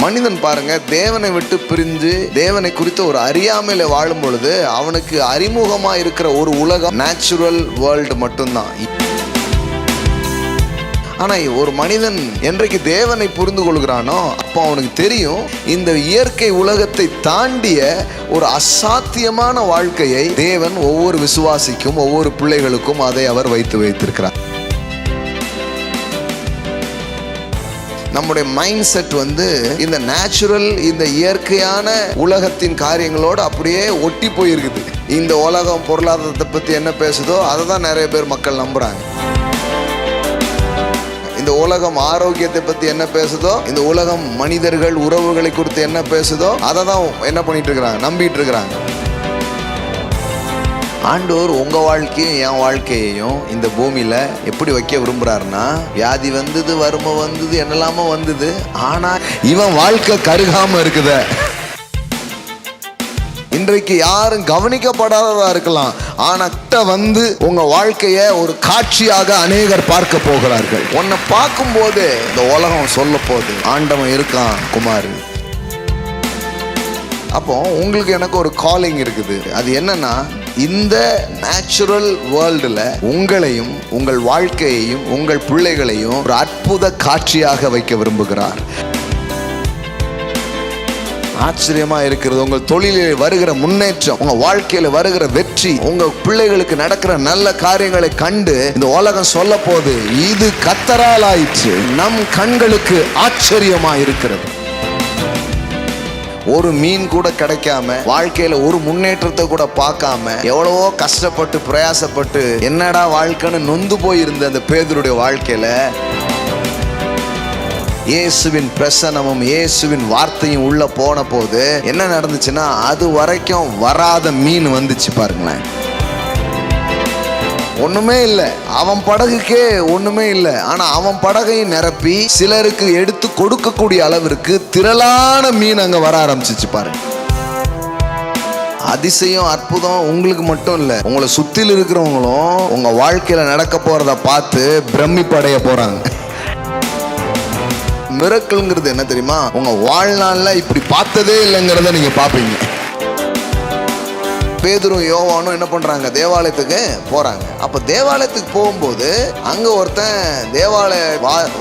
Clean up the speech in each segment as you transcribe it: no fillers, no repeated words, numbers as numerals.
மனிதன் பாருங்க, தேவனை விட்டு பிரிஞ்சு தேவனை குறித்து ஒரு அறியாமையில வாழும் பொழுது அவனுக்கு அறிமுகமா இருக்கிற ஒரு உலகம் நேச்சுரல் வேர்ல்டு மட்டும்தான். ஆனா ஒரு மனிதன் என்றைக்கு தேவனை புரிந்து கொள்கிறானோ அப்போ அவனுக்கு தெரியும், இந்த இயற்கை உலகத்தை தாண்டிய ஒரு அசாத்தியமான வாழ்க்கையை தேவன் ஒவ்வொரு விசுவாசிக்கும், ஒவ்வொரு பிள்ளைகளுக்கும் அதை அவர் வைத்திருக்கிறார். நம்முடைய மைண்ட் செட் இந்த நேச்சுரல், இந்த இயற்கையான உலகத்தின் காரியங்களோடு அப்படியே ஒட்டி போயிருக்குது. இந்த உலகம் பொருளாதாரத்தை பத்தி என்ன பேசுதோ அதை தான் நிறைய பேர் மக்கள் நம்புறாங்க. இந்த உலகம் ஆரோக்கியத்தை பத்தி என்ன பேசுதோ, இந்த உலகம் மனிதர்கள் உறவுகளை குறித்து என்ன பேசுதோ அதை தான் என்ன பண்ணிட்டு இருக்கிறாங்க, நம்பிட்டு இருக்கிறாங்க. ஆண்டவர் உங்க வாழ்க்கையும் என் வாழ்க்கையையும் இந்த பூமியில எப்படி வைக்க விரும்புறாருன்னா, வியாதி வந்தது, வறுமை வந்தது, என்னெல்லாமோ வந்தது, ஆனா இவன் வாழ்க்கை கருகாம இருக்குத. இன்றைக்கு யாரும் கவனிக்கப்படாததா இருக்கலாம், ஆனா உங்க வாழ்க்கைய ஒரு காட்சியாக அநேகர் பார்க்க போகிறார்கள். உன்னை பார்க்கும் போது இந்த உலகம் சொல்ல போது ஆண்டவன் இருக்கான் குமார். அப்போ உங்களுக்கு எனக்கு ஒரு காலிங் இருக்குது. அது என்னன்னா, இந்த நேச்சுரல் வேர்ல்டுல உங்களையும் உங்கள் வாழ்க்கையையும் உங்கள் பிள்ளைகளையும் ஒரு அற்புத காட்சியாக வைக்க விரும்புகிறார். ஆச்சரியமா இருக்கிறது உங்கள் தொழிலில் வருகிற முன்னேற்றம், உங்க வாழ்க்கையில வருகிற வெற்றி, உங்க பிள்ளைகளுக்கு நடக்கிற நல்ல காரியங்களை கண்டு இந்த உலகம் சொல்ல போது இது கர்த்தரால் ஆயிற்று, நம் கண்களுக்கு ஆச்சரியமா இருக்கிறது. ஒரு மீன் கூட கிடைக்காம, வாழ்க்கையில ஒரு முன்னேற்றத்தை கூட பார்க்காம, எவ்வளவோ கஷ்டப்பட்டு பிரயாசப்பட்டு என்னடா வாழ்க்கைன்னு நொந்து போயிருந்த அந்த பேதுருடைய வாழ்க்கையில இயேசுவின் பிரசன்னமும் இயேசுவின் வார்த்தையும் உள்ள போன போது என்ன நடந்துச்சுன்னா, அது வரைக்கும் வராத மீன் வந்துச்சு பாருங்களேன். ஒண்ணுமே இல்லை, அவன் படகுக்கே ஒண்ணுமே இல்லை, ஆனா அவன் படகையும் நிரப்பி சிலருக்கு எடுத்து கொடுக்கக்கூடிய அளவிற்கு திரளான மீன் அங்க வர ஆரம்பிச்சிச்சு பாருங்க. அதிசயம், அற்புதம் உங்களுக்கு மட்டும் இல்ல, உங்களை சுத்தில இருக்கிறவங்களும் உங்க வாழ்க்கையில நடக்க போறத பார்த்து பிரமிப்படைய போறாங்க. மிரக்கல்ங்கிறது என்ன தெரியுமா, உங்க வாழ்நாள்ல இப்படி பார்த்ததே இல்லைங்கிறத நீங்க பாப்பீங்க. பேதுரும் யோவானும் என்ன பண்றாங்க, தேவாலயத்துக்கு போறாங்க. அப்ப தேவாலயத்துக்கு போகும்போது அங்க ஒருத்தன் தேவாலய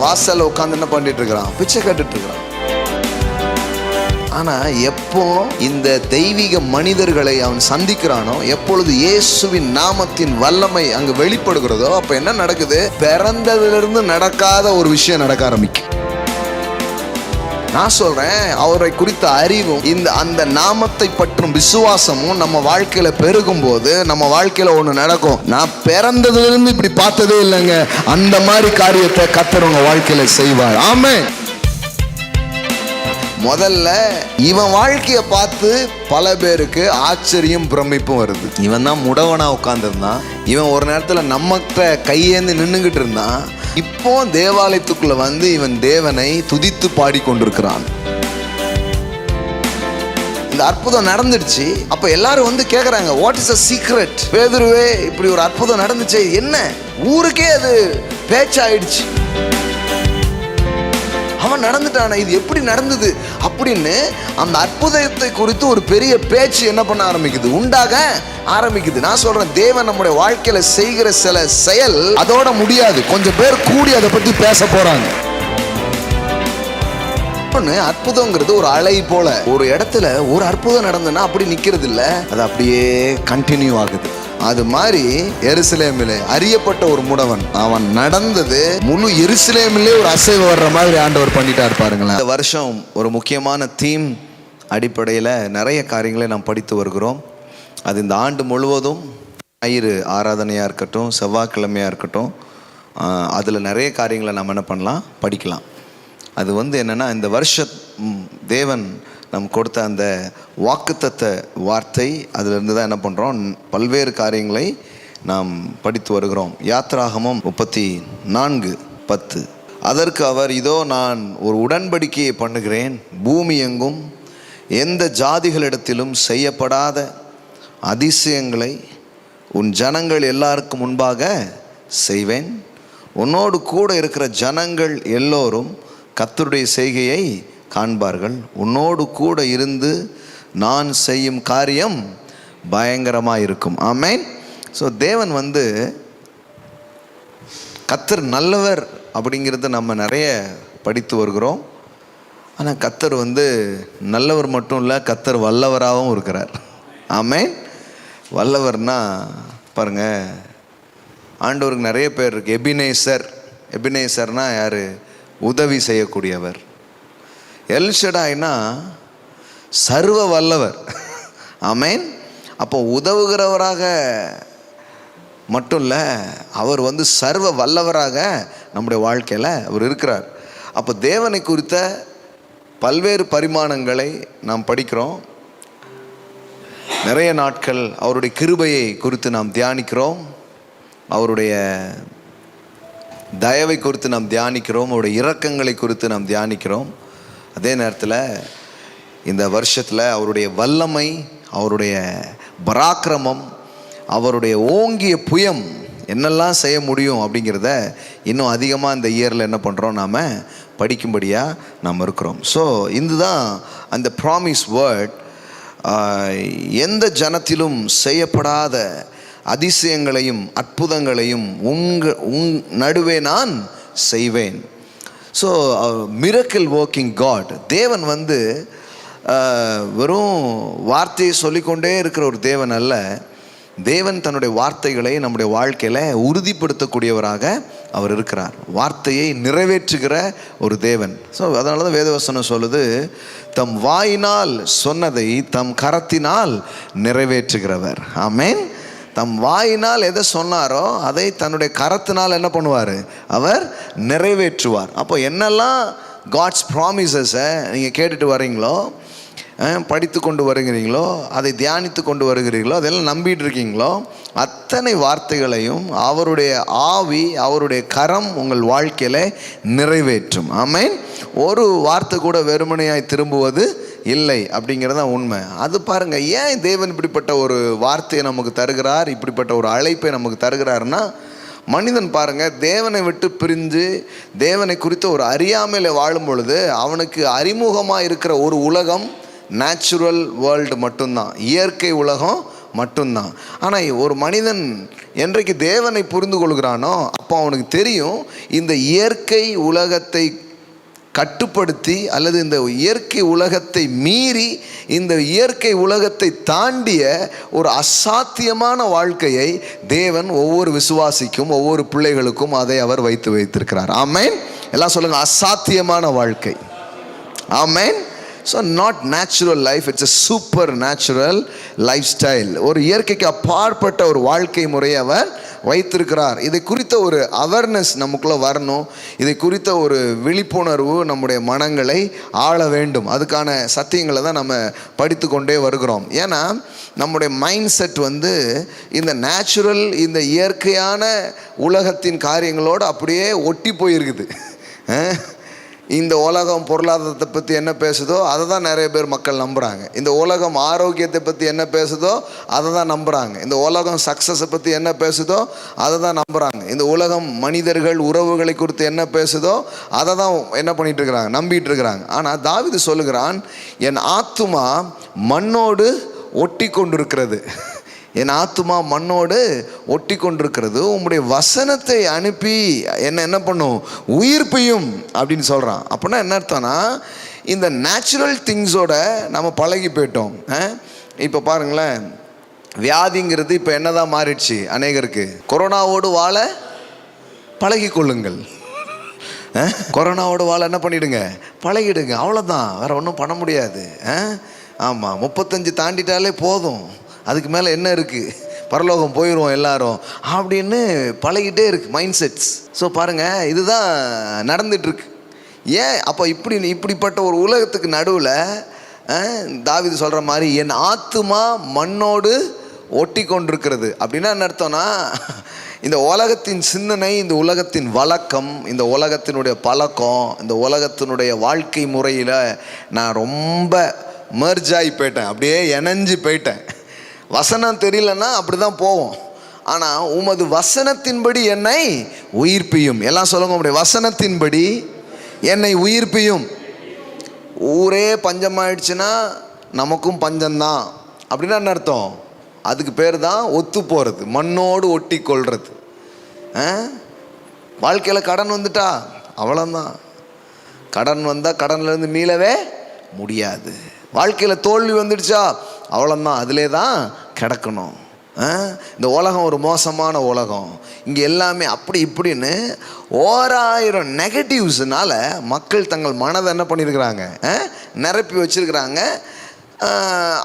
வாசல்ல உட்கார்ந்து என்ன பண்ணிட்டு இருக்கிறான், பிச்சை கட்டுட்டு இருக்கிறான். ஆனா எப்போ இந்த தெய்வீக மனிதர்களை அவன் சந்திக்கிறானோ, எப்பொழுது இயேசுவின் நாமத்தின் வல்லமை அங்கு வெளிப்படுகிறதோ, அப்ப என்ன நடக்குது, பிறந்ததிலிருந்து நடக்காத ஒரு விஷயம் நடக்க ஆரம்பிக்கும். நான் சொல்றேன், அவரை குறித்த அறிவும் அந்த நாமத்தை பற்றும் விசுவாசமும் நம்ம வாழ்க்கையில பெருகும் போது நம்ம வாழ்க்கையில ஒண்ணு நடக்கும். நான் பிறந்ததுல இருந்து இப்படி பார்த்ததே இல்லைங்க, அந்த மாதிரி காரியத்தை கர்த்தர் உங்க வாழ்க்கையில செய்வார். ஆமென். முதல்ல இவன் வாழ்க்கைய பார்த்து பல பேருக்கு ஆச்சரியம் பிரமிப்பும் வருது. இவன் தான் முடவனா உட்கார்ந்துருந்தான், இவன் ஒரு நேரத்துல நம்மகிட்ட கையேந்து நின்னுகிட்டு இருந்தான், இப்போ தேவாலயத்துக்குள்ள இவன் தேவனை துதித்து பாடிக்கொண்டிருக்கிறான். இந்த அற்புதம் நடந்துடுச்சு. அப்ப எல்லாரும் கேக்குறாங்க, வாட் இஸ் தி சீக்ரெட்? பேதுருவே, இப்படி ஒரு அற்புதம் நடந்துச்சு, என்ன ஊருக்கே அது பேச்சாயிடுச்சு. அவன் நடந்துட்டான, இது எப்படி நடந்தது அப்படின்னு அந்த அற்புதத்தை குறித்து ஒரு பெரிய பேச்சு என்ன பண்ண ஆரம்பிக்குது, உண்டாக ஆரம்பிக்குது. நான் சொல்றேன், தேவன் நம்முடைய வாழ்க்கையில செய்கிற சில செயல் அதோட முடியாது, கொஞ்சம் பேர் கூடி அதை பத்தி பேச போறாங்க. அற்புதங்கிறது ஒரு அலை போல, ஒரு இடத்துல ஒரு அற்புதம் நடந்ததுன்னா அப்படி நிக்கிறது இல்ல, அது அப்படியே கண்டினியூ ஆகுது. அது மாதிரி எருசலேமிலே அறியப்பட்ட ஒரு முடவன், அவன் நடந்தது முழு எருசலேமிலே ஒரு அசைவு வர்ற மாதிரி ஆண்டவர் பண்ணிட்டாரு பாருங்களேன். இந்த வருஷம் ஒரு முக்கியமான தீம் அடிப்படையில் நிறைய காரியங்களை நாம் படித்து வருகிறோம். அது இந்த ஆண்டு முழுவதும் ஞாயிறு ஆராதனையாக இருக்கட்டும், செவ்வாய்க்கிழமையாக இருக்கட்டும், அதில் நிறைய காரியங்களை நம்ம என்ன பண்ணலாம், படிக்கலாம். அது என்னென்னா, இந்த வருஷம் தேவன் நம் கொடுத்த அந்த வாக்குத்தத்த வார்த்தை, அதிலிருந்து தான் என்ன பண்ணுறோம், பல்வேறு காரியங்களை நாம் படித்து வருகிறோம். யாத்ராகமம் 34:10. அதற்கு அவர், இதோ நான் ஒரு உடன்படிக்கையை பண்ணுகிறேன், பூமி எங்கும் எந்த ஜாதிகளிடத்திலும் செய்யப்படாத அதிசயங்களை உன் ஜனங்கள் எல்லாருக்கும் முன்பாக செய்வேன். உன்னோடு கூட இருக்கிற ஜனங்கள் எல்லோரும் கர்த்தருடைய செய்கையை காண்பார்கள். உன்னோடு கூட இருந்து நான் செய்யும் காரியம் பயங்கரமாக இருக்கும். ஆமென். ஸோ தேவன் கர்த்தர் நல்லவர் அப்படிங்கிறத நம்ம நிறைய படித்து வருகிறோம். ஆனால் கர்த்தர் நல்லவர் மட்டும் இல்லை, கர்த்தர் வல்லவராகவும் இருக்கிறார். ஆமென். வல்லவர்னா பாருங்க, ஆண்டவருக்கு நிறைய பேர் இருக்கு. எபினேசர்னா யார்? உதவி செய்யக்கூடியவர். எல்ஷடாய்னா சர்வ வல்லவர். ஆமென். அப்போ உதவுகிறவராக மட்டும் இல்லை, அவர் சர்வ வல்லவராக நம்முடைய வாழ்க்கையில் அவர் இருக்கிறார். அப்போ தேவனை குறித்த பல்வேறு பரிமாணங்களை நாம் படிக்கிறோம். நிறைய நாட்கள் அவருடைய கிருபையை குறித்து நாம் தியானிக்கிறோம், அவருடைய தயவை குறித்து நாம் தியானிக்கிறோம், அவருடைய இரக்கங்களை குறித்து நாம் தியானிக்கிறோம். அதே நேரத்தில் இந்த வருஷத்தில் அவருடைய வல்லமை, அவருடைய பராக்கிரமம், அவருடைய ஓங்கிய புயம் என்னெல்லாம் செய்ய முடியும் அப்படிங்கிறத இன்னும் அதிகமாக இந்த இயரில் என்ன பண்ணுறோம், நாம் படிக்கும்படியாக நாம் இருக்கிறோம். ஸோ இதுதான் அந்த ப்ராமிஸ் வேர்ட். எந்த ஜனத்திலும் செய்யப்படாத அதிசயங்களையும் அற்புதங்களையும் நடுவே நான் செய்வேன். So miracle working God. தேவன் வெறும் வார்த்தையை சொல்லிக்கொண்டே இருக்கிற ஒரு தேவன் அல்ல. தேவன் தன்னுடைய வார்த்தைகளை நம்முடைய வாழ்க்கையில் உறுதிப்படுத்தக்கூடியவராக அவர் இருக்கிறார். வார்த்தையை நிறைவேற்றுகிற ஒரு தேவன். ஸோ அதனால தான் வேதவசனம் சொல்லுது, தம் வாயினால் சொன்னதை தம் கரத்தினால் நிறைவேற்றுகிறவர். ஆமென். தம் வாயினால் எதை சொன்னாரோ அதை தன்னுடைய கரத்தினால் என்ன பண்ணுவார், அவர் நிறைவேற்றுவார். அப்போ என்னெல்லாம் காட்ஸ் ப்ராமிசஸை நீங்கள் கேட்டுட்டு வரீங்களோ, படித்து கொண்டு வருகிறீங்களோ, அதை தியானித்து கொண்டு வருகிறீங்களோ, அதெல்லாம் நம்பிட்டு இருக்கீங்களோ, அத்தனை வார்த்தைகளையும் அவருடைய ஆவி, அவருடைய கரம் உங்கள் வாழ்க்கையில் நிறைவேற்றும். ஆமென். ஒரு வார்த்தை கூட வெறுமனையாய் திரும்புவது இல்லை அப்படிங்கிறது தான் உண்மை. அது பாருங்கள், ஏன் தேவன் இப்படிப்பட்ட ஒரு வார்த்தையை நமக்கு தருகிறார், இப்படிப்பட்ட ஒரு அழைப்பை நமக்கு தருகிறாருன்னா, மனிதன் பாருங்கள், தேவனை விட்டு பிரிஞ்சு தேவனை குறித்த ஒரு அறியாமையில் வாழும் பொழுது அவனுக்கு அறிமுகமாக இருக்கிற ஒரு உலகம் நேச்சுரல் வேர்ல்டு மட்டும்தான், இயற்கை உலகம் மட்டும்தான். ஆனால் ஒரு மனிதன் என்றைக்கு தேவனை புரிந்து கொள்கிறானோ அப்போ அவனுக்கு தெரியும், இந்த இயற்கை உலகத்தை கட்டுப்படுத்தி அல்லது இந்த இயற்கை உலகத்தை மீறி இந்த இயற்கை உலகத்தை தாண்டிய ஒரு அசாத்தியமான வாழ்க்கையை தேவன் ஒவ்வொரு விசுவாசிக்கும், ஒவ்வொரு பிள்ளைகளுக்கும் அதை அவர் வைத்திருக்கிறார். ஆமென். எல்லாம் சொல்லுங்கள், அசாத்தியமான வாழ்க்கை. Amen. So not natural life, it's a supernatural lifestyle. ஒரு இயற்கைக்கு அப்பாற்பட்ட ஒரு வாழ்க்கை முறையை அவர் வைத்திருக்கிறார். இதை குறித்த ஒரு அவேர்னஸ் நமக்குள்ளே வரணும். இதை குறித்த ஒரு விழிப்புணர்வு நம்முடைய மனங்களை ஆள வேண்டும். அதுக்கான சத்தியங்களை தான் நம்ம படித்து கொண்டே வருகிறோம். ஏன்னா நம்முடைய மைண்ட் செட் இந்த நேச்சுரல், இந்த இயற்கையான உலகத்தின் காரியங்களோடு அப்படியே ஒட்டி போயிருக்குது. இந்த உலகம் பொருளாதாரத்தை பற்றி என்ன பேசுதோ அதை தான் நிறைய பேர் மக்கள் நம்புகிறாங்க. இந்த உலகம் ஆரோக்கியத்தை பற்றி என்ன பேசுதோ அதை தான் நம்புகிறாங்க. இந்த உலகம் சக்ஸஸை பற்றி என்ன பேசுதோ அதை தான் நம்புகிறாங்க. இந்த உலகம் மனிதர்கள் உறவுகளை குறித்து என்ன பேசுதோ அதை தான் என்ன பண்ணிகிட்டு இருக்கிறாங்க, நம்பிட்டு இருக்கிறாங்க. ஆனால் தாவீது சொல்லுகிறான், என் ஆத்துமா மண்ணோடு ஒட்டி கொண்டிருக்கிறது, என் ஆத்துமா மண்ணோடு ஒட்டி கொண்டிருக்கிறது, உம்முடைய வசனத்தை அனுப்பி என்ன பண்ணும், உயிர்ப்பையும் அப்படின்னு சொல்கிறான். அப்படின்னா என்ன அர்த்தம்னா, இந்த நேச்சுரல் திங்ஸோட நம்ம பழகி போயிட்டோம். இப்போ பாருங்களேன், வியாதிங்கிறது இப்போ என்னதான் மாறிடுச்சு அநேகருக்கு. கொரோனாவோடு வாழ பழகி கொள்ளுங்கள். கொரோனாவோடு வாழ என்ன பண்ணிடுங்க, பழகிடுங்க. அவ்வளோதான், வேற ஒன்றும் பண்ண முடியாது. ஆமாம், 35 தாண்டிட்டாலே போதும், அதுக்கு மேலே என்ன இருக்குது, பரலோகம் போயிடுவோம் எல்லாரும் அப்படின்னு பழகிட்டே இருக்குது மைண்ட் செட்ஸ். ஸோ பாருங்கள், இதுதான் நடந்துகிட்ருக்கு. ஏன் அப்போ இப்படிப்பட்ட ஒரு உலகத்துக்கு நடுவில் தாவீது சொல்கிற மாதிரி என் ஆத்துமா மண்ணோடு ஒட்டி கொண்டிருக்கிறது அப்படின்னா என்ன அர்த்தம்னா, இந்த உலகத்தின் சிந்தனை, இந்த உலகத்தின் வழக்கம், இந்த உலகத்தினுடைய பழக்கம், இந்த உலகத்தினுடைய வாழ்க்கை முறையில் நான் ரொம்ப மெர்ஜ் ஆகி போயிட்டேன், அப்படியே இணைஞ்சு போயிட்டேன். வசனம் தெரியலன்னா அப்படி தான் போவோம். ஆனால் உமது வசனத்தின்படி என்னை உயிர்ப்பியும். எல்லாம் சொல்லுங்க, உங்களுடைய வசனத்தின்படி என்னை உயிர்ப்பியும். ஊரே பஞ்சமாயிடுச்சுன்னா நமக்கும் பஞ்சம்தான் அப்படின்னா என்ன அர்த்தம்? அதுக்கு பேர் தான் ஒத்து போகிறது, மண்ணோடு ஒட்டி கொள்வது. வாழ்க்கையில் கடன் வந்துட்டா அவ்வளோதான். கடன் வந்தால் கடன்லேருந்து மீளவே முடியாது. வாழ்க்கையில் தோல்வி வந்துடுச்சா அவ்வளோதான், அதிலே தான் கிடக்கணும். இந்த உலகம் ஒரு மோசமான உலகம். இங்கே எல்லாமே அப்படி இப்படின்னு 1000 நெகட்டிவ்ஸ்னால மக்கள் தங்கள் மனதை என்ன பண்ணியிருக்கிறாங்க, நிரப்பி வச்சுருக்கிறாங்க.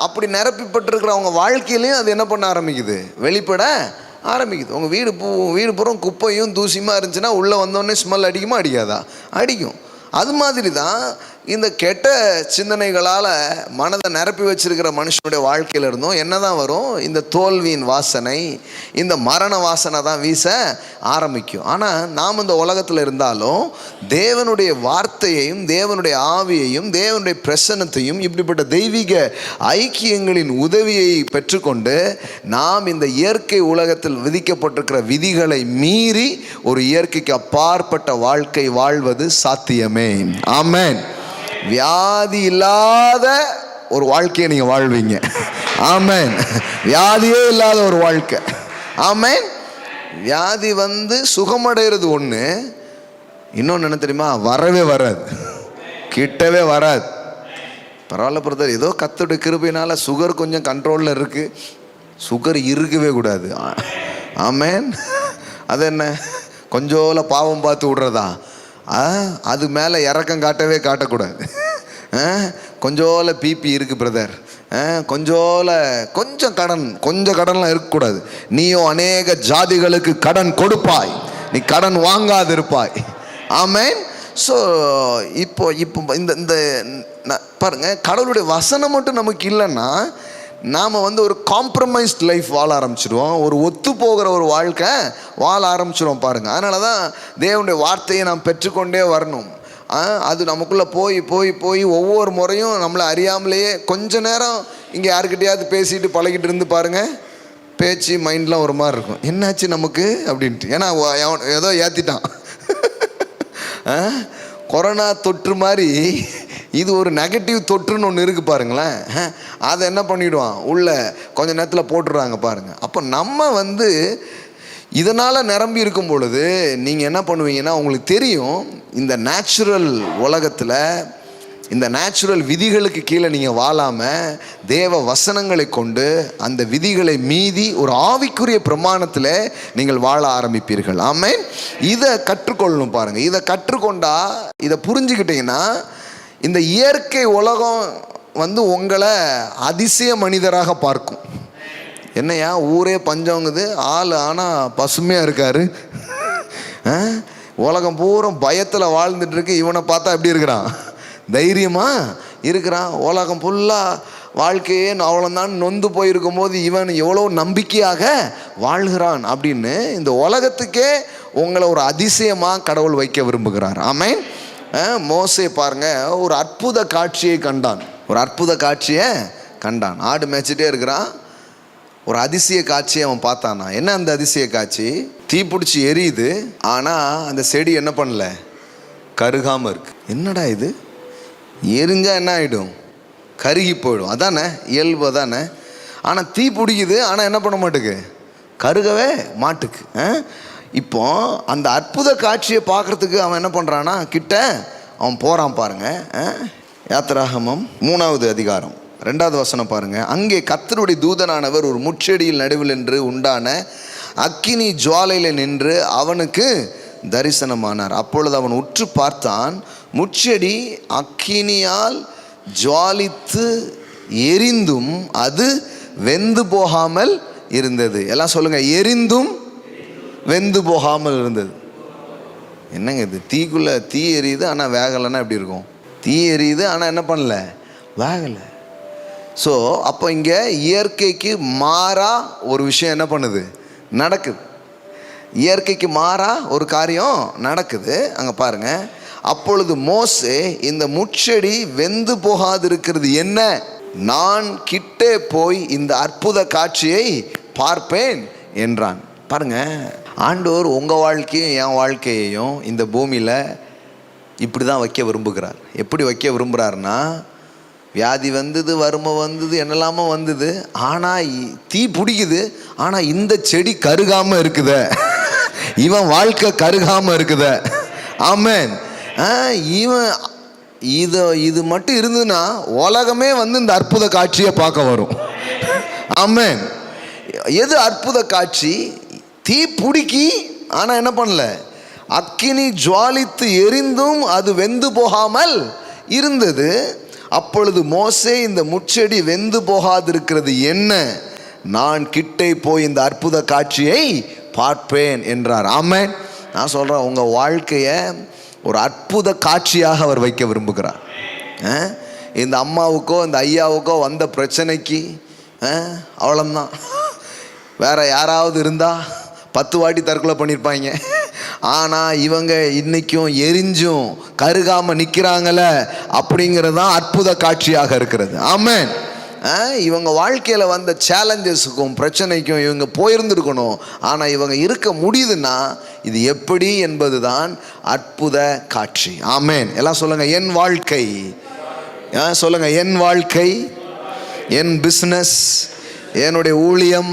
அப்படி நிரப்பிப்பட்டிருக்கிறவங்க வாழ்க்கையிலையும் அது என்ன பண்ண ஆரம்பிக்குது, வெளிப்பட ஆரம்பிக்குது. உங்கள் வீடு பூரா குப்பையும் தூசியுமாக இருந்துச்சுன்னா உள்ளே வந்தோடனே ஸ்மெல் அடிக்குமா அடிக்காதா? அடிக்கும். அது மாதிரி தான் இந்த கெட்ட சிந்தனைகளால் மனதை நிரப்பி வச்சிருக்கிற மனுஷனுடைய வாழ்க்கையில் இருந்தும் என்ன தான் வரும்? இந்த தோல்வியின் வாசனை, இந்த மரண வாசனை தான் வீச ஆரம்பிக்கும். ஆனால் நாம் இந்த உலகத்தில் இருந்தாலும் தேவனுடைய வார்த்தையையும் தேவனுடைய ஆவியையும் தேவனுடைய பிரசன்னத்தையும் இப்படிப்பட்ட தெய்வீக ஐக்கியங்களின் உதவியை பெற்றுக்கொண்டு நாம் இந்த இயற்கை உலகத்தில் விதிக்கப்பட்டிருக்கிற விதிகளை மீறி ஒரு இயற்கைக்கு அப்பாற்பட்ட வாழ்க்கை வாழ்வது சாத்தியமே. ஆமென். வியாதி இல்லாத ஒரு வாழ்க்கையை நீங்கள் வாழ்வீங்க. ஆமென். வியாதியே இல்லாத ஒரு வாழ்க்கை. ஆமென். வியாதி வந்து சுகமடைகிறது ஒன்று, இன்னொன்று என்ன தெரியுமா? வரவே வராது, கிட்டவே வராது. பரவாயில்ல பிரதர், ஏதோ கர்த்தருடைய கிருபையினால சுகர் கொஞ்சம் கண்ட்ரோலில் இருக்குது. சுகர் இருக்கவே கூடாது. ஆமென். அது என்ன, கொஞ்சோல பாவம் பார்த்து விடுறதா? அது மேலே இறக்கம் காட்டவே காட்டக்கூடாது. கொஞ்சோல பிபி இருக்குது பிரதர், கொஞ்சம் கடன்லாம் இருக்கக்கூடாது. நீயோ அநேக ஜாதிகளுக்கு கடன் கொடுப்பாய், நீ கடன் வாங்காது இருப்பாய். ஆமென். ஸோ இப்போ இந்த பாருங்க, கடவுளுடைய வசனம் மட்டும் நமக்கு இல்லைன்னா நாம் வந்து ஒரு காம்ப்ரமைஸ்ட் லைஃப் வாழ ஆரம்பிச்சிடுவோம், ஒரு ஒத்து போகிற ஒரு வாழ்க்கை வாழ ஆரம்பிச்சிடுவோம். பாருங்கள், அதனால தான் தேவனுடைய வார்த்தையை நாம் பெற்றுக்கொண்டே வரணும். அது நமக்குள்ளே போய் போய் போய் ஒவ்வொரு முறையும் நம்மளை அறியாமலேயே கொஞ்ச நேரம் இங்கே யாருக்கிட்டையாவது பேசிட்டு பழகிட்டு இருந்து பாருங்கள், பேச்சு மைண்ட்லாம் ஒரு மாதிரி இருக்கும். என்னாச்சு நமக்கு அப்படின்ட்டு. ஏன்னா ஏதோ ஏற்றிட்டான். கொரோனா தொற்று மாதிரி இது ஒரு நெகட்டிவ் தொற்றுன்னு ஒன்று இருக்குது பாருங்களேன். அதை என்ன பண்ணிவிடுவான், உள்ள கொஞ்ச நேரத்தில் போட்டுடுறாங்க பாருங்கள். அப்போ நம்ம வந்து இதனால் நிரம்பி இருக்கும் பொழுது நீங்கள் என்ன பண்ணுவீங்கன்னா, உங்களுக்கு தெரியும் இந்த நேச்சுரல் உலகத்தில் இந்த நேச்சுரல் விதிகளுக்கு கீழே நீங்கள் வாழாமல் தேவ வசனங்களை கொண்டு அந்த விதிகளை மீதி ஒரு ஆவிக்குரிய பிரமாணத்தில் நீங்கள் வாழ ஆரம்பிப்பீர்கள். ஆமென். இதை கற்றுக்கொள்ளணும் பாருங்கள். இதை கற்றுக்கொண்டா, இதை புரிஞ்சுக்கிட்டீங்கன்னா இந்த இயற்கை உலகம் வந்து உங்களை அதிசய மனிதராக பார்க்கும். என்னையா ஊரே பஞ்சங்குது, ஆள் ஆனால் பசுமையாக இருக்காரு, உலகம் பூரா பயத்தில் வாழ்ந்துட்டு இருக்கு, இவனை பார்த்தா எப்படி இருக்கிறான், தைரியமாக இருக்கிறான். உலகம் ஃபுல்லாக வாழ்க்கையே அவ்வளோதான் நொந்து போயிருக்கும் போது இவன் எவ்வளோ நம்பிக்கையாக வாழ்கிறான் அப்படின்னு இந்த உலகத்துக்கே உங்களை ஒரு அதிசயமாக கடவுள் வைக்க விரும்புகிறார். ஆமென். மோசே பாருங்க, ஒரு அற்புத காட்சியை கண்டான். ஆடு மேய்ச்சிட்டே இருக்கிறான், ஒரு அதிசய காட்சியை அவன் பார்த்தானா. என்ன அந்த அதிசய காட்சி? தீப்பிடிச்சி எரியுது, ஆனால் அந்த செடி என்ன பண்ணல, கருகாமல் இருக்கு. என்னடா இது, எரிஞ்சா என்ன ஆகிடும், கருகி போயிடும், அதானே இயல்பு தானே. ஆனால் தீ பிடிக்குது, ஆனால் என்ன பண்ண மாட்டுக்கு, கருகவே மாட்டுக்கு. இப்போ அந்த அற்புத காட்சியை பார்க்குறதுக்கு அவன் என்ன பண்ணுறான்னா, கிட்ட அவன் போகிறான் பாருங்க. யாத்திராகமம் 3வது அதிகாரம் 2வது வசனம் பாருங்க. அங்கே கர்த்தருடைய தூதனானவர் ஒரு முட்செடியில் நடுவில் நின்று உண்டான அக்கினி ஜுவாலையில் நின்று அவனுக்கு தரிசனமானார். அப்பொழுது அவன் உற்று பார்த்தான், முட்செடி அக்கினியால் ஜுவாலித்து எரிந்தும் அது வெந்து போகாமல் இருந்தது. எல்லாம் சொல்லுங்க, எரிந்தும் வெந்து போகாமல் இருந்தது. என்னங்க இது, தீக்குள்ளே தீ எரியுது ஆனால் வேகலைன்னா எப்படி இருக்கும்? தீ எரியுது ஆனால் என்ன பண்ணல, வேகலை. ஸோ அப்போ இங்கே இயற்கைக்கு மாறா ஒரு விஷயம் என்ன பண்ணுது, நடக்குது. இயற்கைக்கு மாறா ஒரு காரியம் நடக்குது. அங்கே பாருங்க, அப்பொழுது மோசே இந்த முட்செடி வெந்து போகாது இருக்கிறது என்ன, நான் கிட்டே போய் இந்த அற்புத காட்சியை பார்ப்பேன் என்றான். பாருங்க, ஆண்டவர் உங்கள் வாழ்க்கையும் என் வாழ்க்கையையும் இந்த பூமியில் இப்படி தான் வைக்க விரும்புகிறார். எப்படி வைக்க விரும்புகிறாருன்னா, வியாதி வந்தது, வறுமை வந்தது, என்னெல்லாமோ வந்தது, ஆனால் தீ பிடிக்குது, ஆனால் இந்த செடி கருகாமல் இருக்குத, இவன் வாழ்க்கை கருகாமல் இருக்குத. ஆமென். இவன் இது மட்டும் இருந்ததுன்னா உலகமே வந்து இந்த அற்புத காட்சியை பார்க்க வரும். ஆமென். எது அற்புத காட்சி? தீ பிடிக்கி, ஆனால் என்ன பண்ணல, அக்கினி ஜுவாலித்து எரிந்தும் அது வெந்து போகாமல் இருந்தது. அப்பொழுது மோசே, இந்த முட்செடி வெந்து போகாதிருக்கிறது என்ன? நான் கிட்டே போய் இந்த அற்புத காட்சியை பார்ப்பேன் என்றார். ஆமென். நான் சொல்கிறேன், உங்கள் வாழ்க்கையை ஒரு அற்புத காட்சியாக அவர் வைக்க விரும்புகிறார். இந்த அம்மாவுக்கோ இந்த ஐயாவுக்கோ வந்த பிரச்சனைக்கு அவ்வளோதான். வேற யாராவது இருந்தால் 10 வாட்டி தற்கொலை பண்ணியிருப்பாங்க. ஆனால் இவங்க இன்னைக்கும் எரிஞ்சும் கருகாமல் நிற்கிறாங்கள, அப்படிங்கிறது தான் அற்புத காட்சியாக இருக்கிறது. ஆமென். இவங்க வாழ்க்கையில் வந்த சேலஞ்சஸுக்கும் பிரச்சனைக்கும் இவங்க போயிருந்துருக்கணும், ஆனால் இவங்க இருக்க முடியுதுன்னா இது எப்படி என்பது தான் அற்புத காட்சி. ஆமென். எல்லாம் சொல்லுங்க, என் வாழ்க்கை. சொல்லுங்க, என் வாழ்க்கை, என் பிஸ்னஸ், என்னுடைய ஊழியம்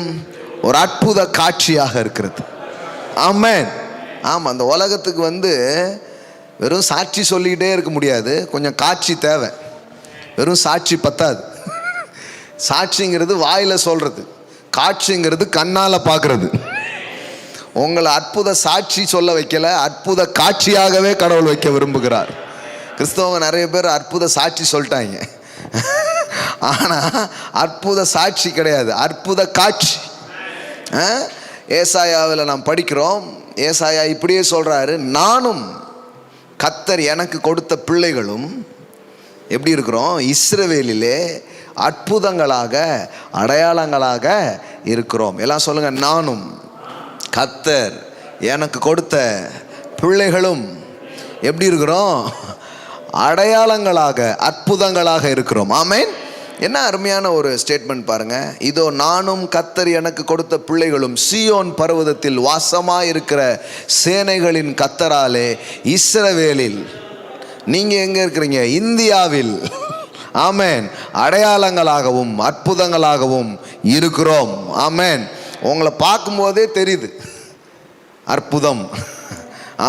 ஒரு அற்புத காட்சியாக இருக்கிறது. ஆமென். ஆமாம், அந்த உலகத்துக்கு வந்து வெறும் சாட்சி சொல்லிக்கிட்டே இருக்க முடியாது, கொஞ்சம் காட்சி தேவை. வெறும் சாட்சி பத்தாது. சாட்சிங்கிறது வாயில் சொல்கிறது, காட்சிங்கிறது கண்ணால் பார்க்குறது. உங்களை அற்புத சாட்சி சொல்ல வைக்கல, அற்புத காட்சியாகவே கடவுள் வைக்க விரும்புகிறார். கிறிஸ்தவங்க நிறைய பேர் அற்புத சாட்சி சொல்லிட்டாங்க, ஆனால் அற்புத சாட்சி கிடையாது, அற்புத காட்சி. ஏசாயாவில் நாம் படிக்கிறோம், ஏசாயா இப்படியே சொல்கிறாரு, நானும் கர்த்தர் எனக்கு கொடுத்த பிள்ளைகளும் எப்படி இருக்கிறோம்? இஸ்ரவேலிலே அற்புதங்களாக அடையாளங்களாக இருக்கிறோம். எல்லாம் சொல்லுங்க, நானும் கர்த்தர் எனக்கு கொடுத்த பிள்ளைகளும் எப்படி இருக்கிறோம்? அடையாளங்களாக அற்புதங்களாக இருக்கிறோம். ஆமென். என்ன அருமையான ஒரு ஸ்டேட்மெண்ட் பாருங்க. இதோ நானும் கர்த்தர் எனக்கு கொடுத்த பிள்ளைகளும் சீயோன் பர்வதத்தில் வாசமாயிருக்கிற சேனைகளின் கர்த்தராலே இஸ்ரவேலில், நீங்க எங்க இருக்கிறீங்க? இந்தியாவில். ஆமென். அடையாளங்களாகவும் அற்புதங்களாகவும் இருக்கிறோம். ஆமென். உங்களை பார்க்கும்போதே தெரியுது அற்புதம்.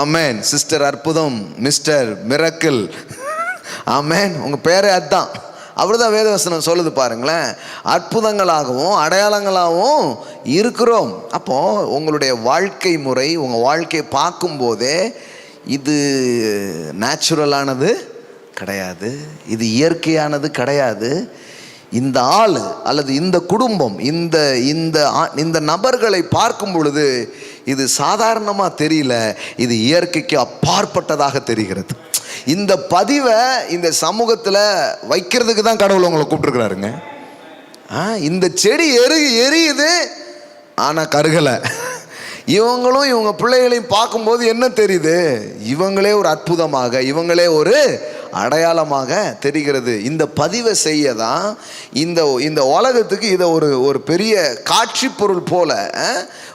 ஆமென். சிஸ்டர் அற்புதம், மிஸ்டர் மிரக்கிள். ஆமென். உங்கள் பேரே அதுதான். அப்படிதான் வேதவசனம் சொல்லுது பாருங்களேன். அற்புதங்களாகவும் அடையாளங்களாகவும் இருக்கிறோம். அப்போ உங்களுடைய வாழ்க்கை முறை, உங்கள் வாழ்க்கையை பார்க்கும்போதே இது நேச்சுரலானது கிடையாது, இது இயற்கையானது கிடையாது. இந்த ஆள் அல்லது இந்த குடும்பம், இந்த நபர்களை பார்க்கும் பொழுது இது சாதாரணமாக தெரியல, இது இயற்கைக்கு அப்பாற்பட்டதாக தெரிகிறது. இந்த பதிவை இந்த சமூகத்தில் வைக்கிறதுக்கு தான் கடவுள் உங்களை கூப்பிட்டுருக்கிறாருங்க. இந்த செடி எரியுது, ஆனால் கருகலை. இவங்களும் இவங்க பிள்ளைகளையும் பார்க்கும்போது என்ன தெரியுது? இவங்களே ஒரு அற்புதமாக, இவங்களே ஒரு அடையாளமாக தெரிகிறது. இந்த பதிவை செய்ய தான் இந்த உலகத்துக்கு இதை ஒரு பெரிய காட்சி பொருள் போல,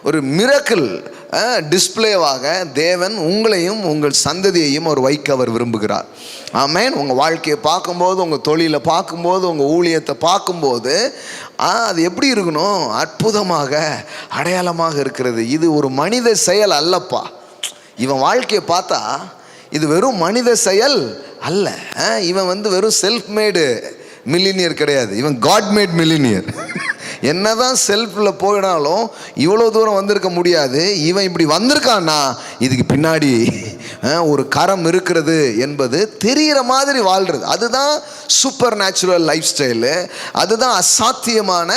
ஒரு மிரக்கிள் டிஸ்பிளேவாக தேவன் உங்களையும் உங்கள் சந்ததியையும் அவர் வைக்க அவர் விரும்புகிறார். ஆமென். உங்கள் வாழ்க்கையை பார்க்கும்போது, உங்கள் தொழிலை பார்க்கும்போது, உங்கள் ஊழியத்தை பார்க்கும்போது அது எப்படி இருக்கணும்? அற்புதமாக அடையாளமாக இருக்கிறது. இது ஒரு மனித செயல் அல்லப்பா. இவன் வாழ்க்கையை பார்த்தா இது வெறும் மனித செயல் அல்ல. இவன் வந்து வெறும் செல்ஃப் மேடு மில்லினியர் கிடையாது, இவன் காட் மேட் மில்லினியர். என்னதான் செல்ஃபில் போயினாலும் இவ்வளோ தூரம் வந்திருக்க முடியாது. இவன் இப்படி வந்திருக்கான்னா இதுக்கு பின்னாடி ஒரு கரம் இருக்கிறது என்பது தெரிகிற மாதிரி வாழ்கிறது. அதுதான் சூப்பர் நேச்சுரல் லைஃப் ஸ்டைலு, அதுதான் அசாத்தியமான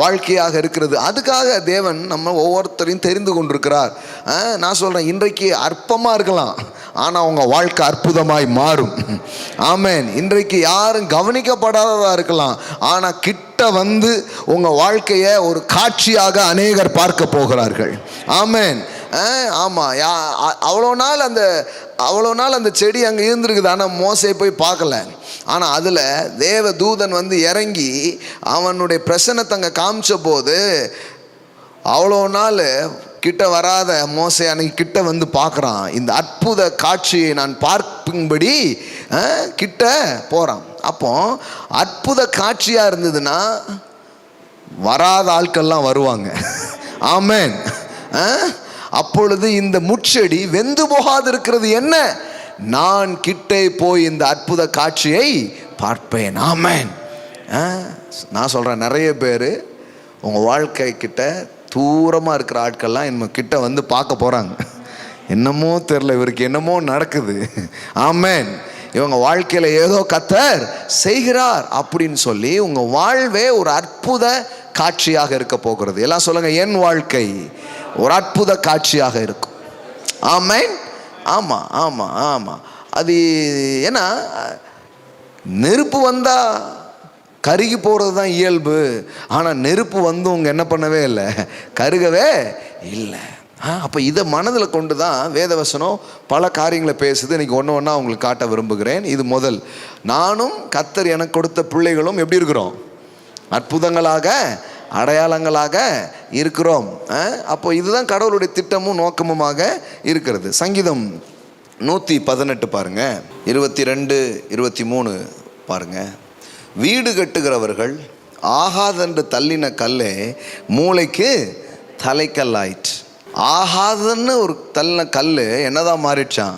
வாழ்க்கையாக இருக்கிறது. அதுக்காக தேவன் நம்ம ஒவ்வொருத்தரையும் தெரிந்து கொண்டிருக்கிறார். நான் சொல்கிறேன், இன்றைக்கு அற்பமாக இருக்கலாம், ஆனால் உங்கள் வாழ்க்கை அற்புதமாய் மாறும். ஆமென். இன்றைக்கு யாரும் கவனிக்கப்படாததாக இருக்கலாம், ஆனால் கிட்ட வந்து உங்கள் வாழ்க்கையை ஒரு காட்சியாக அநேகர் பார்க்க போகிறார்கள். ஆமென். ஆமாம். அவ்வளோ நாள் அந்த செடி அங்கே இருந்திருக்குது, ஆனால் மோசே போய் பார்க்கல. ஆனால் அதில் தேவ தூதன் வந்து இறங்கி அவனுடைய பிரசன்னத்தை அங்கே காமிச்ச போது அவ்வளோ நாள் கிட்ட வராத மோசே அன்னைக்கு கிட்ட வந்து பார்க்குறான். இந்த அற்புத காட்சியை நான் பார்க்கும்படி கிட்ட போகிறான். அப்போ அற்புத காட்சியாக இருந்ததுன்னா வராத ஆட்கள்லாம் வருவாங்க. ஆமென். அப்பொழுது இந்த முட்செடி வெந்து போகாது இருக்கிறது என்ன? நான் கிட்டே போய் இந்த அற்புத காட்சியை பார்ப்பேன். ஆமென். நான் சொல்கிறேன், நிறைய பேர் உங்கள் வாழ்க்கை கிட்ட தூரமாக இருக்கிற ஆட்கள்லாம் நம்ம கிட்ட வந்து பார்க்க போகிறாங்க. என்னமோ தெரில, இவருக்கு என்னமோ நடக்குது. ஆமென். இவங்க வாழ்க்கையில் ஏதோ கர்த்தர் செய்கிறார் அப்படின்னு சொல்லி உங்கள் வாழ்வே ஒரு அற்புத காட்சியாக இருக்க போகிறது. எல்லாம் சொல்லுங்க, என் வாழ்க்கை ஒரு அற்புத காட்சியாக இருக்கும். ஆமென். ஆமாம் ஆமாம் ஆமாம். அது ஏன்னா நெருப்பு வந்தால் கருகி போகிறது தான் இயல்பு. ஆனால் நெருப்பு வந்து உங்க என்ன பண்ணவே இல்லை, கருகவே இல்லை. அப்போ இதை மனதில் கொண்டு தான் வேதவசனம் பல காரியங்களை பேசுது. இன்றைக்கி ஒன்று ஒன்றா உங்களுக்கு காட்ட விரும்புகிறேன். இது முதல், நானும் கர்த்தர் எனக்கு கொடுத்த பிள்ளைகளும் எப்படி இருக்கிறோம்? அற்புதங்களாக, அடையாளங்களாக இருக்கிறோம். அப்போ இதுதான் கடவுளுடைய திட்டமும் நோக்கமுமாக இருக்கிறது. சங்கீதம் 118 பாருங்க, 22, 23 பாருங்க. வீடு கட்டுகிறவர்கள் ஆகாதென்று தள்ளின கல்லே மூளைக்கு தலைக்கல்லாயிற்று. ஆகாதுன்னு ஒரு தள்ளின கல் என்னதான் மாறிடுச்சான்?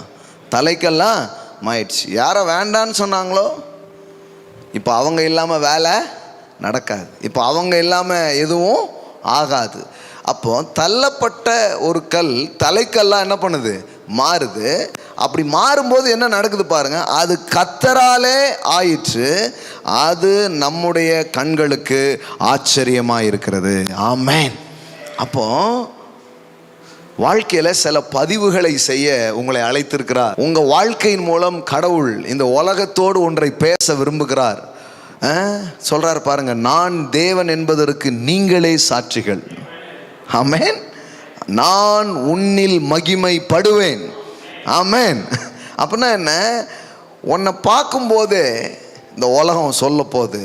தலைக்கல்லாம் மாறிடுச்சு. யாரை வேண்டான்னு சொன்னாங்களோ இப்போ அவங்க இல்லாமல் வேலை நடக்காது, இப்போ அவங்க இல்லாமல் எதுவும் ஆகாது. அப்போ தள்ளப்பட்ட ஒரு கல் தலைக்கல்லாம் என்ன பண்ணுது? மாறுது. அப்படி மாறும்போது என்ன நடக்குது பாருங்க, அது கர்த்தராலே ஆயிற்று. அது நம்முடைய கண்களுக்கு ஆச்சரியமாக இருக்கிறது. ஆமென். அப்போ வாழ்க்கையில் சில பதிவுகளை செய்ய உங்களை அழைத்திருக்கிறார். உங்கள் வாழ்க்கையின் மூலம் கடவுள் இந்த உலகத்தோடு ஒன்றை பேச விரும்புகிறார். சொல்றார் பாருங்க, நான் தேவன் என்பதற்கு நீங்களே சாட்சிகள். ஆமென். நான் உன்னில் மகிமைப்படுவேன். ஆமென். அப்படின்னா என்ன? உன்னை பார்க்கும்போதே இந்த உலகம் சொல்ல போது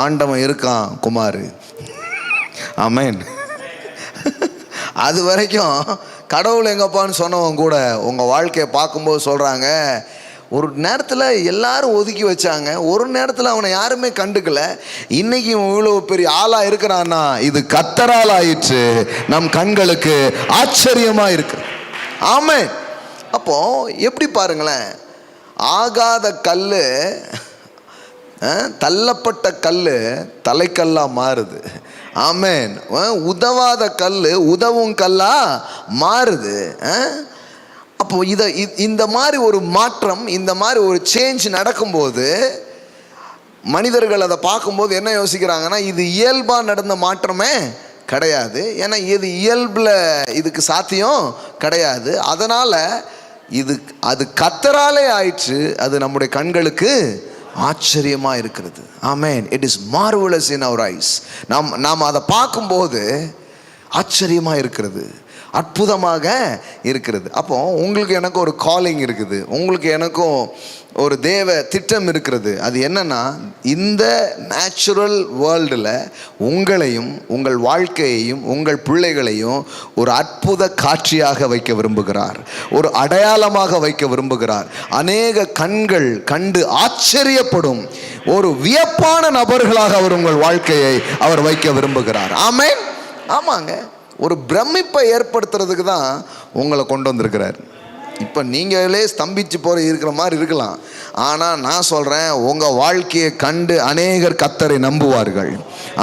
ஆண்டவன் இருக்கான் குமார். ஆமென். அது வரைக்கும் கடவுள் எங்கப்பான்னு சொன்னவங்க கூட உங்கள் வாழ்க்கையை பார்க்கும்போது சொல்கிறாங்க, ஒரு நேரத்தில் எல்லாரும் ஒதுக்கி வச்சாங்க, ஒரு நேரத்தில் அவனை யாருமே கண்டுக்கல, இன்னைக்கு இவ்வளோ பெரிய ஆளாக இருக்கிறான்னா இது கர்த்தரால் ஆயிற்று, நம் கண்களுக்கு ஆச்சரியமாக இருக்கு. ஆமென். அப்போ எப்படி பாருங்களேன், ஆகாத கல், தள்ளப்பட்ட கல் தலைக்கல்லா மாறுது. ஆமென். உதவாத கல் உதவும் கல்லா மாறுது. அப்போ இந்த மாதிரி ஒரு மாற்றம், இந்த மாதிரி ஒரு சேஞ்ச் நடக்கும்போது மனிதர்கள் அதை பார்க்கும்போது என்ன யோசிக்கிறாங்கன்னா, இது இயல்பாக நடந்த மாற்றமே கிடையாது. ஏன்னா இது இயல்பில் இதுக்கு சாத்தியம் கிடையாது. அதனால் அது கர்த்தராலே ஆயிற்று. அது நம்முடைய கண்களுக்கு ஆச்சரியமாக இருக்கிறது. Amen. It is marvellous in our eyes. நாம் அதை பார்க்கும்போது ஆச்சரியமாக இருக்கிறது, அற்புதமாக இருக்கிறது. அப்போ உங்களுக்கு எனக்கு ஒரு காலிங் இருக்குது, உங்களுக்கு எனக்கும் ஒரு தேவ திட்டம் இருக்கிறது. அது என்னன்னா, இந்த நேச்சுரல் வேர்ல்டில் உங்களையும் உங்கள் வாழ்க்கையையும் உங்கள் பிள்ளைகளையும் ஒரு அற்புத காட்சியாக வைக்க விரும்புகிறார், ஒரு அடையாளமாக வைக்க விரும்புகிறார். அநேக கண்கள் கண்டு ஆச்சரியப்படும் ஒரு வியப்பான நபர்களாக அவர் உங்கள் வாழ்க்கையை அவர் வைக்க விரும்புகிறார். ஆமென். ஆமாங்க. ஒரு பிரமிப்பை ஏற்படுத்துறதுக்கு தான் உங்களை கொண்டு வந்திருக்கிறார். இப்போ நீங்களே ஸ்தம்பிச்சு இருக்கிற மாதிரி இருக்கலாம், ஆனால் நான் சொல்கிறேன், உங்கள் வாழ்க்கையை கண்டு அநேகர் கர்த்தரை நம்புவார்கள்.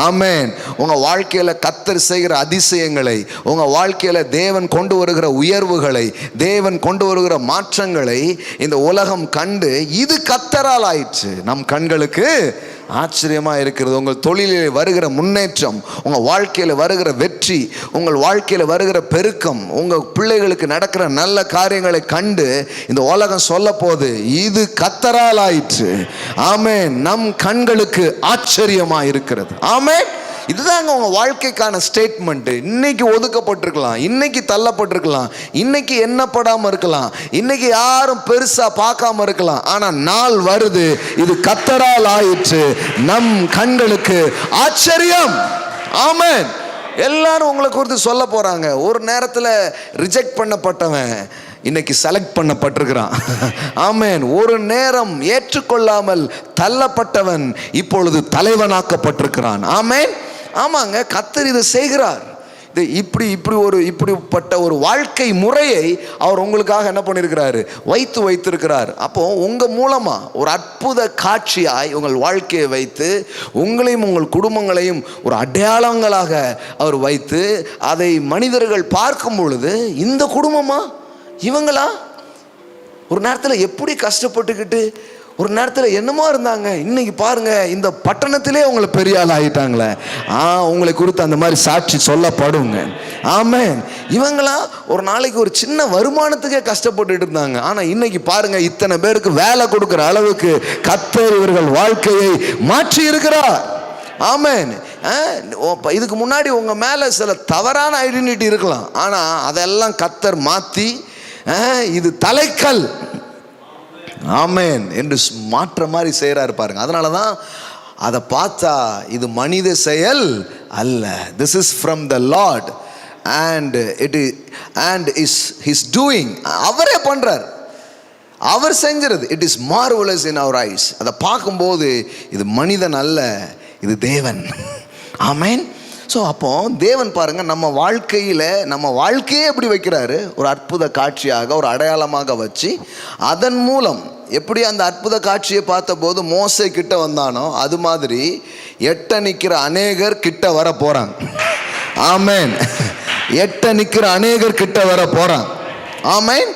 ஆமென். உங்கள் வாழ்க்கையில் கர்த்தர் செய்கிற அதிசயங்களை, உங்கள் வாழ்க்கையில் தேவன் கொண்டு வருகிற உயர்வுகளை, தேவன் கொண்டு வருகிற மாற்றங்களை இந்த உலகம் கண்டு இது கர்த்தரால் ஆயிற்று, நம் கண்களுக்கு ஆச்சரியமாக இருக்கிறது. உங்கள் தொழிலில் வருகிற முன்னேற்றம், உங்கள் வாழ்க்கையில் வருகிற வெற்றி, உங்கள் வாழ்க்கையில் வருகிற பெருக்கம், உங்கள் பிள்ளைகளுக்கு நடக்கிற நல்ல காரியங்களை கண்டு இந்த உலகம் சொல்ல போது இது கர்த்தரால் ஆயிற்று. ஆமென். நம் கண்களுக்கு ஆச்சரியமாக இருக்கிறது. ஆமென். இதுதாங்க உங்கள் வாழ்க்கைக்கான ஸ்டேட்மெண்ட்டு. இன்னைக்கு ஒதுக்கப்பட்டிருக்கலாம், இன்னைக்கு தள்ளப்பட்டிருக்கலாம், இன்னைக்கு எண்ணப்படாமல் இருக்கலாம், இன்னைக்கு யாரும் பெருசாக பார்க்காம இருக்கலாம், ஆனால் நாள் வருது இது கர்த்தரால் ஆயிற்று, நம் கண்களுக்கு ஆச்சரியம். ஆமென். எல்லாரும் உங்களை குறித்து சொல்ல போறாங்க. ஒரு நேரத்தில் ரிஜெக்ட் பண்ணப்பட்டவன் இன்னைக்கு செலக்ட் பண்ணப்பட்டிருக்கிறான். ஆமென். ஒரு நேரம் ஏற்றுக்கொள்ளாமல் தள்ளப்பட்டவன் இப்பொழுது தலைவனாக்கப்பட்டிருக்கிறான். ஆமென். ஆமாங்க, கர்த்தர் இதை செய்கிறார். இது இப்படிப்பட்ட ஒரு வாழ்க்கை முறையை அவர் உங்களுக்காக என்ன பண்ணியிருக்கிறாரு, வைத்திருக்கிறார். அப்போ உங்க மூலமா ஒரு அற்புத காட்சியாய் உங்கள் வாழ்க்கையை வைத்து உங்களையும் உங்கள் குடும்பங்களையும் ஒரு அடையாளங்களாக அவர் வைத்து அதை மனிதர்கள் பார்க்கும் பொழுது, இந்த குடும்பமா, இவங்களா ஒரு நேரத்தில் எப்படி கஷ்டப்பட்டுக்கிட்டு ஒரு நேரத்தில் என்னமோ இருந்தாங்க, இன்னைக்கு பாருங்க இந்த பட்டணத்திலே உங்களை பெரிய ஆள் ஆகிட்டாங்களே. உங்களை குறித்து அந்த மாதிரி சாட்சி சொல்லப்படுங்க. ஆமென். இவங்களாம் ஒரு நாளைக்கு ஒரு சின்ன வருமானத்துக்கே கஷ்டப்பட்டுட்டு இருந்தாங்க, ஆனால் இன்னைக்கு பாருங்க இத்தனை பேருக்கு வேலை கொடுக்குற அளவுக்கு கர்த்தர் இவர்கள் வாழ்க்கையை மாற்றி இருக்கிறார். ஆமென். இதுக்கு முன்னாடி உங்க மேல சில தவறான ஐடென்டிட்டி இருக்கலாம், ஆனா அதெல்லாம் கர்த்தர் மாற்றி இது தலைக்கல், ஆமென், என்று மாற்ற மாதிரி செய்கிறாரு பாருங்க. அதனால தான் அதை பார்த்தா இது மனித செயல் அல்ல, this is from the Lord and is doing. அவரே பண்றார், அவர் செஞ்சிருது. It is marvellous in our eyes. அதை பார்க்கும்போது இது மனிதன் அல்ல, இது தேவன். ஆமென். ஸோ அப்போ தேவன் பாருங்க நம்ம வாழ்க்கையே எப்படி வைக்கிறாரு, ஒரு அற்புத காட்சியாக ஒரு அடையாளமாக வச்சு, அதன் மூலம் எப்படி அந்த அற்புத காட்சியை பார்த்த போது மோசே கிட்ட வந்தானோ அது மாதிரி எட்ட நிற்கிற அநேகர் கிட்ட வர போறாங்க. ஆமென். எட்ட நிற்கிற அநேகர் கிட்ட வர போறாங்க. ஆமென்.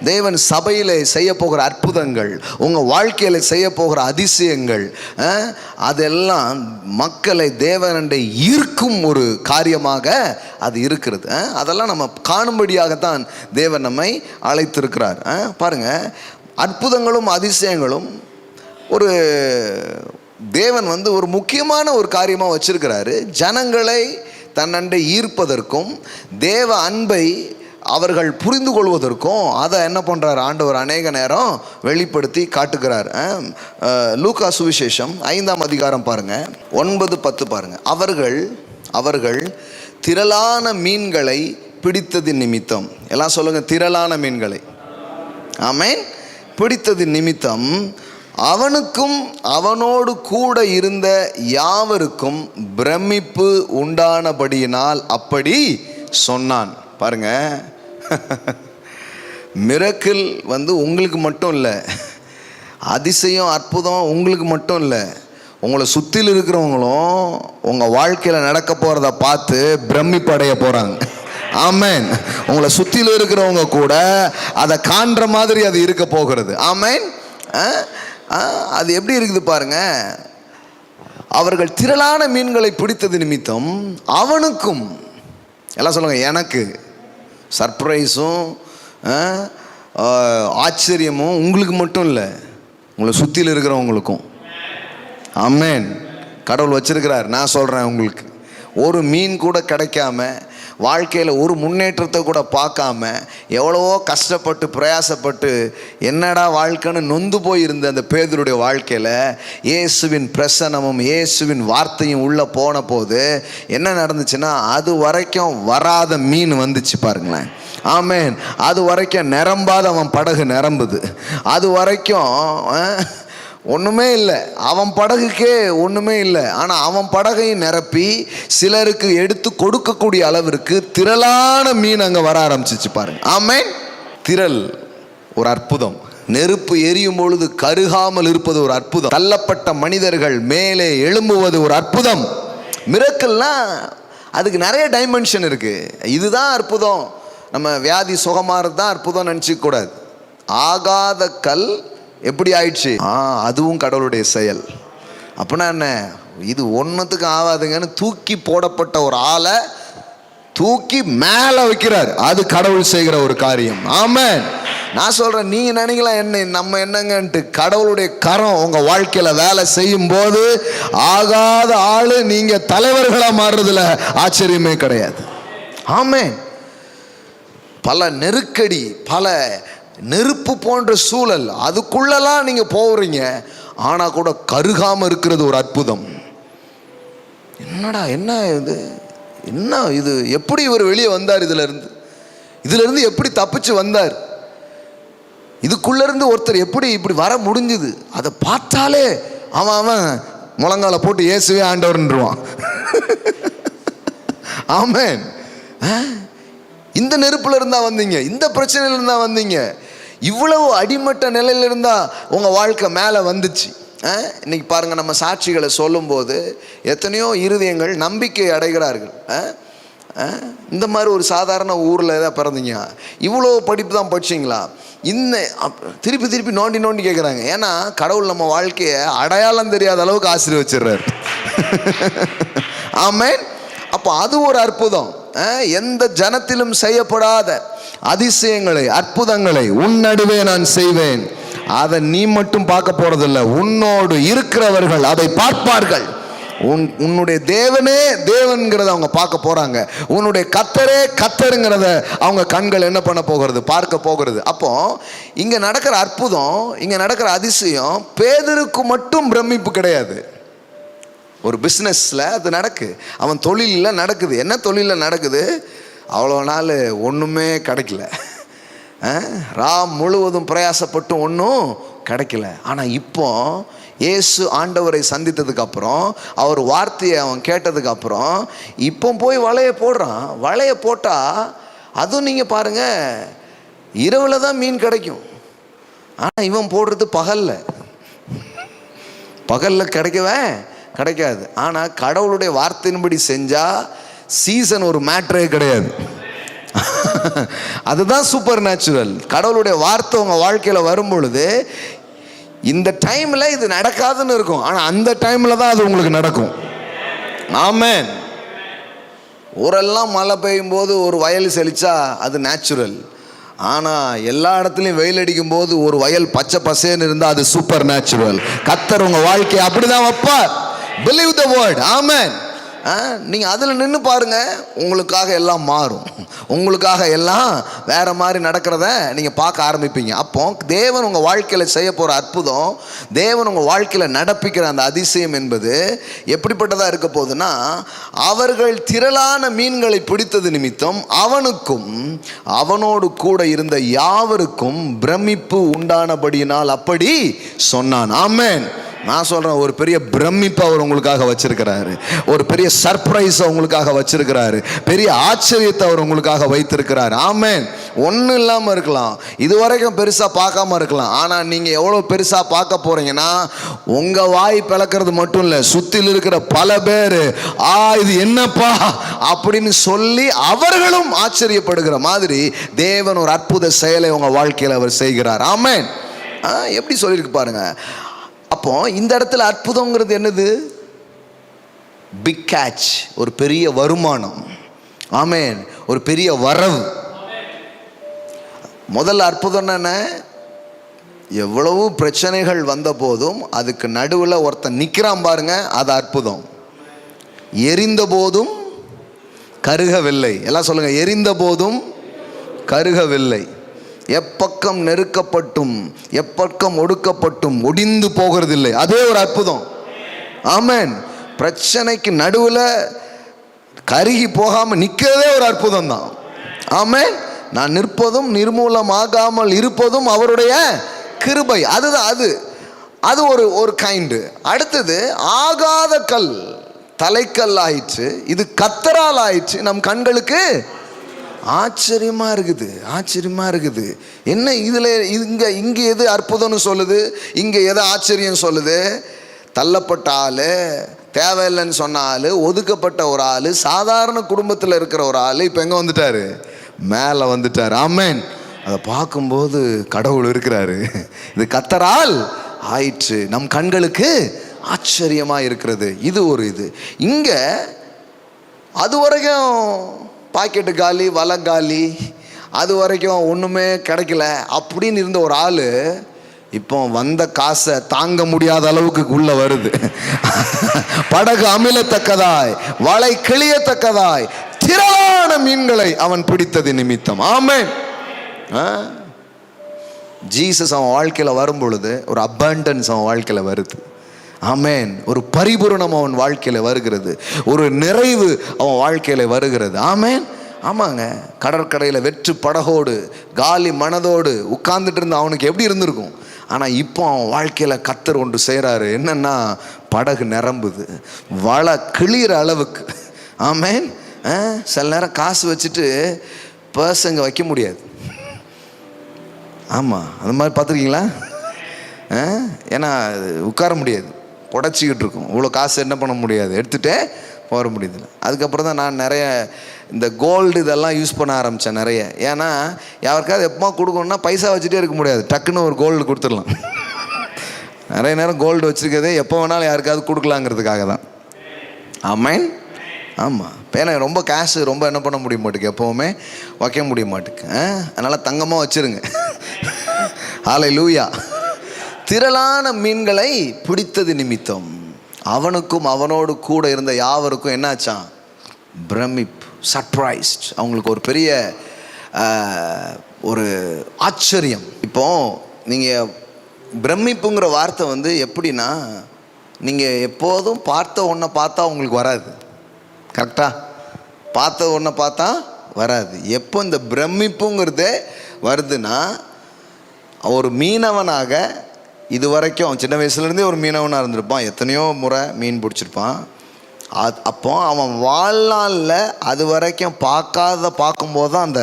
தேவன் சபையில் செய்ய போகிற அற்புதங்கள், உங்கள் வாழ்க்கையில் செய்ய போகிற அதிசயங்கள், அதெல்லாம் மக்களை தேவனண்டை ஈர்க்கும் ஒரு காரியமாக அது இருக்கிறது. அதெல்லாம் நம்ம காணும்படியாகத்தான் தேவன் நம்மை அழைத்திருக்கிறார். பாருங்க, அற்புதங்களும் அதிசயங்களும் ஒரு தேவன் ஒரு முக்கியமான ஒரு காரியமாக வச்சிருக்கிறாரு. ஜனங்களை தன்னண்டை ஈர்ப்பதற்கும் தேவ அன்பை அவர்கள் புரிந்து கொள்வதற்கும் அதை என்ன பண்ணுறார் ஆண்டவர் அநேக நேரம் வெளிப்படுத்தி காட்டுகிறார். லூக்கா சுவிசேஷம் 5ஆம் அதிகாரம் பாருங்க, 9-10 பாருங்க. அவர்கள் திரளான மீன்களை பிடித்ததின் நிமித்தம், எல்லாம் சொல்லுங்க, திரளான மீன்களை, ஆமென், பிடித்ததின் நிமித்தம் அவனுக்கும் அவனோடு கூட இருந்த யாவருக்கும் பிரமிப்பு உண்டானபடியினால் அப்படி சொன்னான். பாருங்க, மிரக்கிள் உங்களுக்கு மட்டும் இல்லை, அதிசயம் அற்புதம் உங்களுக்கு மட்டும் இல்லை, உங்களை சுற்றில் இருக்கிறவங்களும் உங்கள் வாழ்க்கையில் நடக்க போகிறத பார்த்து பிரமிப்படைய போகிறாங்க. ஆமென். உங்களை சுற்றில் இருக்கிறவங்க கூட அதை காண்ற மாதிரி அது இருக்க போகிறது. ஆமென். அது எப்படி இருக்குது பாருங்க. அவர்கள் திரளான மீன்களை பிடித்தது நிமித்தம் அவனுக்கும், எல்லாம் சொல்லுங்க, எனக்கு சர்ப்ரைஸும் ஆச்சரியமும் உங்களுக்கு மட்டும் இல்லை, உங்களை சுற்றியில் இருக்கிறவங்களுக்கும். ஆமென். கடவுள் வச்சிருக்கிறார். நான் சொல்கிறேன், உங்களுக்கு ஒரு மீன் கூட கிடைக்காம, வாழ்க்கையில் ஒரு முன்னேற்றத்தை கூட பார்க்காம, எவ்வளவோ கஷ்டப்பட்டு பிரயாசப்பட்டு என்னடா வாழ்க்கைன்னு நொந்து போயிருந்த அந்த பேதுருடைய வாழ்க்கையில் இயேசுவின் பிரசன்னமும் இயேசுவின் வார்த்தையும் உள்ளே போன போது என்ன நடந்துச்சுன்னா, அது வரைக்கும் வராத மீன் வந்துச்சு பாருங்களேன். ஆமென். அது வரைக்கும் நிரம்பாத அவன் படகு நிரம்புது. அது வரைக்கும் ஒன்றுமே இல்லை, அவன் படகுக்கே ஒன்றுமே இல்லை, ஆனால் அவன் படகையும் நிரப்பி சிலருக்கு எடுத்து கொடுக்கக்கூடிய அளவிற்கு திரளான மீன் அங்கே வர ஆரம்பிச்சிச்சு பாருங்க. ஆமென். திரள் ஒரு அற்புதம். நெருப்பு எரியும் பொழுது கருகாமல் இருப்பது ஒரு அற்புதம். தள்ளப்பட்ட மனிதர்கள் மேலே எழும்புவது ஒரு அற்புதம். மிரக்கல்னா அதுக்கு நிறைய டைமென்ஷன் இருக்கு. இதுதான் அற்புதம், நம்ம வியாதி சுகமாகிறது தான் அற்புதம் நினச்சிக்க கூடாது. ஆகாத கல் எப்படி ஆயிடுச்சு, அதுவும் கடவுளுடைய செயல். அப்படின்னா என்ன, இது ஒன்றுத்துக்கு ஆகாதுங்கன்னு தூக்கி போடப்பட்ட ஒரு ஆளை தூக்கி மேலே வைக்கிறார், அது கடவுள் செய்கிற ஒரு காரியம். ஆமென். நான் சொல்றேன், நீங்க நினைக்கலாம் என்ன நம்ம என்னங்கன்ட்டு, கடவுளுடைய கரம் உங்க வாழ்க்கையில வேலை செய்யும் போது ஆகாத ஆளு நீங்க தலைவர்களா மாறுறதுல ஆச்சரியமே கிடையாது. ஆமென். பல நெருக்கடி, பல நெருப்பு போன்ற சூழல், அதுக்குள்ளெல்லாம் நீங்க போறீங்க, ஆனா கூட கருகாம இருக்கிறது ஒரு அற்புதம். என்னடா என்ன இது, என்ன இது, எப்படி இவர் வெளியே வந்தார், இதுல இருந்து எப்படி தப்பிச்சு வந்தார், இதுக்குள்ள இருந்து ஒருத்தர் எப்படி இப்படி வர முடிஞ்சுது, அதை பார்த்தாலே அவன் முழங்கால போட்டு இயேசுவே ஆண்டவர்ன்றான். ஆமென். இந்த நெருப்புல இருந்தா வந்தீங்க, இந்த பிரச்சனையில இருந்தா வந்தீங்க, இவ்வளவு அடிமட்ட நிலையில இருந்தா உங்க வாழ்க்கை மேல வந்துச்சு. இன்னைக்கு பாருங்க, நம்ம சாட்சிகளை சொல்லும் போது எத்தனையோ இருதயங்கள் நம்பிக்கை அடைகிறார்கள். இந்த மாதிரி ஒரு சாதாரண ஊரில் ஏதாவது பிறந்தீங்க, இவ்வளோ படிப்பு தான் படிச்சிங்களா, திருப்பி திருப்பி நோண்டி நோண்டி கேட்குறாங்க. ஏன்னா கடவுள் நம்ம வாழ்க்கையை அடையாளம் தெரியாத அளவுக்கு ஆசீர்வச்சிடுறாரு. ஆமென். அப்போ அது ஒரு அற்புதம். எந்த ஜனத்திலும் செய்யப்படாத அதிசயங்களை, அற்புதங்களை உன் நடுவே நான் செய்வேன். அதை நீ மட்டும் பார்க்க போறதில்லை, உன்னோடு இருக்கிறவர்கள் அதை பார்ப்பார்கள். உன்னுடைய தேவனே தேவன்கிறத அவங்க பார்க்க போறாங்க. உன்னுடைய கத்தரே கத்தருங்கிறத அவங்க கண்கள் என்ன பண்ண போகிறது, பார்க்க போகிறது. அப்போ இங்க நடக்கிற அற்புதம், இங்க நடக்கிற அதிசயம் பேதுருக்கு மட்டும் பிரமிப்பு கிடையாது. ஒரு பிஸ்னஸில் அது நடக்கு, அவன் தொழிலில் நடக்குது. என்ன தொழிலில் நடக்குது? அவ்வளோ நாள் ஒன்றுமே கிடைக்கல, முழுவதும் பிரயாசப்பட்டு ஒன்றும் கிடைக்கல. ஆனால் இப்போ இயேசு ஆண்டவரை சந்தித்ததுக்கு அப்புறம், அவர் வார்த்தையை அவன் கேட்டதுக்கு அப்புறம் இப்போ போய் வலையை போடுறான். வலையை போட்டால் அதுவும் நீங்கள் பாருங்க, இரவில் தான் மீன் கிடைக்கும். ஆனால் இவன் போடுறது பகலில் கிடைக்கவே கிடைக்காது. ஆனால் கடவுளுடைய வார்த்தையின்படி செஞ்சால் சீசன் ஒரு மேட்ரே கிடையாது. அதுதான் சூப்பர் நேச்சுரல். கடவுளுடைய வார்த்தை உங்கள் வாழ்க்கையில் வரும் பொழுது இந்த டைமில் இது நடக்காதுன்னு இருக்கும், ஆனால் அந்த டைமில் தான் அது உங்களுக்கு நடக்கும். ஆமென். ஊரெல்லாம் மழை பெய்யும் போது ஒரு வயல் செழிச்சா அது நேச்சுரல். ஆனால் எல்லா இடத்துலையும் வெயில் அடிக்கும் போது ஒரு வயல் பச்சை பசேன்னு இருந்தால் அது சூப்பர் நேச்சுரல். கர்த்தர் உங்கள் வாழ்க்கையை அப்படிதான் வைப்பார். Believe the word. ஆமென். நீங்கள் அதில் நின்று பாருங்க, உங்களுக்காக எல்லாம் மாறும், உங்களுக்காக எல்லாம் வேற மாதிரி நடக்கிறத நீங்கள் பார்க்க ஆரம்பிப்பீங்க. அப்போ தேவன் உங்கள் வாழ்க்கையில் செய்ய போகிற அற்புதம், தேவன் உங்கள் வாழ்க்கையில் நடப்பிக்கிற அந்த அதிசயம் என்பது எப்படிப்பட்டதாக இருக்க போகுதுன்னா, அவர்கள் திரளான மீன்களை பிடித்தது நிமித்தம் அவனுக்கும் அவனோடு கூட இருந்த யாவருக்கும் பிரமிப்பு உண்டானபடியினால் அப்படி சொன்னான். ஆமென். நான் சொல்கிறேன், ஒரு பெரிய பிரமிப்பை அவர் உங்களுக்காக வச்சிருக்கிறாரு, ஒரு பெரிய சர்ப்ரைஸை உங்களுக்காக வச்சிருக்கிறாரு, பெரிய ஆச்சரியத்தை அவர் உங்களுக்காக வைத்திருக்கிறார். ஆமென். ஒன்றும் இல்லாமல் இருக்கலாம், இதுவரைக்கும் பெருசாக பார்க்காம இருக்கலாம், ஆனால் நீங்கள் எவ்வளோ பெருசாக பார்க்க போகிறீங்கன்னா, உங்கள் வாய் பிளக்கிறது மட்டும் இல்லை, சுற்றில் இருக்கிற பல பேர் இது என்னப்பா அப்படின்னு சொல்லி அவர்களும் ஆச்சரியப்படுகிற மாதிரி தேவன் ஒரு அற்புத செயலை உங்கள் வாழ்க்கையில் அவர் செய்கிறார். ஆமென். எப்படி சொல்லியிருக்கு பாருங்க. அப்போ இந்த இடத்துல அற்புதங்கிறது என்னது? பிக் கேட்ச், ஒரு பெரிய வருமானம். ஆமென். ஒரு பெரிய வரவு. முதல்ல அற்புதம் என்ன? எவ்வளவு பிரச்சனைகள் வந்த போதும் அதுக்கு நடுவில் ஒருத்தன் நிற்கிறான் பாருங்க, அது அற்புதம். எரிந்த போதும் கருகவில்லை. எல்லாம் சொல்லுங்க, எரிந்த போதும் கருகவில்லை. எப்பக்கம் நெருக்கப்பட்டும் எப்பக்கம் ஒடுக்கப்பட்டும் ஒடிந்து போகிறதில்லை. அதே ஒரு அற்புதம். ஆமென். பிரச்சனைக்கு நடுவில் கருகி போகாமல் நிற்கிறதே ஒரு அற்புதம் தான். ஆமென். நான் நிற்பதும் நிர்மூலமாகாமல் இருப்பதும் அவருடைய கிருபை. அதுதான் அது ஒரு கைண்டு. அடுத்தது, ஆகாத கல் தலைக்கல் ஆயிற்று, இது கர்த்தரால் ஆயிற்று, நம் கண்களுக்கு ஆச்சரியமா இருக்குது. என்ன இதுல இங்க எது அற்புதம்னு சொல்லுது, இங்க எது ஆச்சரியம் சொல்லுது? தள்ளப்பட்ட ஆளு, தேவையில்லைன்னு சொன்ன ஆளு, ஒதுக்கப்பட்ட ஒரு ஆளு, சாதாரண குடும்பத்தில் இருக்கிற ஒரு ஆளு இப்போ எங்க வந்துட்டாரு? மேலே வந்துட்டார். ஆமென். அதை பார்க்கும்போது கடவுள் இருக்கிறாரு, இது கர்த்தரால் ஆயிற்று, நம் கண்களுக்கு ஆச்சரியமா இருக்கிறது. இது ஒரு இது. இங்க அது வரைக்கும் பாக்கெட்டு காலி, வலை காலி, அது வரைக்கும் ஒன்றுமே கிடைக்கல அப்படின்னு இருந்த ஒரு ஆள் இப்போ வந்த காசை தாங்க முடியாத அளவுக்கு உள்ள வருது. படகு அமிலத்தக்கதாய், வலை கிளியத்தக்கதாய் திரளான மீன்களை அவன் பிடித்தது நிமித்தம். ஆமென். ஜீசஸ் அவன் வாழ்க்கையில் வரும் பொழுது ஒரு அபண்டன்ஸ் அவன் வாழ்க்கையில் வருது. ஆமென். ஒரு பரிபூரணம் அவன் வாழ்க்கையில் வருகிறது, ஒரு நிறைவு அவன் வாழ்க்கையில் வருகிறது. ஆமென். ஆமாங்க, கடற்கரையில் வெற்று படகோடு காலி மனதோடு உட்கார்ந்துட்டு இருந்த அவனுக்கு எப்படி இருந்திருக்கும்? ஆனால் இப்போ அவன் வாழ்க்கையில் கர்த்தர் ஒன்று செய்கிறாரு. என்னன்னா, படகு நிரம்புது, வலை கிளியிற அளவுக்கு. ஆமென். சில நேரம் காசு வச்சுட்டு பர்ஸ் அங்கே வைக்க முடியாது. ஆமாம், அது மாதிரி பார்த்துருக்கீங்களா? ஏன்னா உட்கார முடியாது, புடச்சிக்கிட்டு இருக்கும். இவ்வளோ காசு என்ன பண்ண முடியாது, எடுத்துகிட்டே போக முடியுதில்ல. அதுக்கப்புறம் தான் நான் நிறைய இந்த கோல்டு இதெல்லாம் யூஸ் பண்ண ஆரம்பித்தேன் நிறைய. ஏன்னா யாருக்காவது எப்போ கொடுக்கணுன்னா பைசா வச்சுட்டே இருக்க முடியாது, டக்குன்னு ஒரு கோல்டு கொடுத்துடலாம். நிறைய நேரம் கோல்டு வச்சுருக்கதே எப்போ வேணாலும் யாருக்காவது கொடுக்கலாங்கிறதுக்காக தான். ஆமென். ஆமாம், ஏன்னா ரொம்ப கேஷு ரொம்ப என்ன பண்ண முடிய மாட்டேக்கு, எப்போவுமே வைக்க முடிய மாட்டேக்கு. அதனால் தங்கமாக வச்சுருங்க. ஹல்லேலூயா. திரளான மீன்களை பிடித்தது நிமித்தம் அவனுக்கும் அவனோடு கூட இருந்த யாவருக்கும் என்னாச்சான்? பிரமிப்பு, சர்ப்ரைஸ்ட். அவங்களுக்கு ஒரு பெரிய ஒரு ஆச்சரியம். இப்போ நீங்கள் பிரமிப்புங்கிற வார்த்தை வந்து எப்படின்னா, நீங்கள் எப்போதும் பார்த்த ஒன்றை பார்த்தா உங்களுக்கு வராது. கரெக்டாக? பார்த்த ஒன்றை பார்த்தா வராது. எப்போ இந்த பிரமிப்புங்கிறதே வருதுன்னா, ஒரு மீனவனாக இது வரைக்கும் அவன் சின்ன வயசுலேருந்தே ஒரு மீனவனாக இருந்திருப்பான், எத்தனையோ முறை மீன் பிடிச்சிருப்பான். அப்போ அவன் வாழ்நாளில் அது வரைக்கும் பார்க்கும்போது தான்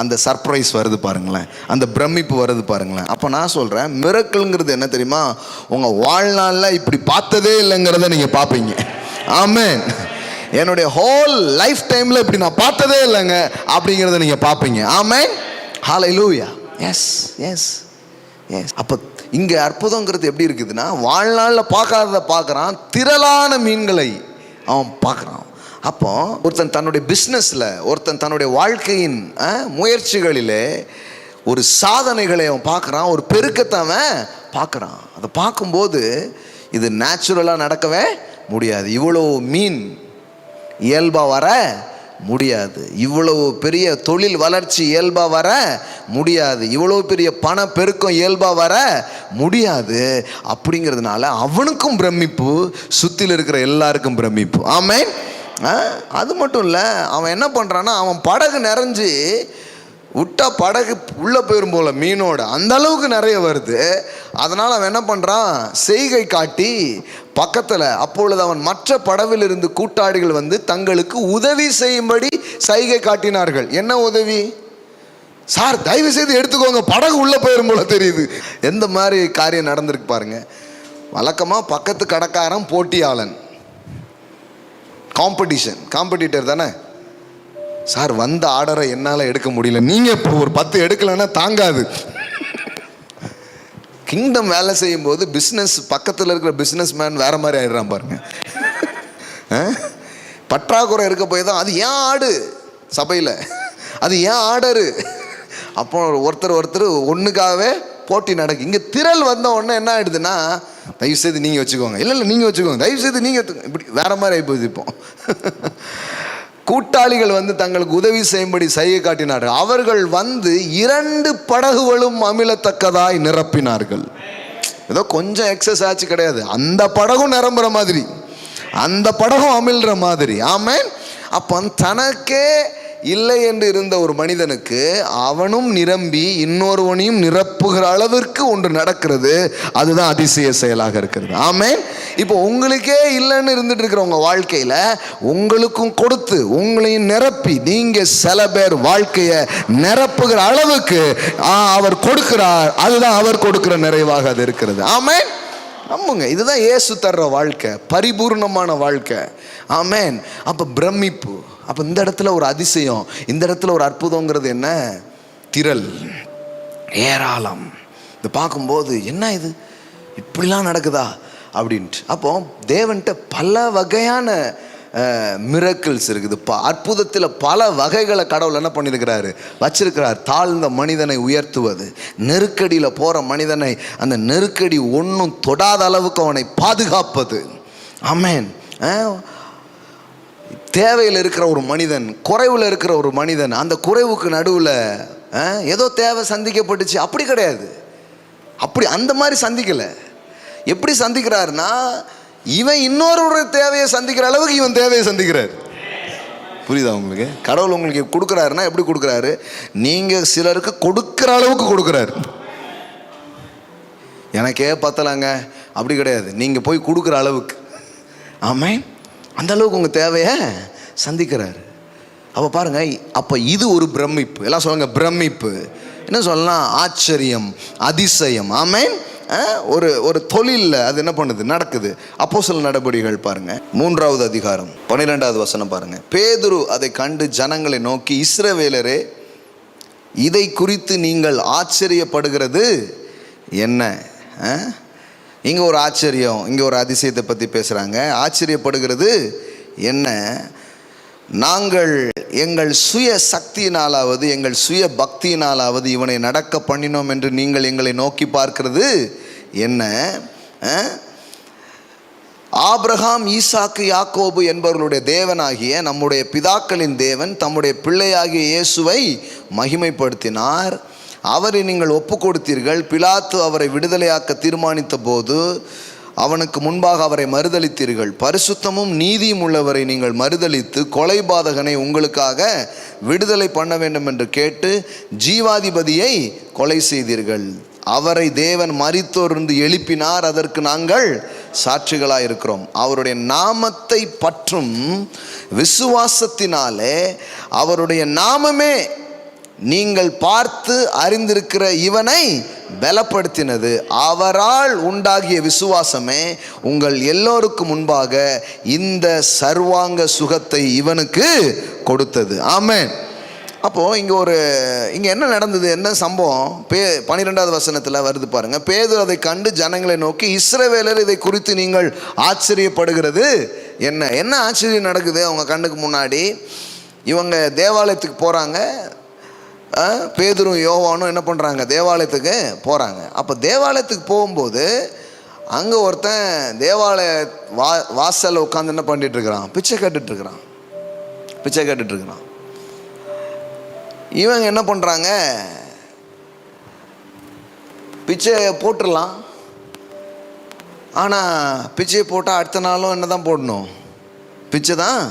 அந்த சர்ப்ரைஸ் வருது பாருங்களேன், அந்த பிரமிப்பு வருது பாருங்களேன். அப்போ நான் சொல்கிறேன், மிரக்கிள்ங்கிறது என்ன தெரியுமா? உங்கள் வாழ்நாளில் இப்படி பார்த்ததே இல்லைங்கிறத நீங்கள் பார்ப்பீங்க. ஆமென். என்னுடைய ஹோல் லைஃப் டைமில் இப்படி நான் பார்த்ததே இல்லைங்க அப்படிங்கிறத நீங்கள் பார்ப்பீங்க. Amen. Hallelujah. Yes yes yes. அப்போ இங்கே அற்புதங்கிறது எப்படி இருக்குதுன்னா, வாழ்நாளில் பார்க்காததை பார்க்குறான், திரளான மீன்களை அவன் பார்க்குறான். அப்போ ஒருத்தன் தன்னுடைய பிஸ்னஸில், ஒருத்தன் தன்னுடைய வாழ்க்கையின் முயற்சிகளிலே ஒரு சாதனைகளை அவன் பார்க்குறான், ஒரு பெருக்கத்தை அவன் பார்க்குறான். அதை பார்க்கும்போது இது நேச்சுரலாக நடக்கவே முடியாது. இவ்வளோ மீன் இயல்பாக வர முடியாது, இவ்வளவு பெரிய தொழில் வளர்ச்சி இயல்பாக வர முடியாது, இவ்வளோ பெரிய பண பெருக்கம் இயல்பாக வர முடியாது. அப்படிங்கிறதுனால அவனுக்கும் பிரமிப்பு, சுற்றில் இருக்கிற எல்லாருக்கும் பிரமிப்பு. ஆமென். அது மட்டும் இல்லை, அவன் என்ன பண்ணுறான்னா, அவன் படகு நிறைஞ்சு விட்டா படகு உள்ளே போயிடும் போல மீனோட, அந்த அளவுக்கு நிறைய வருது. அதனால் அவன் என்ன பண்ணுறான், செய்கை காட்டி பக்கத்தில், அப்பொழுது அவன் மற்ற படவில் இருந்து கூட்டாளிகள் வந்து தங்களுக்கு உதவி செய்யும்படி செய்கை காட்டினார்கள். என்ன உதவி? சார் தயவு செய்து எடுத்துக்கோங்க, படகு உள்ளே போயிடும் போல தெரியுது. எந்த மாதிரி காரியம் நடந்திருக்கு பாருங்க. வழக்கமாக பக்கத்து கடைக்காரன் போட்டியாளன், காம்படிட்டர் தானே. சார் வந்த ஆர்டரை என்னால் எடுக்க முடியல, நீங்கள் இப்போ ஒரு 10 எடுக்கலைன்னா தாங்காது. கிங்டம் வேலை செய்யும் போது பிஸ்னஸ் பக்கத்தில் இருக்கிற பிஸ்னஸ் மேன் வேற மாதிரி ஆயிடுறான் பாருங்க. பற்றாக்குறை இருக்க போய் தான், அது ஏன் ஆடு சபையில், அது ஏன் ஆர்டரு, அப்போ ஒருத்தர் ஒன்றுக்காகவே போட்டி நடக்கு. இங்கே திரள் வந்த உடனே என்ன ஆயிடுதுன்னா, தயவு செய்து நீங்கள் வச்சுக்கோங்க, இல்லை நீங்கள் வச்சுக்கோங்க, தயவு செய்து நீங்கள், இப்படி வேற மாதிரி ஆகிப்போகுது. இப்போ கூட்டாளிகள் வந்து தங்களுக்கு உதவி செய்யும்படி செய்ய காட்டினார்கள். அவர்கள் வந்து 2 படகுகளும் அமிழத்தக்கதாய் நிரப்பினார்கள். ஏதோ கொஞ்சம் எக்ஸஸ் ஆச்சு கிடையாது, அந்த படகும் நிரம்புற மாதிரி, அந்த படகும் அமிழ்ற மாதிரி. ஆமென். அப்போ தனக்கே இல்லை என்று இருந்த ஒரு மனிதனுக்கு அவனும் நிரம்பி இன்னொருவனையும் நிரப்புகிற அளவிற்கு ஒன்று நடக்கிறது. அதுதான் அதிசய செயலாக இருக்கிறது. ஆமென். இப்போ உங்களுக்கே இல்லைன்னு இருந்துட்டு இருக்கிற உங்க வாழ்க்கையில உங்களுக்கும் கொடுத்து உங்களையும் நிரப்பி நீங்கள் சில பேர் வாழ்க்கையை நிரப்புகிற அளவுக்கு அவர் கொடுக்கிறார். அதுதான் அவர் கொடுக்கிற நிறைவாக அது இருக்கிறது. ஆமென். நம்புங்க, இதுதான் இயேசு தர்ற வாழ்க்கை, பரிபூர்ணமான வாழ்க்கை. ஆமென். அப்போ பிரமிப்பு, அப்போ இந்த இடத்துல ஒரு அதிசயம், இந்த இடத்துல ஒரு அற்புதங்கிறது என்ன? திரள், ஏராளம். இதை பார்க்கும்போது என்ன இது இப்படிலாம் நடக்குதா அப்படின்ட்டு. அப்போ தேவன்கிட்ட பல வகையான மிரக்கிள்ஸ் இருக்குது. அற்புதத்தில் பல வகைகளை கடவுள் என்ன பண்ணியிருக்கிறாரு, வச்சிருக்கிறார். தாழ்ந்த மனிதனை உயர்த்துவது, நெருக்கடியில் போகிற மனிதனை அந்த நெருக்கடி ஒன்றும் தொடாத அளவுக்கு அவனை பாதுகாப்பது. ஆமென். தேவையில் இருக்கிற ஒரு மனிதன், குறைவில் இருக்கிற ஒரு மனிதன், அந்த குறைவுக்கு நடுவில் ஏதோ தேவை சந்திக்கப்பட்டுச்சு அப்படி கிடையாது, அப்படி அந்த மாதிரி சந்திக்கலை. எப்படி சந்திக்கிறாருன்னா, இவன் இன்னொருடைய தேவையை சந்திக்கிற அளவுக்கு இவன் தேவையை சந்திக்கிறார். புரியுதா உங்களுக்கு? கடவுள் உங்களுக்கு கொடுக்குறாருன்னா எப்படி கொடுக்குறாரு? நீங்கள் சிலருக்கு கொடுக்குற அளவுக்கு கொடுக்குறாரு. எனக்கே பத்தலைங்க அப்படி கிடையாது, நீங்கள் போய் கொடுக்குற அளவுக்கு. ஆமாம், அந்த அளவுக்கு உங்கள் தேவையை சந்திக்கிறாரு. அப்போ பாருங்க, அப்போ இது ஒரு பிரமிப்பு. எல்லாம் சொல்லுங்க, பிரமிப்பு. என்ன சொல்லலாம்? ஆச்சரியம், அதிசயம். ஆமென். ஒரு தொழிலில் அது என்ன பண்ணுது, நடக்குது. அப்போஸ்தலர் நடபடிகள் பாருங்க, 3வது அதிகாரம் 12வது வசனம் பாருங்க. பேதுரு அதை கண்டு ஜனங்களை நோக்கி, இஸ்ரவேலரே, இதை குறித்து நீங்கள் ஆச்சரியப்படுகிறது என்ன? இங்கே ஒரு ஆச்சரியம், இங்கே ஒரு அதிசயத்தை பற்றி பேசுகிறாங்க. ஆச்சரியப்படுகிறது என்ன? நாங்கள் எங்கள் சுய சக்தியினாலாவது எங்கள் சுய பக்தியினாலாவது இவனை நடக்க பண்ணினோம் என்று நீங்கள் எங்களை நோக்கி பார்க்கிறது என்ன? ஆபிரகாம், ஈசாக்கு, யாக்கோபு என்பவர்களுடைய தேவனாகிய நம்முடைய பிதாக்களின் தேவன் தம்முடைய பிள்ளையாகிய இயேசுவை மகிமைப்படுத்தினார். அவரை நீங்கள் ஒப்பு கொடுத்தீர்கள். பிலாத்து அவரை விடுதலையாக்க தீர்மானித்த போது அவனுக்கு முன்பாக அவரை மறுதலித்தீர்கள். பரிசுத்தமும் நீதியும் உள்ளவரை நீங்கள் மறுதலித்து கொலைபாதகனை உங்களுக்காக விடுதலை பண்ண வேண்டும் என்று கேட்டு ஜீவாதிபதியை கொலை செய்தீர்கள். அவரை தேவன் மரித்தோரிலிருந்து எழுப்பினார், அதற்கு நாங்கள் சாட்சிகளாக இருக்கிறோம். அவருடைய நாமத்தை பற்றும் விசுவாசத்தினாலே அவருடைய நாமமே நீங்கள் பார்த்து அறிந்திருக்கிற இவனை பலப்படுத்தினது. அவரால் உண்டாகிய விசுவாசமே உங்கள் எல்லோருக்கும் முன்பாக இந்த சர்வாங்க சுகத்தை இவனுக்கு கொடுத்தது. ஆமென். அப்போது இங்கே என்ன நடந்தது, என்ன சம்பவம்? 12வது வசனத்தில் வருது பாருங்க. பேதுரு அதை கண்டு ஜனங்களை நோக்கி, இஸ்ரவேலர், இதை குறித்து நீங்கள் ஆச்சரியப்படுகிறது என்ன? என்ன ஆச்சரியம் நடக்குது அவங்க கண்ணுக்கு முன்னாடி? இவங்க தேவாலயத்துக்கு போகிறாங்க. பேதுரும் யோவானும் என்ன பண்ணுறாங்க? தேவாலயத்துக்கு போகிறாங்க. அப்போ தேவாலயத்துக்கு போகும்போது அங்கே ஒருத்தன் தேவாலய வாசலில் உட்காந்து என்ன பண்ணிட்டுருக்கிறான்? பிச்சை கேட்டுட்ருக்கிறான். இவங்க என்ன பண்ணுறாங்க? பிச்சையை போட்டுடலாம். ஆனால் பிச்சையை போட்டால் அடுத்த நாளும் என்ன தான் போடணும்? பிச்சை தான்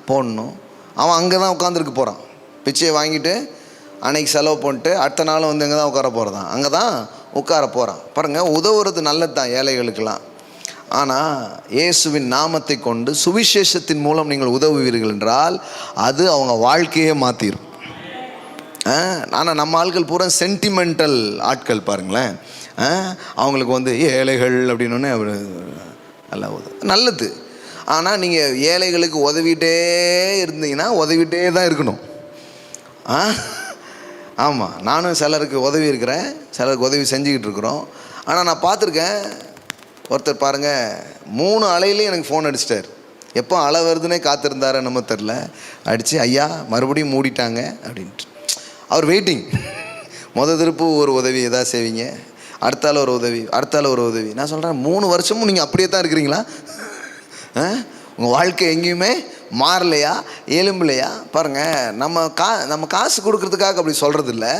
போடணும். அவன் அங்கே தான் உட்காந்துருக்கு போகிறான். பிச்சையை வாங்கிட்டு அன்னைக்கு செலவு பண்ணிட்டு அடுத்த நாளும் வந்து எங்கே தான் உட்கார போகிறதான்? அங்கே தான் உட்கார போகிறான். பாருங்கள், உதவுறது நல்லது தான் ஏழைகளுக்கெல்லாம். ஆனால் இயேசுவின் நாமத்தை கொண்டு சுவிசேஷத்தின் மூலம் நீங்கள் உதவுவீர்கள் என்றால் அது அவங்க வாழ்க்கையே மாற்றிடும். ஆனால் நம்ம ஆட்கள் பூரா சென்டிமெண்டல் ஆட்கள் பாருங்களேன். அவங்களுக்கு வந்து ஏழைகள் அப்படின்னோடனே அவர் நல்லா நல்லது. ஆனால் நீங்கள் ஏழைகளுக்கு உதவிட்டே இருந்தீங்கன்னா உதவிட்டே தான் இருக்கணும். ஆமாம், நானும் சிலருக்கு உதவி இருக்கிறேன், சிலருக்கு உதவி செஞ்சுக்கிட்டு இருக்கிறோம். ஆனால் நான் பார்த்துருக்கேன், ஒருத்தர் பாருங்கள் 3 அலையிலையும் எனக்கு ஃபோன் அடிச்சிட்டார். எப்போ அலை வருதுன்னே காத்திருந்தார நம்ம தெரில. அடித்து, ஐயா மறுபடியும் மூடிட்டாங்க அப்படின்ட்டு. அவர் வெயிட்டிங். திருப்பு ஒரு உதவி எதாவது செய்வீங்க, அடுத்தால ஒரு உதவி, அடுத்தால ஒரு உதவி. நான் சொல்கிறேன், 3 வருஷமும் நீங்கள் அப்படியே தான் இருக்கிறீங்களா? உங்கள் வாழ்க்கை எங்கேயுமே மாறலையா, எலும்புலையா? பாருங்கள், நம்ம காசு கொடுக்கறதுக்காக அப்படி சொல்கிறது இல்லை.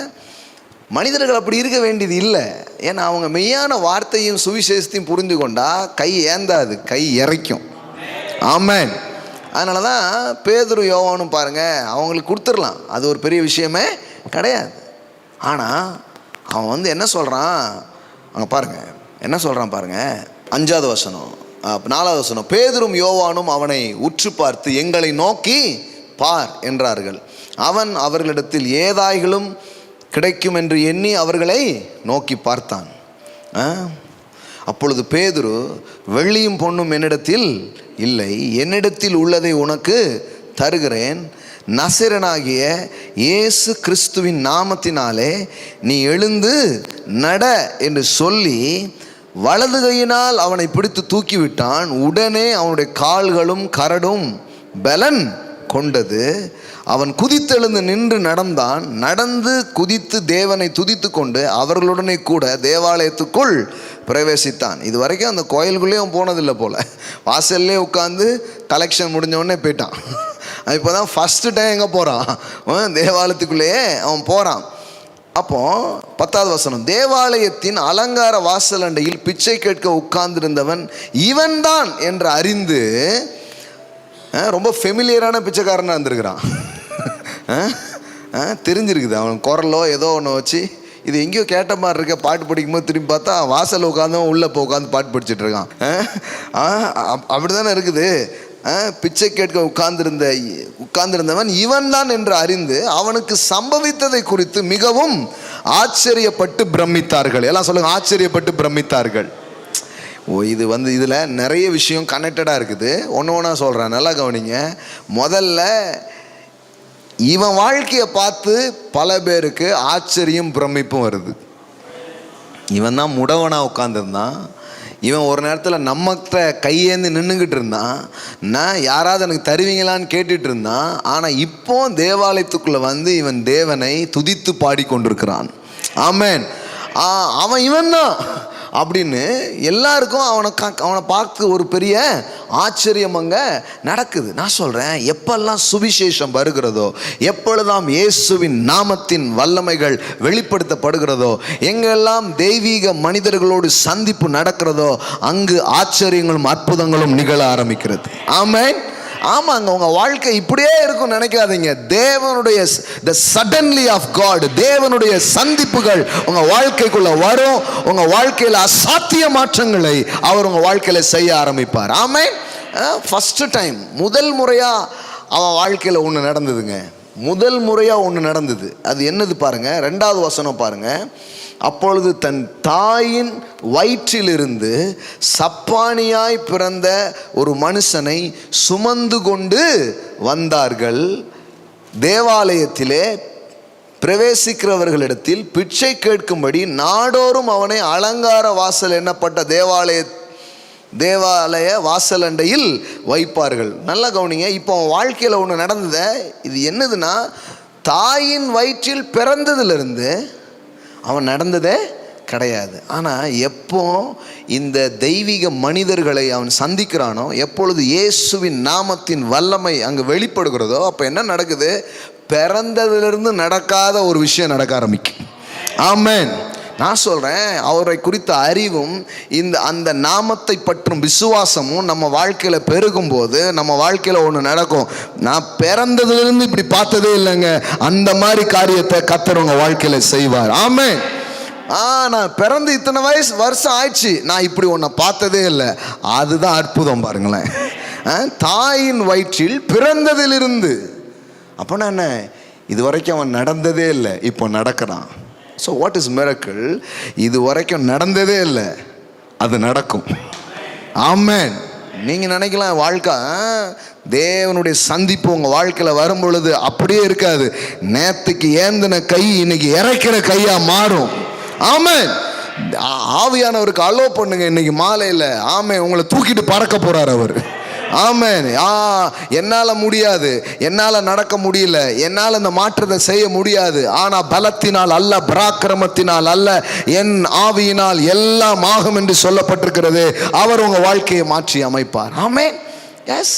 மனிதர்கள் அப்படி இருக்க வேண்டியது இல்லை. ஏன்னா அவங்க மெய்யான வார்த்தையும் சுவிசேஷத்தையும் புரிந்து கொண்டா கை ஏந்தாது, கை இறைக்கும். ஆமென். அதனால தான் பேதுரு யோவானும் பாருங்கள், அவங்களுக்கு கொடுத்துடலாம், அது ஒரு பெரிய விஷயமே கிடையாது. ஆனால் அவன் வந்து என்ன சொல்கிறான் அங்கே பாருங்கள், என்ன சொல்கிறான் பாருங்கள். 5வது வசனம், 4வது வசனம். பேதுரும் யோவானும் அவனை உற்று பார்த்து, எங்களை நோக்கி பார் என்றார்கள். அவன் அவர்களிடத்தில் ஏதாய்களும் கிடைக்கும் என்று எண்ணி அவர்களை நோக்கி பார்த்தான். அப்பொழுது பேதுரு, வெள்ளியும் பொன்னும் என்னிடத்தில் இல்லை, என்னிடத்தில் உள்ளதை உனக்கு தருகிறேன். நசரனாகிய இயேசு கிறிஸ்துவின் நாமத்தினாலே நீ எழுந்து நட என்று சொல்லி வலது கையினால் அவனை பிடித்து தூக்கிவிட்டான். உடனே அவனுடைய கால்களும் கரடும் பலன் கொண்டது. அவன் குதித்தெழுந்து நின்று நடந்தான். நடந்து குதித்து தேவனை துதித்து கொண்டு அவர்களுடனே கூட தேவாலயத்துக்குள் பிரவேசித்தான். இது வரைக்கும் அந்த கோயிலுக்குள்ளேயே அவன் போனதில்லை போல். வாசல்லே உட்காந்து கலெக்ஷன் முடிஞ்சவொடனே போயிட்டான். இப்போ தான் ஃபஸ்ட்டு டைம் எங்கே போகிறான்? தேவாலயத்துக்குள்ளேயே அவன் போகிறான். அப்போ 10வது வசனம், தேவாலயத்தின் அலங்கார வாசலண்டையில் பிச்சை கேட்க உட்கார்ந்திருந்தவன் இவன்தான் என்று அறிந்து, ரொம்ப ஃபெமிலியரான பிச்சைக்காரனாக இருந்திருக்கிறான். தெரிஞ்சிருக்குது அவன் குரலோ ஏதோ ஒன்று வச்சு, இது எங்கேயோ கேட்ட மாதிரி இருக்க. பாட்டு படிக்கும்போது திரும்பி பார்த்தா வாசல் உட்காந்தவன் உள்ளே இப்போ உட்காந்து பாட்டு படிச்சுட்டு இருக்கான். அப்படி தானே இருக்குது. பிச்சை கேட்க உட்கார்ந்திருந்தவன் இவன் தான் என்று அறிந்து அவனுக்கு சம்பவித்ததை குறித்து மிகவும் ஆச்சரியப்பட்டு பிரமித்தார்கள். எல்லாம் சொல்லுங்க, ஆச்சரியப்பட்டு பிரமித்தார்கள். இது இதில் நிறைய விஷயம் கனெக்டடாக இருக்குது. ஒன்று ஒன்றா சொல்கிறேன், நல்லா கவனிங்க. முதல்ல இவன் வாழ்க்கையை பார்த்து பல பேருக்கு ஆச்சரியம் பிரமிப்பும் வருது. இவன் தான் முடவனாக உட்காந்துருந்தான். இவன் ஒரு நேரத்தில் நம்மகிட்ட கையேந்து நின்றுக்கிட்டு இருந்தான். நான் யாராவது எனக்கு தருவீங்களான்னு கேட்டுட்டு இருந்தான். ஆனால் இப்போ தேவாலயத்துக்குள்ளே இவன் தேவனை துதித்து பாடிக்கொண்டிருக்கிறான். ஆமென். அவன் இவன் தான் அப்படின்னு எல்லாருக்கும் அவனை பார்த்து ஒரு பெரிய ஆச்சரியம் அங்கே நடக்குது. நான் சொல்கிறேன், எப்பெல்லாம் சுவிசேஷம் வருகிறதோ, எப்பொழுதாம் இயேசுவின் நாமத்தின் வல்லமைகள் வெளிப்படுத்தப்படுகிறதோ, எங்கெல்லாம் தெய்வீக மனிதர்களோடு சந்திப்பு நடக்கிறதோ, அங்கு ஆச்சரியங்களும் அற்புதங்களும் நிகழ ஆரம்பிக்கிறது. ஆமென். ஆமாங்க, உங்கள் வாழ்க்கை இப்படியே இருக்கும் நினைக்காதீங்க. தேவனுடைய the suddenly of God, தேவனுடைய சந்திப்புகள் உங்கள் வாழ்க்கைக்குள்ள வரும். உங்கள் வாழ்க்கையில் அசாத்திய மாற்றங்களை அவர் உங்கள் வாழ்க்கையில் செய்ய ஆரம்பிப்பார். ஆமென். ஃபர்ஸ்ட் டைம், முதல் முறையாக அவன் வாழ்க்கையில் ஒன்று நடந்ததுங்க. முதல் முறையாக ஒன்று நடந்தது. அது என்னது பாருங்க, 2வது வசனம் பாருங்க. அப்பொழுது தன் தாயின் வயிற்றிலிருந்து சப்பானியாய் பிறந்த ஒரு மனுஷனை சுமந்து கொண்டு வந்தார்கள். தேவாலயத்திலே பிரவேசிக்கிறவர்களிடத்தில் பிச்சை கேட்கும்படி நாடோறும் அவனை அலங்கார வாசல் எண்ணப்பட்ட தேவாலய வாசலண்டையில் வைப்பார்கள். நல்லா கவனிங்க. இப்போ அவன் வாழ்க்கையில் ஒன்று நடந்தது. இது என்னதுன்னா, தாயின் வயிற்றில் பிறந்ததிலிருந்து அவன் நடந்ததே கிடையாது. ஆனால் எப்போ இந்த தெய்வீக மனிதர்களை அவன் சந்திக்கிறானோ, எப்பொழுது இயேசுவின் நாமத்தின் வல்லமை அங்கே வெளிப்படுகிறதோ, அப்போ என்ன நடக்குது? பிறந்ததிலிருந்து நடக்காத ஒரு விஷயம் நடக்க ஆரம்பிக்கும். ஆமென். நான் சொல்கிறேன், அவரை குறித்த அறிவும் அந்த நாமத்தை பற்றும் விசுவாசமும் நம்ம வாழ்க்கையில் பெருகும்போது நம்ம வாழ்க்கையில் ஒன்று நடக்கும். நான் பிறந்ததுலேருந்து இப்படி பார்த்ததே இல்லைங்க, அந்த மாதிரி காரியத்தை கர்த்தர் உங்கள் வாழ்க்கையில் செய்வார். ஆமென். நான் பிறந்து இத்தனை வருஷம் ஆயிடுச்சு, நான் இப்படி ஒன்றை பார்த்ததே இல்லை. அதுதான் அற்புதம் பாருங்களேன். தாயின் வயிற்றில் பிறந்ததிலிருந்து. அப்போனா என்ன, இது வரைக்கும் அவன் நடந்ததே இல்லை, இப்போ நடக்கிறான். So what is miracle? இது வரைக்கும் நடந்ததே இல்லை, அது நடக்கும். ஆமென். நீங்கள் நினைக்கலாம் வாழ்க்கை தேவனுடைய சந்திப்பு உங்கள் வாழ்க்கையில் வரும் பொழுது அப்படியே இருக்காது. நேற்றுக்கு ஏந்தின கை இன்னைக்கு இறக்கிற கையாக மாறும். ஆமென். ஆவியானவருக்கு அலோ பண்ணுங்க இன்னைக்கு மாலையில். ஆமென். உங்களை தூக்கிட்டு பறக்க போகிறார் அவர். ஆமென். என்னால் முடியாது, என்னால் நடக்க முடியல, என்னால் இந்த மாற்றத்தை செய்ய முடியாது. ஆனால் பலத்தினால் அல்ல, பராக்கிரமத்தினால் அல்ல, என் ஆவியினால் எல்லாம் ஆகும் என்று சொல்லப்பட்டிருக்கிறது. அவர் உங்கள் வாழ்க்கையை மாற்றி அமைப்பார். ஆமென். எஸ்,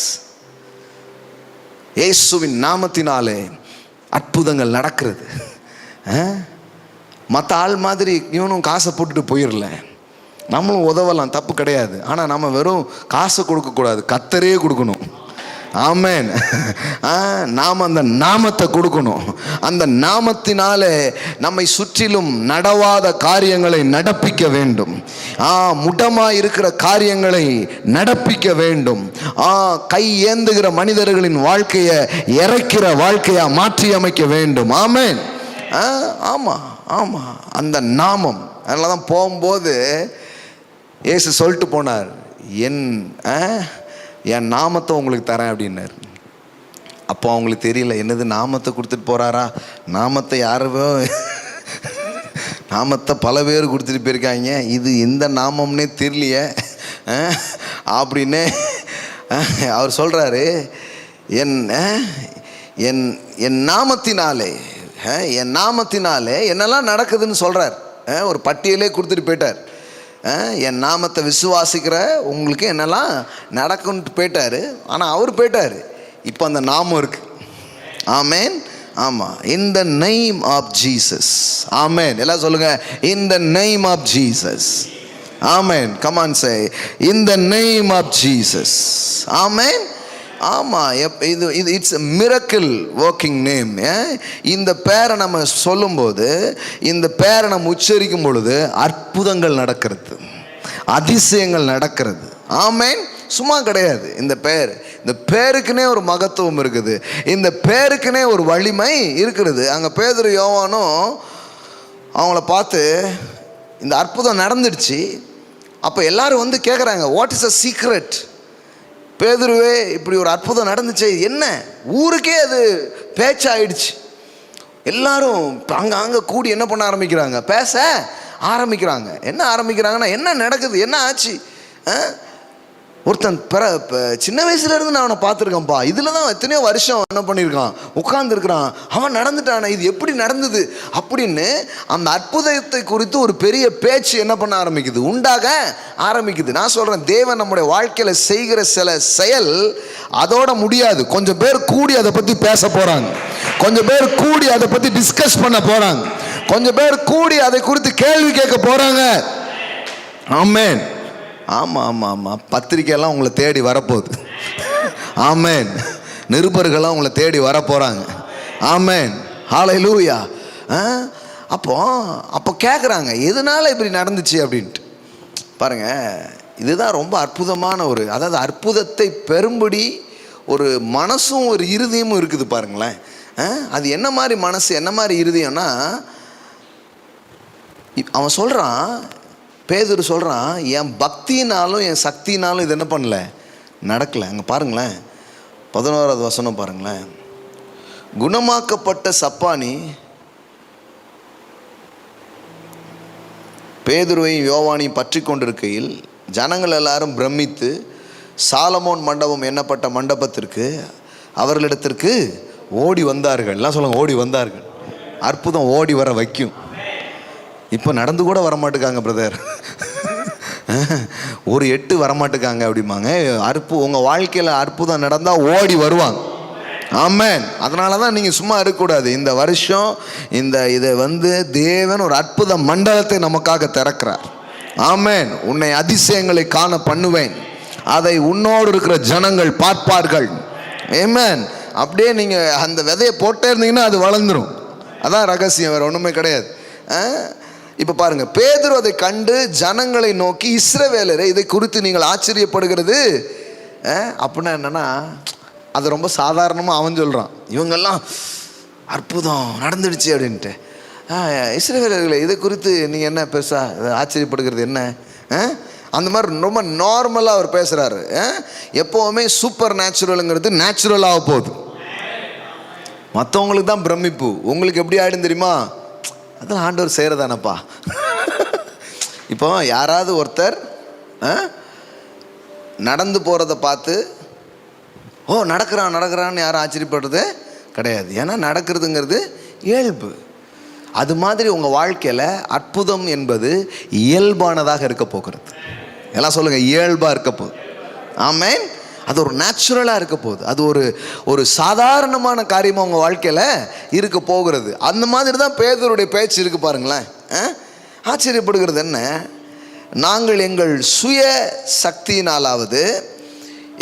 இயேசுவின் நாமத்தினாலே அற்புதங்கள் நடக்கிறது. மற்ற ஆள் மாதிரி இவனும் காசை போட்டுட்டு போயிடல. நம்மளும் உதவலாம், தப்பு கிடையாது. ஆனால் நம்ம வெறும் காசை கொடுக்கக்கூடாது, கர்த்தரே கொடுக்கணும். ஆமென். நாம் அந்த நாமத்தை கொடுக்கணும். அந்த நாமத்தினாலே நம்மை சுற்றிலும் நடவாத காரியங்களை நடப்பிக்க வேண்டும். முடமாக இருக்கிற காரியங்களை நடப்பிக்க வேண்டும். கை ஏந்துகிற மனிதர்களின் வாழ்க்கையை இறைக்கிற வாழ்க்கையாக மாற்றி அமைக்க வேண்டும். ஆமென். ஆமாம் ஆமாம், அந்த நாமம். அதனால தான் போகும்போது இயேசு சொல்லிட்டு போனார், என் நாமத்தை உங்களுக்கு தரேன் அப்படின்னார். அப்போ அவங்களுக்கு தெரியல, என்னது நாமத்தை கொடுத்துட்டு போகிறாரா? நாமத்தை யாருவோ நாமத்தை பல பேர் கொடுத்துட்டு போயிருக்காங்க, இது எந்த நாமம்னே தெரியலையே அப்படின்னு அவர் சொல்கிறாரு. என் நாமத்தினாலே என்னெல்லாம் நடக்குதுன்னு சொல்கிறார். ஒரு பட்டியலே கொடுத்துட்டு போயிட்டார். என் நாமத்தை விசுவாசிக்கிற உங்களுக்கு என்னெல்லாம் நடக்கும்ட்டு போயிட்டார். ஆனால் அவர் போயிட்டார், இப்போ அந்த நாமம் இருக்குது. ஆமென். ஆமாம், in the name of Jesus. Amen. எல்லாம் சொல்லுங்க, in the name of Jesus. Amen. Come on say, in the name of Jesus. Amen. ஆமாம், இது இட்ஸ் மிரக்கிள் ஒர்க்கிங் நேம். இந்த பேரை நம்ம சொல்லும்போது, இந்த பேரை நம்ம உச்சரிக்கும் பொழுது அற்புதங்கள் நடக்கிறது, அதிசயங்கள் நடக்கிறது. ஆமென். சும்மா கிடையாது. இந்த பேருக்குனே ஒரு மகத்துவம் இருக்குது, இந்த பேருக்குனே ஒரு வலிமை இருக்கிறது. அங்கே பேதுரு யோவானும் அவங்கள பார்த்து இந்த அற்புதம் நடந்துடுச்சு. அப்போ எல்லாரும் வந்து கேட்குறாங்க, வாட் இஸ் அ சீக்ரெட்? பேதுருவே, இப்படி ஒரு அற்புதம் நடந்துச்சு, என்ன? ஊருக்கே அது பேச்சாயிடுச்சு. எல்லாரும் அங்கே கூடி என்ன பண்ண ஆரம்பிக்கிறாங்க? பேச ஆரம்பிக்கிறாங்க. என்ன ஆரம்பிக்கிறாங்கன்னா, என்ன நடக்குது, என்ன ஆச்சு? ஒருத்தன் சின்ன வயசுலேருந்து நான் அவனை பார்த்துருக்கேன்ப்பா, இதில் தான் எத்தனையோ வருஷம் என்ன பண்ணியிருக்கான், உட்கார்ந்துருக்கிறான், அவன் நடந்துட்டானே, இது எப்படி நடந்தது அப்படின்னு அந்த அற்புதத்தை குறித்து ஒரு பெரிய பேச்சு என்ன பண்ண ஆரம்பிக்குது, உண்டாக ஆரம்பிக்குது. நான் சொல்கிறேன், தேவன் நம்முடைய வாழ்க்கையில் செய்கிற சில செயல் அதோட முடியாது. கொஞ்சம் பேர் கூடி அதை பற்றி பேச போகிறாங்க, கொஞ்சம் பேர் கூடி அதை பற்றி டிஸ்கஸ் பண்ண போகிறாங்க, கொஞ்சம் பேர் கூடி அதை குறித்து கேள்வி கேட்க போகிறாங்க. ஆமென். ஆமாம் ஆமாம் ஆமாம், பத்திரிக்கையெல்லாம் உங்களை தேடி வரப்போகுது. ஆமென். நிருபர்கள்லாம் உங்களை தேடி வரப்போகிறாங்க. ஆமென். ஹல்லேலூயா. அப்போ கேட்குறாங்க, எதனால இப்படி நடந்துச்சு அப்படின்ட்டு. பாருங்கள், இதுதான் ரொம்ப அற்புதமான அதாவது அற்புதத்தை பெரும்படி ஒரு மனசும் ஒரு இருதயமும் இருக்குது பாருங்களேன். அது என்ன மாதிரி மனசு, என்ன மாதிரி இருதயம்னா, அவன் சொல்கிறான், பேதுரு சொல்கிறான், என் பக்தினாலும் என் சக்தினாலும் இது என்ன பண்ணல, நடக்கலை. அங்கே பாருங்களேன், 11வது வசனம் பாருங்களேன். குணமாக்கப்பட்ட சப்பானி பேதுருவையும் யோவானையும் பற்றி கொண்டிருக்கையில் ஜனங்கள் எல்லாரும் பிரமித்து சாலமோன் மண்டபம் எண்ணப்பட்ட மண்டபத்திற்கு அவர்களிடத்திற்கு ஓடி வந்தார்கள். எல்லாம் சொல்லுங்க, ஓடி வந்தார்கள். அற்புதம் ஓடி வர வைக்கும். இப்போ நடந்து கூட வரமாட்டுக்காங்க பிரதர், ஒரு 8 வரமாட்டுக்காங்க அப்படிம்பாங்க. உங்கள் வாழ்க்கையில் அற்புதம் நடந்தால் ஓடி வருவாங்க. ஆமென். அதனால தான் நீங்கள் சும்மா இருக்கக்கூடாது. இந்த வருஷம் இதை தேவன் ஒரு அற்புத மண்டலத்தை நமக்காக திறக்கிறார். ஆமென். உன்னை அதிசயங்களை காண பண்ணுவேன், அதை உன்னோடு இருக்கிற ஜனங்கள் பார்ப்பார்கள். ஆமென். அப்படியே நீங்கள் அந்த விதையை போட்டே இருந்தீங்கன்னா அது வளர்ந்துடும். அதான் ரகசியம், வேறு ஒன்றுமே கிடையாது. இப்போ பாருங்க, பேதுரு அதை கண்டு ஜனங்களை நோக்கி, இஸ்ரவேலரே, இதை குறித்து நீங்கள் ஆச்சரியப்படுகிறது அப்படின்னா என்னன்னா, அது ரொம்ப சாதாரணமாக அவன் சொல்கிறான், இவங்கெல்லாம் அற்புதம் நடந்துடுச்சு அப்படின்ட்டு. இஸ்ரவேலர்களே, இதை குறித்து நீங்கள் என்ன பெருசாக ஆச்சரியப்படுகிறது என்ன? அந்த மாதிரி ரொம்ப நார்மலாக அவர் பேசுகிறாரு. எப்போவுமே சூப்பர் நேச்சுரலுங்கிறது நேச்சுரலாக போகுது. மற்றவங்களுக்கு தான் பிரமிப்பு, உங்களுக்கு எப்படி ஆகிடும் தெரியுமா? அதெல்லாம் ஆண்டவர் செய்கிறதானப்பா. இப்போ யாராவது ஒருத்தர் நடந்து போகிறத பார்த்து, ஓ நடக்கிறான்னு யாரும் ஆச்சரியப்படுறது கிடையாது. ஏன்னா நடக்கிறதுங்கிறது இயல்பு. அது மாதிரி உங்கள் வாழ்க்கையில் அற்புதம் என்பது இயல்பானதாக இருக்க போகிறது. எல்லாம் சொல்லுங்கள், இயல்பாக இருக்க போகுது. ஆமென். அது ஒரு நேச்சுரலாக இருக்க போகுது. அது ஒரு சாதாரணமான காரியமாக உங்கள் வாழ்க்கையில் இருக்க போகிறது. அந்த மாதிரி தான் பேதுருடைய பேச்சு இருக்குது பாருங்களேன். ஆச்சரியப்படுகிறது என்ன? நாங்கள் எங்கள் சுய சக்தியினாலாவது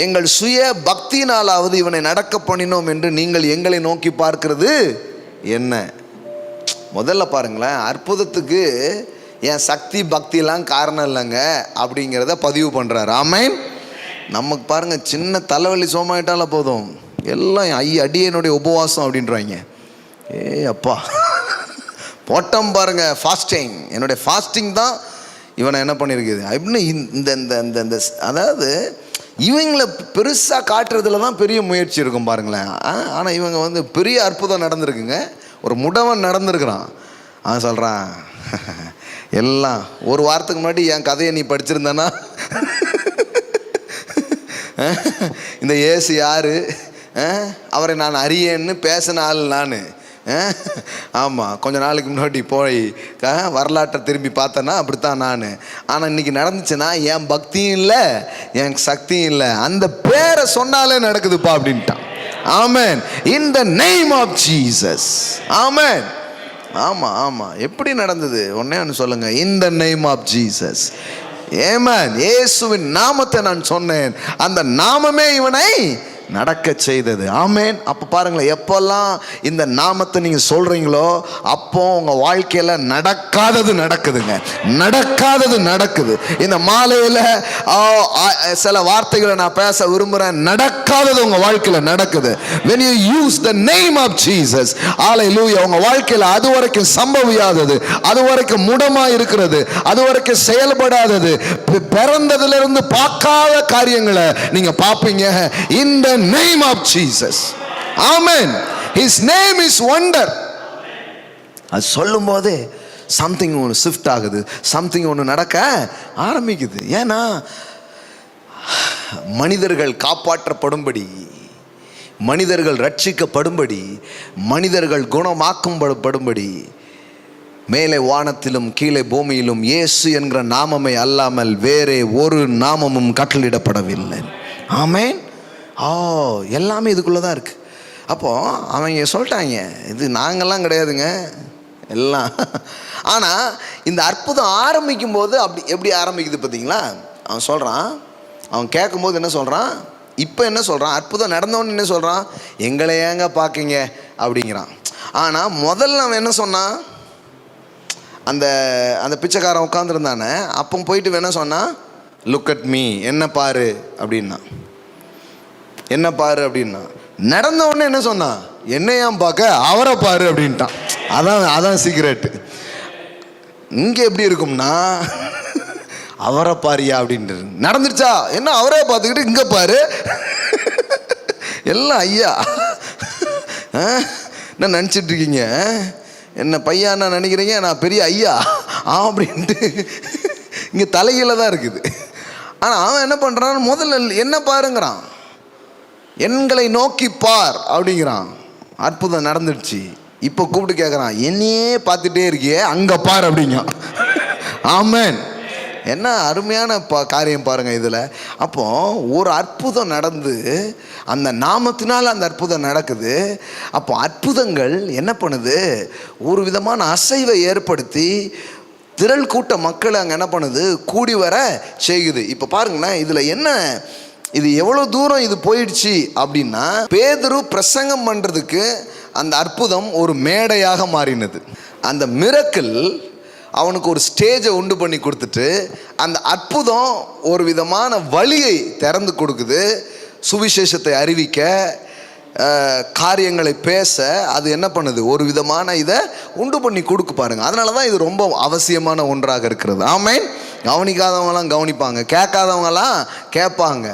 எங்கள் சுய பக்தியினாலாவது இவனை நடக்க பண்ணினோம் என்று நீங்கள் எங்களை நோக்கி பார்க்கிறது என்ன? முதல்ல பாருங்களேன், அற்புதத்துக்கு என் சக்தி பக்தியெல்லாம் காரணம் இல்லைங்க அப்படிங்கிறத பதிவு பண்ணுறாரு. ஆமென். நமக்கு பாருங்கள், சின்ன தலைவலி சோமாயிட்டால போதும், எல்லாம் அடியனுடைய உபவாசம் அப்படின்றாங்க. அப்பா போட்டம் பாருங்க, ஃபாஸ்டிங், என்னுடைய ஃபாஸ்டிங் தான் இவனை என்ன பண்ணியிருக்குது அப்படின்னு இந்த அதாவது இவங்களை பெருசாக காட்டுறதுல தான் பெரிய முயற்சி இருக்கும் பாருங்களேன். ஆனால் இவங்க பெரிய அற்புதம் நடந்திருக்குங்க. ஒரு முடவன் நடந்திருக்கிறான். அவன் சொல்கிறான், எல்லாம் ஒரு வாரத்துக்கு முன்னாடி என் கதையை நீ படிச்சிருந்தானா, இந்த இயேசு யார், அவரை நான் அறியேன்னு பேசின ஆள் நான். ஆமாம், கொஞ்ச நாளுக்கு முன்னாடி போய் வரலாற்றை திரும்பி பார்த்தேன்னா அப்படித்தான் நான். ஆனால் இன்றைக்கி நடந்துச்சுன்னா என் பக்தியும் இல்லை, என் சக்தியும் இல்லை, அந்த பேரை சொன்னாலே நடக்குதுப்பா அப்படின்ட்டான். ஆமென். இன் த நேம் ஆஃப் ஜீசஸ். ஆமென். ஆமா ஆமா. எப்படி நடந்தது? ஒன்னே ஒன்று சொல்லுங்க. In the name of Jesus. ஆமென். இயேசுவின் நாமத்தை நான் சொன்னேன், அந்த நாமமே இவனை நடக்க செய்தது. ஆமென். அப்போ பாருங்களேன், எப்பெல்லாம் இந்த நாமத்தை நீங்கள் சொல்கிறீங்களோ அப்போ உங்கள் வாழ்க்கையில் நடக்காதது நடக்குதுங்க. நடக்காதது நடக்குது. இந்த மாலையில் சில வார்த்தைகளை நான் பேச விரும்புகிறேன். நடக்காதது உங்கள் வாழ்க்கையில் நடக்குது. when you use the name of Jesus, hallelujah, உங்கள் வாழ்க்கையில் அது வரைக்கும் சம்பவியாதது, அது வரைக்கும் முடமாக இருக்கிறது, அது வரைக்கும் செயல்படாதது, பிறந்ததிலிருந்து பார்க்காத காரியங்களை நீங்கள் பார்ப்பீங்க. இந்த name of Jesus. Amen. His name is wonder. அது சொல்லும் போது சம்திங் ஒன்று ஷிஃப்ட் ஆகுது, சம்திங் ஒன்று நடக்க ஆரம்பிக்குது. ஏன்னா மனிதர்கள் காப்பாற்றப்படும்படி, மனிதர்கள் ரட்சிக்கப்படும்படி, மனிதர்கள் குணமாக்கப்படும்படி மேலே வானத்திலும் கீழே பூமியிலும் இயேசு என்கிற நாமமே அல்லாமல் வேறே ஒரு நாமமும் கட்டளிடப்படவில்லை. ஆமென். எல்லாமே இதுக்குள்ளே தான் இருக்குது. அப்போது அவங்க சொல்லிட்டாங்க, இது நாங்கள்லாம் கிடையாதுங்க எல்லாம். ஆனால் இந்த அற்புதம் ஆரம்பிக்கும் போது எப்படி ஆரம்பிக்குது பார்த்தீங்களா? அவன் சொல்கிறான், அவன் கேட்கும்போது என்ன சொல்கிறான், இப்போ என்ன சொல்கிறான், அற்புதம் நடந்தவொன்னு என்ன சொல்கிறான், எங்களை ஏங்க பார்க்கிங்க அப்படிங்கிறான். ஆனால் முதல்ல அவன் என்ன சொன்னான், அந்த அந்த பிச்சைக்காரன் உட்காந்துருந்தானே, அப்போ போயிட்டு என்ன சொன்னான், லுக் அட் மீ, என்ன பாரு அப்படின்னா. என்ன பாரு அப்படின்னா, நடந்த உடனே என்ன சொன்னான், என்னையாம் பார்க்க அவரை பாரு அப்படின்ட்டான். அதான் சீக்ரெட்டு. இங்கே எப்படி இருக்கும்னா, அவரை பாரியா அப்படின்ட்டு நடந்துருச்சா, என்ன அவரே பார்த்துக்கிட்டு இங்கே பாரு, எல்லாம் ஐயா என்ன நினச்சிட்டு இருக்கீங்க, என்ன பையா என்ன நினைக்கிறீங்க, நான் பெரிய ஐயா அப்படின்ட்டு இங்கே தலைகீழ தான் இருக்குது. ஆனால் அவன் என்ன பண்ணுறான், முதல்ல என்ன பாருங்கிறான், எண்களை நோக்கி பார் அப்படிங்கிறான். அற்புதம் நடந்துடுச்சு. இப்போ கூப்பிட்டு கேட்குறான், என்னையே பார்த்துட்டே இருக்கியே அங்கே பார் அப்படிங்க. ஆமென். என்ன அருமையான காரியம் பாருங்கள் இதில். அப்போ ஒரு அற்புதம் நடந்து அந்த நாமத்தினால் அந்த அற்புதம் நடக்குது. அப்போ அற்புதங்கள் என்ன பண்ணுது, ஒரு விதமான அசைவை ஏற்படுத்தி திரள் கூட்ட மக்களை அங்கே என்ன பண்ணுது, கூடி வர செய்யுது. இப்போ பாருங்களேன், இதில் என்ன, இது எவ்வளோ தூரம் இது போயிடுச்சு அப்படின்னா, பேதுரு பிரசங்கம் பண்ணுறதுக்கு அந்த அற்புதம் ஒரு மேடையாக மாறினது. அந்த மிரக்கிள் அவனுக்கு ஒரு ஸ்டேஜை உண்டு பண்ணி கொடுத்துட்டு, அந்த அற்புதம் ஒரு விதமான வழியை திறந்து கொடுக்குது. சுவிசேஷத்தை அறிவிக்க, காரியங்களை பேச அது என்ன பண்ணுது, ஒரு விதமான இதை உண்டு பண்ணி கொடுக்க பாருங்க. அதனால தான் இது ரொம்ப அவசியமான ஒன்றாக இருக்கிறது. ஆமென். கவனிக்காதவங்களாம் கவனிப்பாங்க, கேட்காதவங்களாம் கேட்பாங்க,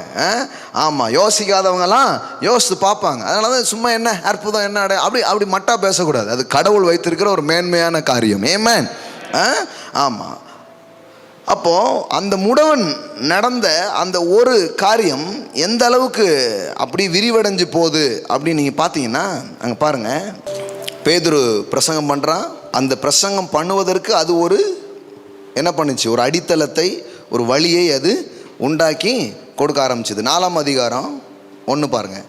ஆமாம், யோசிக்காதவங்களாம் யோசித்து பார்ப்பாங்க. அதனால தான் சும்மா என்ன அற்புதம் என்ன அப்படி மட்டா பேசக்கூடாது. அது கடவுள் வைத்திருக்கிற ஒரு மேன்மையான காரியம். ஆமென். ஆமாம். அப்போது அந்த முடவன் நடந்த அந்த ஒரு காரியம் எந்த அளவுக்கு அப்படி விரிவடைஞ்சு போகுது அப்படின்னு நீங்கள் பார்த்தீங்கன்னா, அங்கே பாருங்கள், பேதுரு பிரசங்கம் பண்ணுறான். அந்த பிரசங்கம் பண்ணுவதற்கு அது ஒரு என்ன பண்ணுச்சு, ஒரு அடித்தளத்தை, ஒரு வழியை அது உண்டாக்கி கொடுக்க ஆரம்பிச்சது. 4ஆம் அதிகாரம் 1 பாருங்கள்.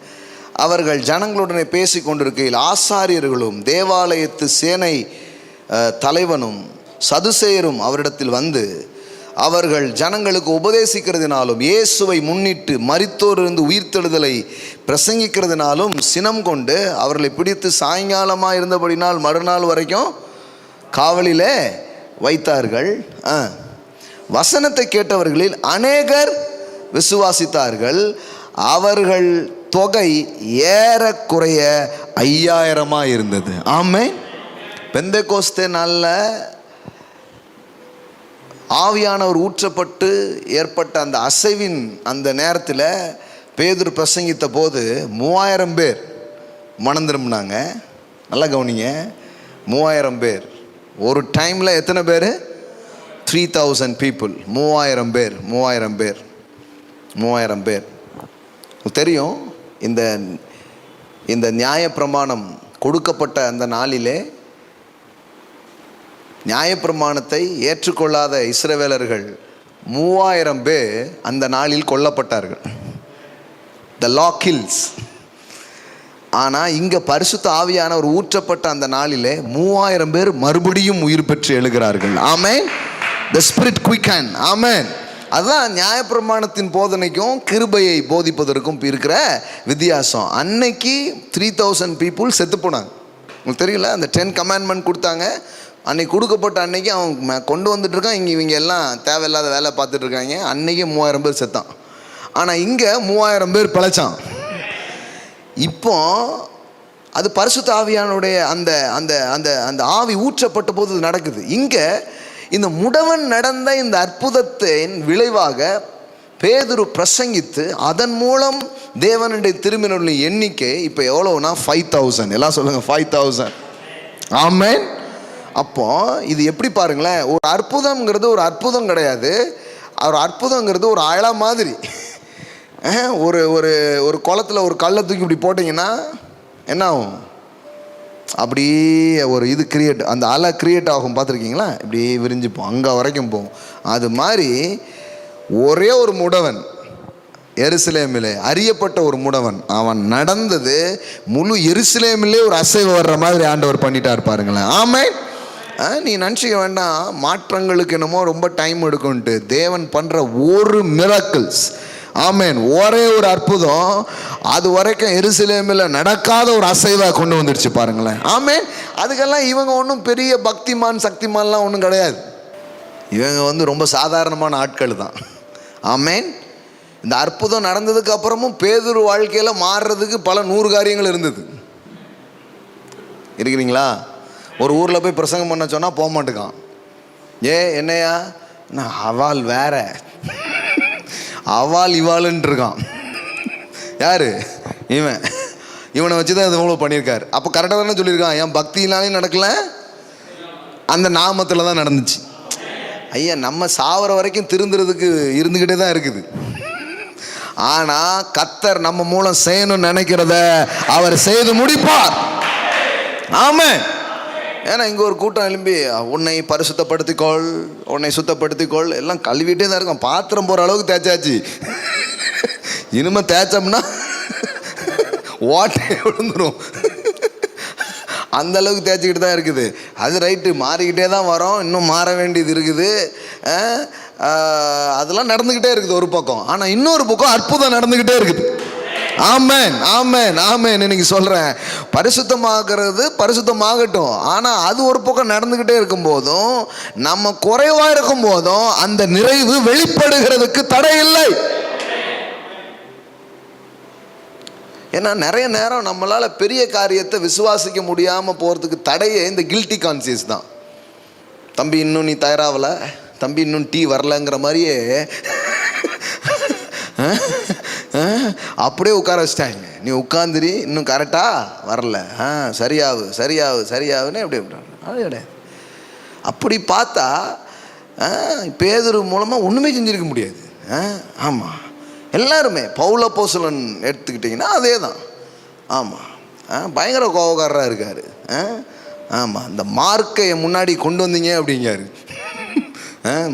அவர்கள் ஜனங்களுடனே பேசி கொண்டிருக்கையில் ஆசாரியர்களும் தேவாலயத்து சேனை தலைவனும் சதுசேயரும் அவரிடத்தில் வந்து, அவர்கள் ஜனங்களுக்கு உபதேசிக்கிறதுனாலும் இயேசுவை முன்னிட்டு மரித்தோரிலிருந்து உயிர்த்தெழுதலை பிரசங்கிக்கிறதுனாலும் சினம் கொண்டு அவர்களை பிடித்து சாயங்காலமாக இருந்தபடினால் மறுநாள் வரைக்கும் காவலிலே வைத்தார்கள். வசனத்தை கேட்டவர்களில் அநேகர் விசுவாசித்தார்கள். அவர்கள் தொகை ஏறக்குறைய 5000 இருந்தது. ஆமென். பெந்தெகோஸ்தே நாளில் ஆவியானவர் ஊற்றப்பட்டு ஏற்பட்ட அந்த அசைவின் அந்த நேரத்தில் பேதுரு பிரசங்கித்த போது 3000 பேர் மனம் திரும்பினாங்க. நல்லா கவனிங்க, 3000 பேர் ஒரு டைமில். எத்தனை பேர்? 3000 people. 3000 பேர் 3000 பேர். தெரியும், இந்த நியாயப்பிரமாணம் கொடுக்கப்பட்ட அந்த நாளிலே நியாயப்பிரமாணத்தை ஏற்றுக்கொள்ளாத இஸ்ரவேலர்கள் 3000 பேர் அந்த நாளில் கொல்லப்பட்டார்கள். The law kills. ஆனால் இங்கே பரிசுத்த ஆவியானவர் ஊற்றப்பட்ட அந்த நாளிலே 3000 பேர் மறுபடியும் உயிர் பெற்று எழுகிறார்கள். ஆமென். The Spirit quicken. ஆமென். அதுதான் நியாயப்பிரமாணத்தின் போதனைக்கும் கிருபையை போதிப்பதற்கும் இருக்கிற வித்தியாசம். அன்னைக்கு 3000 பீப்புள் செத்து போனாங்க. உங்களுக்கு தெரியல, அந்த 10 கமாண்ட்மெண்ட் கொடுத்தாங்க. அன்னைக்கு கொடுக்கப்பட்ட அன்னைக்கு அவங்க கொண்டு வந்துட்டு இருக்கான். இவங்க எல்லாம் தேவையில்லாத வேலை பார்த்துட்டு இருக்காங்க. அன்னைக்கு 3000 பேர் செத்தான். ஆனால் இங்கே 3000 பேர் பிழைச்சான். இப்போ அது பரிசுத்த ஆவியானுடைய அந்த அந்த அந்த அந்த ஆவி ஊற்றப்பட்ட போது நடக்குது. இங்கே இந்த முடவன் நடந்த இந்த அற்புதத்தின் விளைவாக பேதுரு பிரசங்கித்து அதன் மூலம் தேவனுடைய திரும்பினருடைய எண்ணிக்கை இப்போ எவ்வளோனா 5000. எல்லாம் சொல்லுங்க 5000. ஆமென். அப்போ இது எப்படி பாருங்களேன், ஒரு அற்புதம்ங்கிறது ஒரு அற்புதம் கிடையாது. ஒரு அற்புதங்கிறது ஒரு அழ மாதிரி. ஒரு ஒரு ஒரு குளத்தில் ஒரு கல்லை தூக்கி இப்படி போட்டிங்கன்னா என்ன ஆகும்? அப்படியே ஒரு இது கிரியேட், அந்த அலை கிரியேட் ஆகும். பார்த்துருக்கீங்களா? இப்படி விரிஞ்சுப்போம், அங்கே வரைக்கும் போகும். அது மாதிரி ஒரே ஒரு முடவன் எருசலேமிலே, அறியப்பட்ட ஒரு முடவன், அவன் நடந்தது முழு எருசலேமிலே ஒரு அசைவு வர்ற மாதிரி ஆண்டவர் பண்ணிட்டார் பாருங்களேன். ஆமென். நீ நினச்சிக்க வேண்டாம் மாற்றங்களுக்கு என்னமோ ரொம்ப டைம் எடுக்கும்ட்டு. தேவன் பண்ணுற ஒரு மிராக்கிள்ஸ், ஆமென், ஒரே ஒரு அற்புதம் அது வரைக்கும் எருசலேமில் நடக்காத ஒரு அசைவாக கொண்டு வந்துடுச்சு பாருங்களேன். ஆமென். அதுக்கெல்லாம் இவங்க ஒன்றும் பெரிய பக்திமான் சக்திமான்லாம் ஒன்றும் கிடையாது. இவங்க ரொம்ப சாதாரணமான ஆட்கள் தான். ஆமென். இந்த அற்புதம் நடந்ததுக்கு அப்புறமும் பேதுரு வாழ்க்கையில் மாறுறதுக்கு பல 100 காரியங்கள் இருந்தது. இருக்கிறீங்களா? ஒரு ஊரில் போய் பிரசங்கம் பண்ண சொன்னால் போக மாட்டேக்கான். என்னையா நான் அவால் வேற அவால் இவாளுன்னு இருக்கான். யாரு இவனை வச்சு தான் இது மூலம் பண்ணியிருக்காரு. அப்போ கரெக்டாக தானே சொல்லியிருக்கான். என் பக்தினாலே நடக்கல, அந்த நாமத்தில் தான் நடந்துச்சு. ஐயா, நம்ம சாவர வரைக்கும் திருந்துறதுக்கு இருந்துக்கிட்டே தான் இருக்குது. ஆனால் கர்த்தர் நம்ம மூலம் செய்யணும்னு நினைக்கிறத அவர் செய்து முடிப்பார். ஆமென். ஏன்னா இங்கே ஒரு கூட்டம் எழும்பி உன்னை பரிசுத்தப்படுத்திக்கொள், உன்னை சுத்தப்படுத்திக்கொள், எல்லாம் கழுவிட்டே தான் இருக்கும். பாத்திரம் போகிற அளவுக்கு தேய்ச்சாச்சு. இனிமேல் தேய்ச்சோம்னா ஓட்டை விழுந்துடும். அந்த அளவுக்கு தேய்ச்சிக்கிட்டு தான் இருக்குது. அது ரைட்டு, மாறிக்கிட்டே தான் வரோம், இன்னும் மாற வேண்டியது இருக்குது. அதெல்லாம் நடந்துக்கிட்டே இருக்குது ஒரு பக்கம். ஆனால் இன்னொரு பக்கம் அற்புதம் நடந்துக்கிட்டே இருக்குது. ஆமென், ஆமென், ஆமென். இன்னைக்கு சொல்கிறேன், பரிசுத்தமாகிறது பரிசுத்தமாகட்டும். ஆனால் அது ஒரு பக்கம் நடந்துக்கிட்டே இருக்கும் போதும், நம்ம குறைவாக இருக்கும் போதும் அந்த நிறைவு வெளிப்படுகிறதுக்கு தடை இல்லை. ஏன்னா நிறைய நேரம் நம்மளால் பெரிய காரியத்தை விசுவாசிக்க முடியாமல் போகிறதுக்கு தடையே இந்த கில்ட்டி கான்சியஸ் தான். தம்பி இன்னும் நீ தயாராகல, தம்பி இன்னும் டீ வரலங்கிற மாதிரியே அப்படியே உட்கார வச்சிட்டாங்க. நீ உட்காந்துரி, இன்னும் கரெக்டாக வரல, சரியாவு சரியாவு சரியாவுன்னு எப்படி அது கிடையாது. அப்படி பார்த்தா பேதுரு மூலமாக ஒன்றுமே செஞ்சுருக்க முடியாது. ஆமாம், எல்லாருமே பவுல் அப்போஸ்தலன் எடுத்துக்கிட்டிங்கன்னா அதே தான். ஆமாம், பயங்கர கோபக்காரராக இருக்கார். ஆமாம், இந்த மார்க்கை முன்னாடி கொண்டு வந்தீங்க அப்படிங்காரு.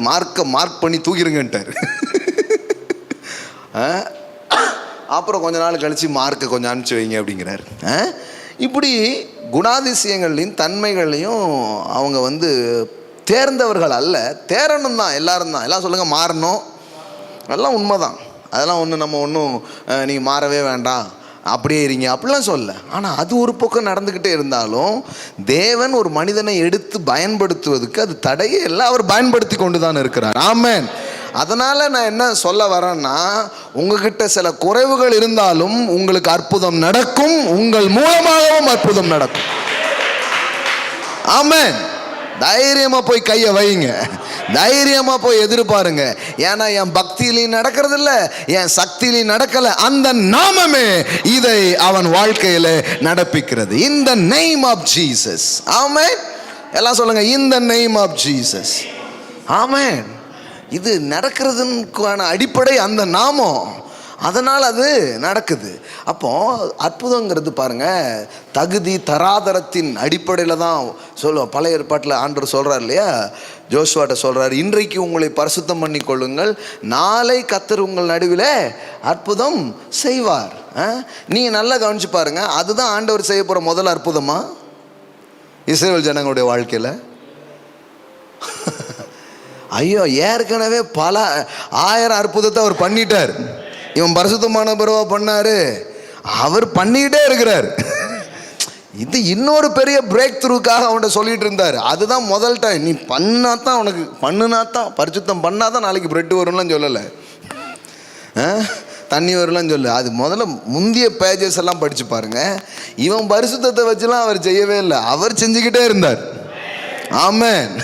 மார்க்கை மார்க் பண்ணி தூக்கிடுங்கன்ட்டார். அப்புறம் கொஞ்ச நாள் கழித்து மார்க்கை கொஞ்சம் அனுப்பிச்சி வைங்க அப்படிங்கிறார். இப்படி குணாதிசயங்களையும் தன்மைகளையும் அவங்க தேர்ந்தவர்கள் அல்ல, தேரணும் தான். எல்லாரும் தான். எல்லாம் சொல்லுங்கள், மாறணும். எல்லாம் உண்மை தான். அதெல்லாம் நம்ம ஒன்றும் நீங்கள் மாறவே வேண்டாம், அப்படியே இருங்க அப்படிலாம் சொல்ல. ஆனால் அது ஒரு பக்கம் நடந்துக்கிட்டே இருந்தாலும் தேவன் ஒரு மனிதனை எடுத்து பயன்படுத்துவதுக்கு அது தடையே இல்லை, அவர் பயன்படுத்தி கொண்டு தான் இருக்கிறார். ஆமென். அதனால் நான் என்ன சொல்ல வரேன்னா, உங்ககிட்ட சில குறைவுகள் இருந்தாலும் உங்களுக்கு அற்புதம் நடக்கும், உங்கள் மூலமாகவும் அற்புதம் நடக்கும். ஆமென். தைரியமாக போய் கையை வைங்க, தைரியமாக போய் எதிர்பாருங்க. ஏன்னா என் பக்தியிலையும் நடக்கிறது இல்லை, என் சக்தியிலையும் நடக்கலை, அந்த நாமமே இதை அவன் வாழ்க்கையில் நடப்பிக்கிறது. இன் the name of Jesus. Amen. எல்லாம் சொல்லுங்க, in the name of Jesus. ஆமென். இது நடக்கிறதுக்கான அடிப்படை அந்த நாமம். அதனால் அது நடக்குது. அப்போ அற்புதங்கிறது பாருங்க, தகுதி தராதரத்தின் அடிப்படையில் தான் சொல்லுவோம். பழைய ஏற்பாட்டில் ஆண்டவர் சொல்கிறார் இல்லையா, ஜோசுவாட்ட சொல்கிறார், இன்றைக்கு உங்களை பரிசுத்தம் பண்ணி கொள்ளுங்கள், நாளை கர்த்தர் உங்கள் நடுவில் அற்புதம் செய்வார். நீங்கள் நல்லா கவனிச்சு பாருங்க, அதுதான் ஆண்டவர் செய்ய போகிற முதல் அற்புதமா இஸ்ரவேல் ஜனங்களுடைய வாழ்க்கையில்? ஐயோ, ஏற்கனவே பல 1000 அற்புதத்தை அவர் பண்ணிட்டார். இவன் பரிசுத்தமான பிறவா பண்ணாரு, அவர் பண்ணிக்கிட்டே இருக்கிறார். இது இன்னொரு பெரிய பிரேக் த்ரூக்காக அவன்கிட்ட சொல்லிட்டு இருந்தார். அதுதான் முதல் டைம். நீ பண்ணாதான் உனக்கு, பண்ணுனாதான், பரிசுத்தம் பண்ணாதான் நாளைக்கு பிரெட் வரும்லாம் சொல்லலை, தண்ணி வரும்லாம் சொல்லு. அது முதல்ல முந்திய பேஜஸ் எல்லாம் படித்து பாருங்க. இவன் பரிசுத்தத்தை வச்சுலாம் அவர் செய்யவே இல்லை, அவர் செஞ்சுக்கிட்டே இருந்தார். ஆமென்.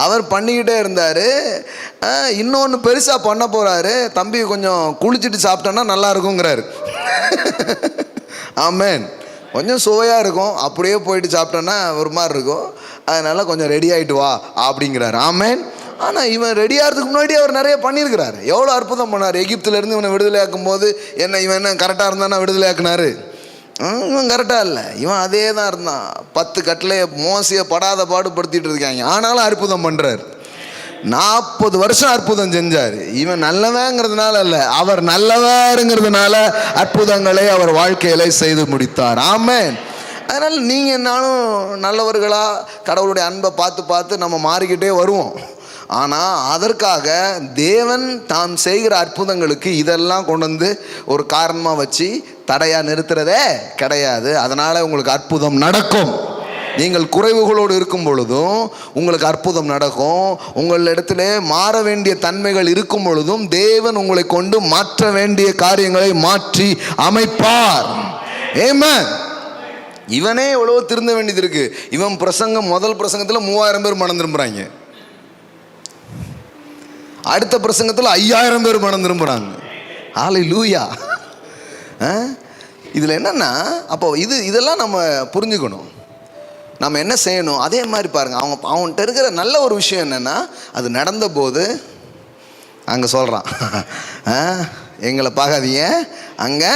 அவர் பண்ணிக்கிட்டே இருந்தார். இன்னொன்று பெருசாக பண்ண போகிறாரு. தம்பி கொஞ்சம் குளிச்சுட்டு சாப்பிட்டோன்னா நல்லா இருக்குங்கிறாரு. ஆமென். கொஞ்சம் சுவையாக இருக்கும், அப்படியே போயிட்டு சாப்பிட்டோன்னா ஒரு மாதிரி இருக்கும், அதனால் கொஞ்சம் ரெடி ஆகிட்டு வா அப்படிங்கிறாரு. ஆமென். ஆனால் இவன் ரெடி ஆகிறதுக்கு முன்னாடி அவர் நிறைய பண்ணியிருக்கிறாரு. எவ்வளோ அற்புதம் பண்ணார். எகிப்திலேருந்து இவனை விடுதலை ஆக்கும் போது இவன் என்ன கரெக்டாக இருந்தானா விடுதலை ஆக்குனாரு? இவன் கரெக்டாக இல்லை, இவன் அதே தான் இருந்தான். 10 கட்டளையை மோசையை படாத பாடுபடுத்திட்டு இருக்காங்க, ஆனாலும் அற்புதம் பண்ணுறார். 40 வருஷம் அற்புதம் செஞ்சார். இவன் நல்லவங்கிறதுனால இல்லை, அவர் நல்லவருங்கிறதுனால அற்புதங்களை அவர் வாழ்க்கையில செய்து முடித்தார். ஆமென். அதனால் நீங்கள் என்னாலும் நல்லவர்களாக கடவுளுடைய அன்பை பார்த்து பார்த்து நம்ம மாறிக்கிட்டே வருவோம். ஆனால் அதற்காக தேவன் தாம் செய்கிற அற்புதங்களுக்கு இதெல்லாம் கொண்டு வந்து ஒரு காரணமாக வச்சு தடையாக நிறுத்துறதே கிடையாது. அதனால் உங்களுக்கு அற்புதம் நடக்கும். நீங்கள் குறைவுகளோடு இருக்கும் பொழுதும் உங்களுக்கு அற்புதம் நடக்கும். உங்களிடத்திலே மாற வேண்டிய தன்மைகள் இருக்கும் பொழுதும் தேவன் உங்களை கொண்டு மாற்ற வேண்டிய காரியங்களை மாற்றி அமைப்பார். ஆமென். இவனே எவ்வளவோ திருந்த வேண்டியது இருக்கு. இவன் பிரசங்கம், முதல் பிரசங்கத்தில் 3000 பேர் மனம் திரும்புறாங்க, அடுத்த பிரசங்கத்தில் 5000 பேர் மனம் திரும்புறாங்க. ஹல்லேலூயா. இதில் என்னன்னா, அப்போ இதெல்லாம் நம்ம புரிஞ்சுக்கணும். நம்ம என்ன செய்யணும்? அதே மாதிரி பாருங்க, அவன்கிட்ட இருக்கிற நல்ல ஒரு விஷயம் என்னன்னா, அது நடந்த போது அங்கே சொல்கிறான், எங்களை பார்க்காதீங்க, அங்கே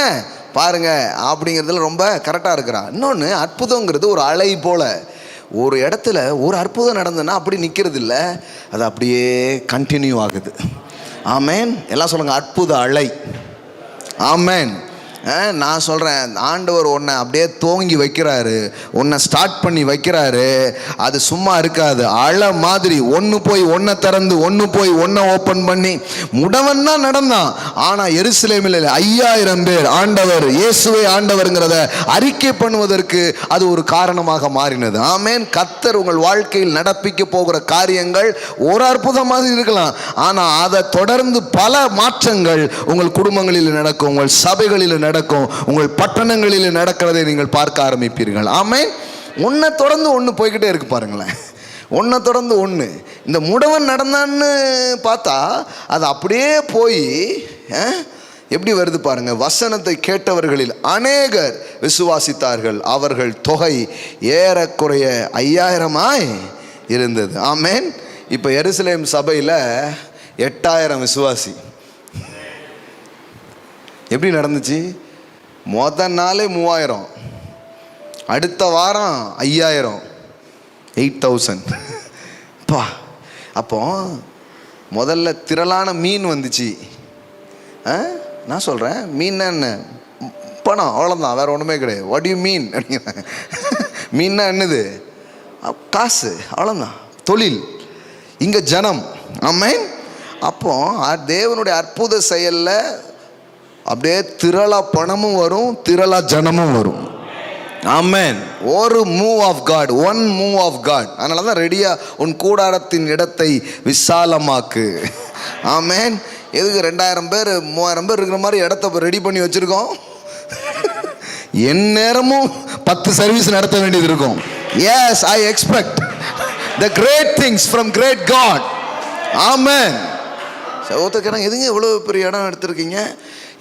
பாருங்க அப்படிங்கிறதுல ரொம்ப கரெக்டாக இருக்கிறான். இன்னொன்று, அற்புதங்கிறது ஒரு அலை போல. ஒரு இடத்துல ஒரு அற்புதம் நடந்ததுன்னா அப்படி நிற்கிறது இல்லை, அது அப்படியே கண்டினியூ ஆகுது. ஆமென். எல்லாம் சொல்லுங்கள், அற்புத அலை. ஆமென். நான் சொல்கிறேன், ஆண்டவர் உன்னை அப்படியே தோங்கி வைக்கிறாரு, உன்னை ஸ்டார்ட் பண்ணி வைக்கிறாரு. அது சும்மா இருக்காது, அலை மாதிரி. ஒன்று போய் ஒன்றை திறந்து, ஒன்று போய் ஒன்றை ஓப்பன் பண்ணி முடவன் தான் நடந்தான். ஆனால் எருசலேமில் 5000 பேர் ஆண்டவர் இயேசுவே ஆண்டவருங்கிறத அறிக்கை பண்ணுவதற்கு அது ஒரு காரணமாக மாறினது. ஆமென். கர்த்தர் உங்கள் வாழ்க்கையில் நடப்பிக்க போகிற காரியங்கள் ஒரு அற்புதமாக இருக்கலாம், ஆனால் அதை தொடர்ந்து பல மாற்றங்கள் உங்கள் குடும்பங்களில் நடக்கும், உங்கள் சபைகளில் நடக்கும், உங்கள் பட்டணங்களில் நடக்கிறதை நீங்கள் பார்க்க ஆரம்பிப்பீர்கள். ஆமென். ஒன்றை தொடர்ந்து ஒன்று போய்கிட்டே இருக்கு பாருங்களேன், ஒன்றை தொடர்ந்து ஒன்று. இந்த முடவன் நடந்தான்னு பார்த்தா அது அப்படியே போய் எப்படி வருது பாருங்க. வசனத்தை கேட்டவர்களில் அநேகர் விசுவாசித்தார்கள், அவர்கள் தொகை ஏறக்குறைய 5000 இருந்தது. ஆமென். இப்போ எருசலேம் சபையில் 8000 விசுவாசி. எப்படி நடந்துச்சு? மொதல் நாளே 3000, அடுத்த வாரம் 5000, 8000. பா. அப்போ முதல்ல திரளான மீன் வந்துச்சு. நான் சொல்கிறேன், மீன் என்ன? பணம், அவ்வளோதான், வேறு ஒன்றுமே கிடையாது. வாட் யூ மீன் அப்படிங்கிறாங்க. மீன்னா என்னது? காசு, அவ்வளோதான், தொழில். இங்கே ஜனம். ஆமென். அப்போ தேவனுடைய அற்புத செயலில் அப்படியே திரளா பணமும் வரும், திரளா ஜனமும் வரும். ஆமென். ஒரு move of God, one move of God. அதனால தான் ரெடியா உன் கூடாரத்தின் இடத்தை விசாலமாக்கு. ஆமென். எதுக்கு 2000 பேர் 3000 பேர் இருக்கிற மாதிரி இடத்த ரெடி பண்ணி வச்சிருக்கோம்? என் நேரமும் 10 சர்வீஸ் நடத்த வேண்டியது இருக்கும். Yes, I expect the great things from great God. ஆமென். சகோதரன், எதுங்க இவ்வளோ பெரிய இடம் எடுத்திருக்கீங்க?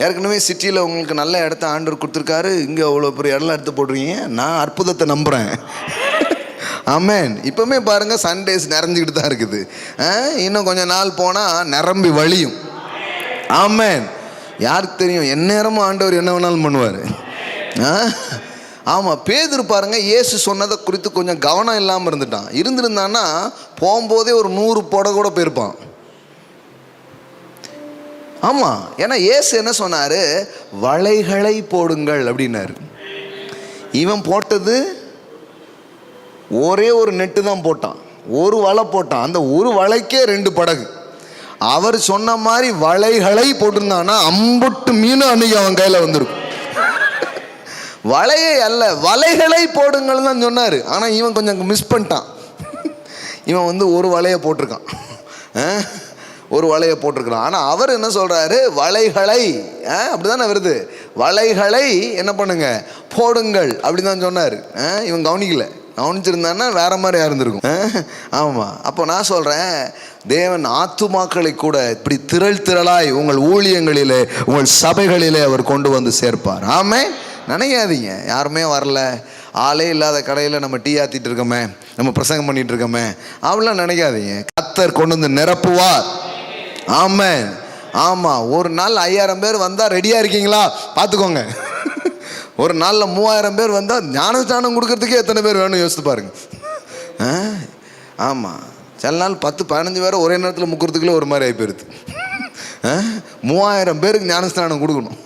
ஏற்கனவே சிட்டியில் உங்களுக்கு நல்ல இடத்த ஆண்டவர் கொடுத்துருக்காரு, இங்கே அவ்வளோ பெரிய இடம்லாம் எடுத்து போடுறீங்க. நான் அற்புதத்தை நம்புகிறேன். ஆமென். இப்போவுமே பாருங்கள், சண்டேஸ் நிறைஞ்சிக்கிட்டு தான் இருக்குது. இன்னும் கொஞ்சம் நாள் போனால் நிரம்பி வழியும். ஆமென். யாருக்கு தெரியும், எந்நேரமும் ஆண்டவர் என்ன வேணாலும் பண்ணுவார். ஆமாம், பேதுரு பாருங்க, இயேசு சொன்னதை குறித்து கொஞ்சம் கவனம் இல்லாமல் இருந்திருந்தான்னா போகும்போதே ஒரு 100 போட கூட போயிருப்பான். ஆமாம், ஏன்னா இயேசு என்ன சொன்னார், வலைகளை போடுங்கள் அப்படின்னாரு. இவன் போட்டது ஒரே ஒரு நெட்டு தான் போட்டான், ஒரு வலை போட்டான். அந்த ஒரு வலைக்கே 2 படகு. அவர் சொன்ன மாதிரி வலைகளை போட்டிருந்தான்னா 50 மீனும் அன்னைக்கு அவன் கையில் வந்திருக்கும். வலையை அல்ல, வலைகளை போடுங்கள் தான் சொன்னார். ஆனால் இவன் கொஞ்சம் மிஸ் பண்ணிட்டான். இவன் வந்து ஒரு வலையை போட்டிருக்கான், ஒரு வலையை போட்டிருக்கிறான். ஆனால் அவர் என்ன சொல்கிறாரு, வலைகளை, அப்படி தானே வருது, வலைகளை என்ன பண்ணுங்க, போடுங்கள் அப்படி தான் சொன்னார். இவன் கவனிச்சிருந்தான்னா வேற மாதிரியா இருந்திருக்கும். ஆமாம், அப்போ நான் சொல்கிறேன், தேவன் ஆத்துமாக்களை கூட இப்படி திரளாய் உங்கள் ஊழியங்களிலே, உங்கள் சபைகளிலே அவர் கொண்டு வந்து சேர்ப்பார். ஆமென். நினைக்காதீங்க, யாருமே வரல, ஆளே இல்லாத கடையில் நம்ம டீ ஆற்றிட்டு இருக்கோமே, நம்ம பிரசங்கம் பண்ணிட்டு இருக்கோமே, அப்படிலாம் நினைக்காதீங்க. கர்த்தர் கொண்டு வந்து நிரப்புவார். ஆமென். ஆமாம், ஒரு நாள் 5000 பேர் வந்தால் ரெடியாக இருக்கீங்களா பார்த்துக்கோங்க. ஒரு நாளில் 3000 பேர் வந்தால் ஞானஸ்நானம் கொடுக்கறதுக்கே எத்தனை பேர் வேணும் யோசித்து பாருங்க. ஆமாம், சில நாள் 10-15 பேரை ஒரே நேரத்தில் முக்கிறதுக்குள்ளே ஒரு மாதிரி ஆகி போயிருது. 3000 பேருக்கு ஞானஸ்நானம் கொடுக்கணும்.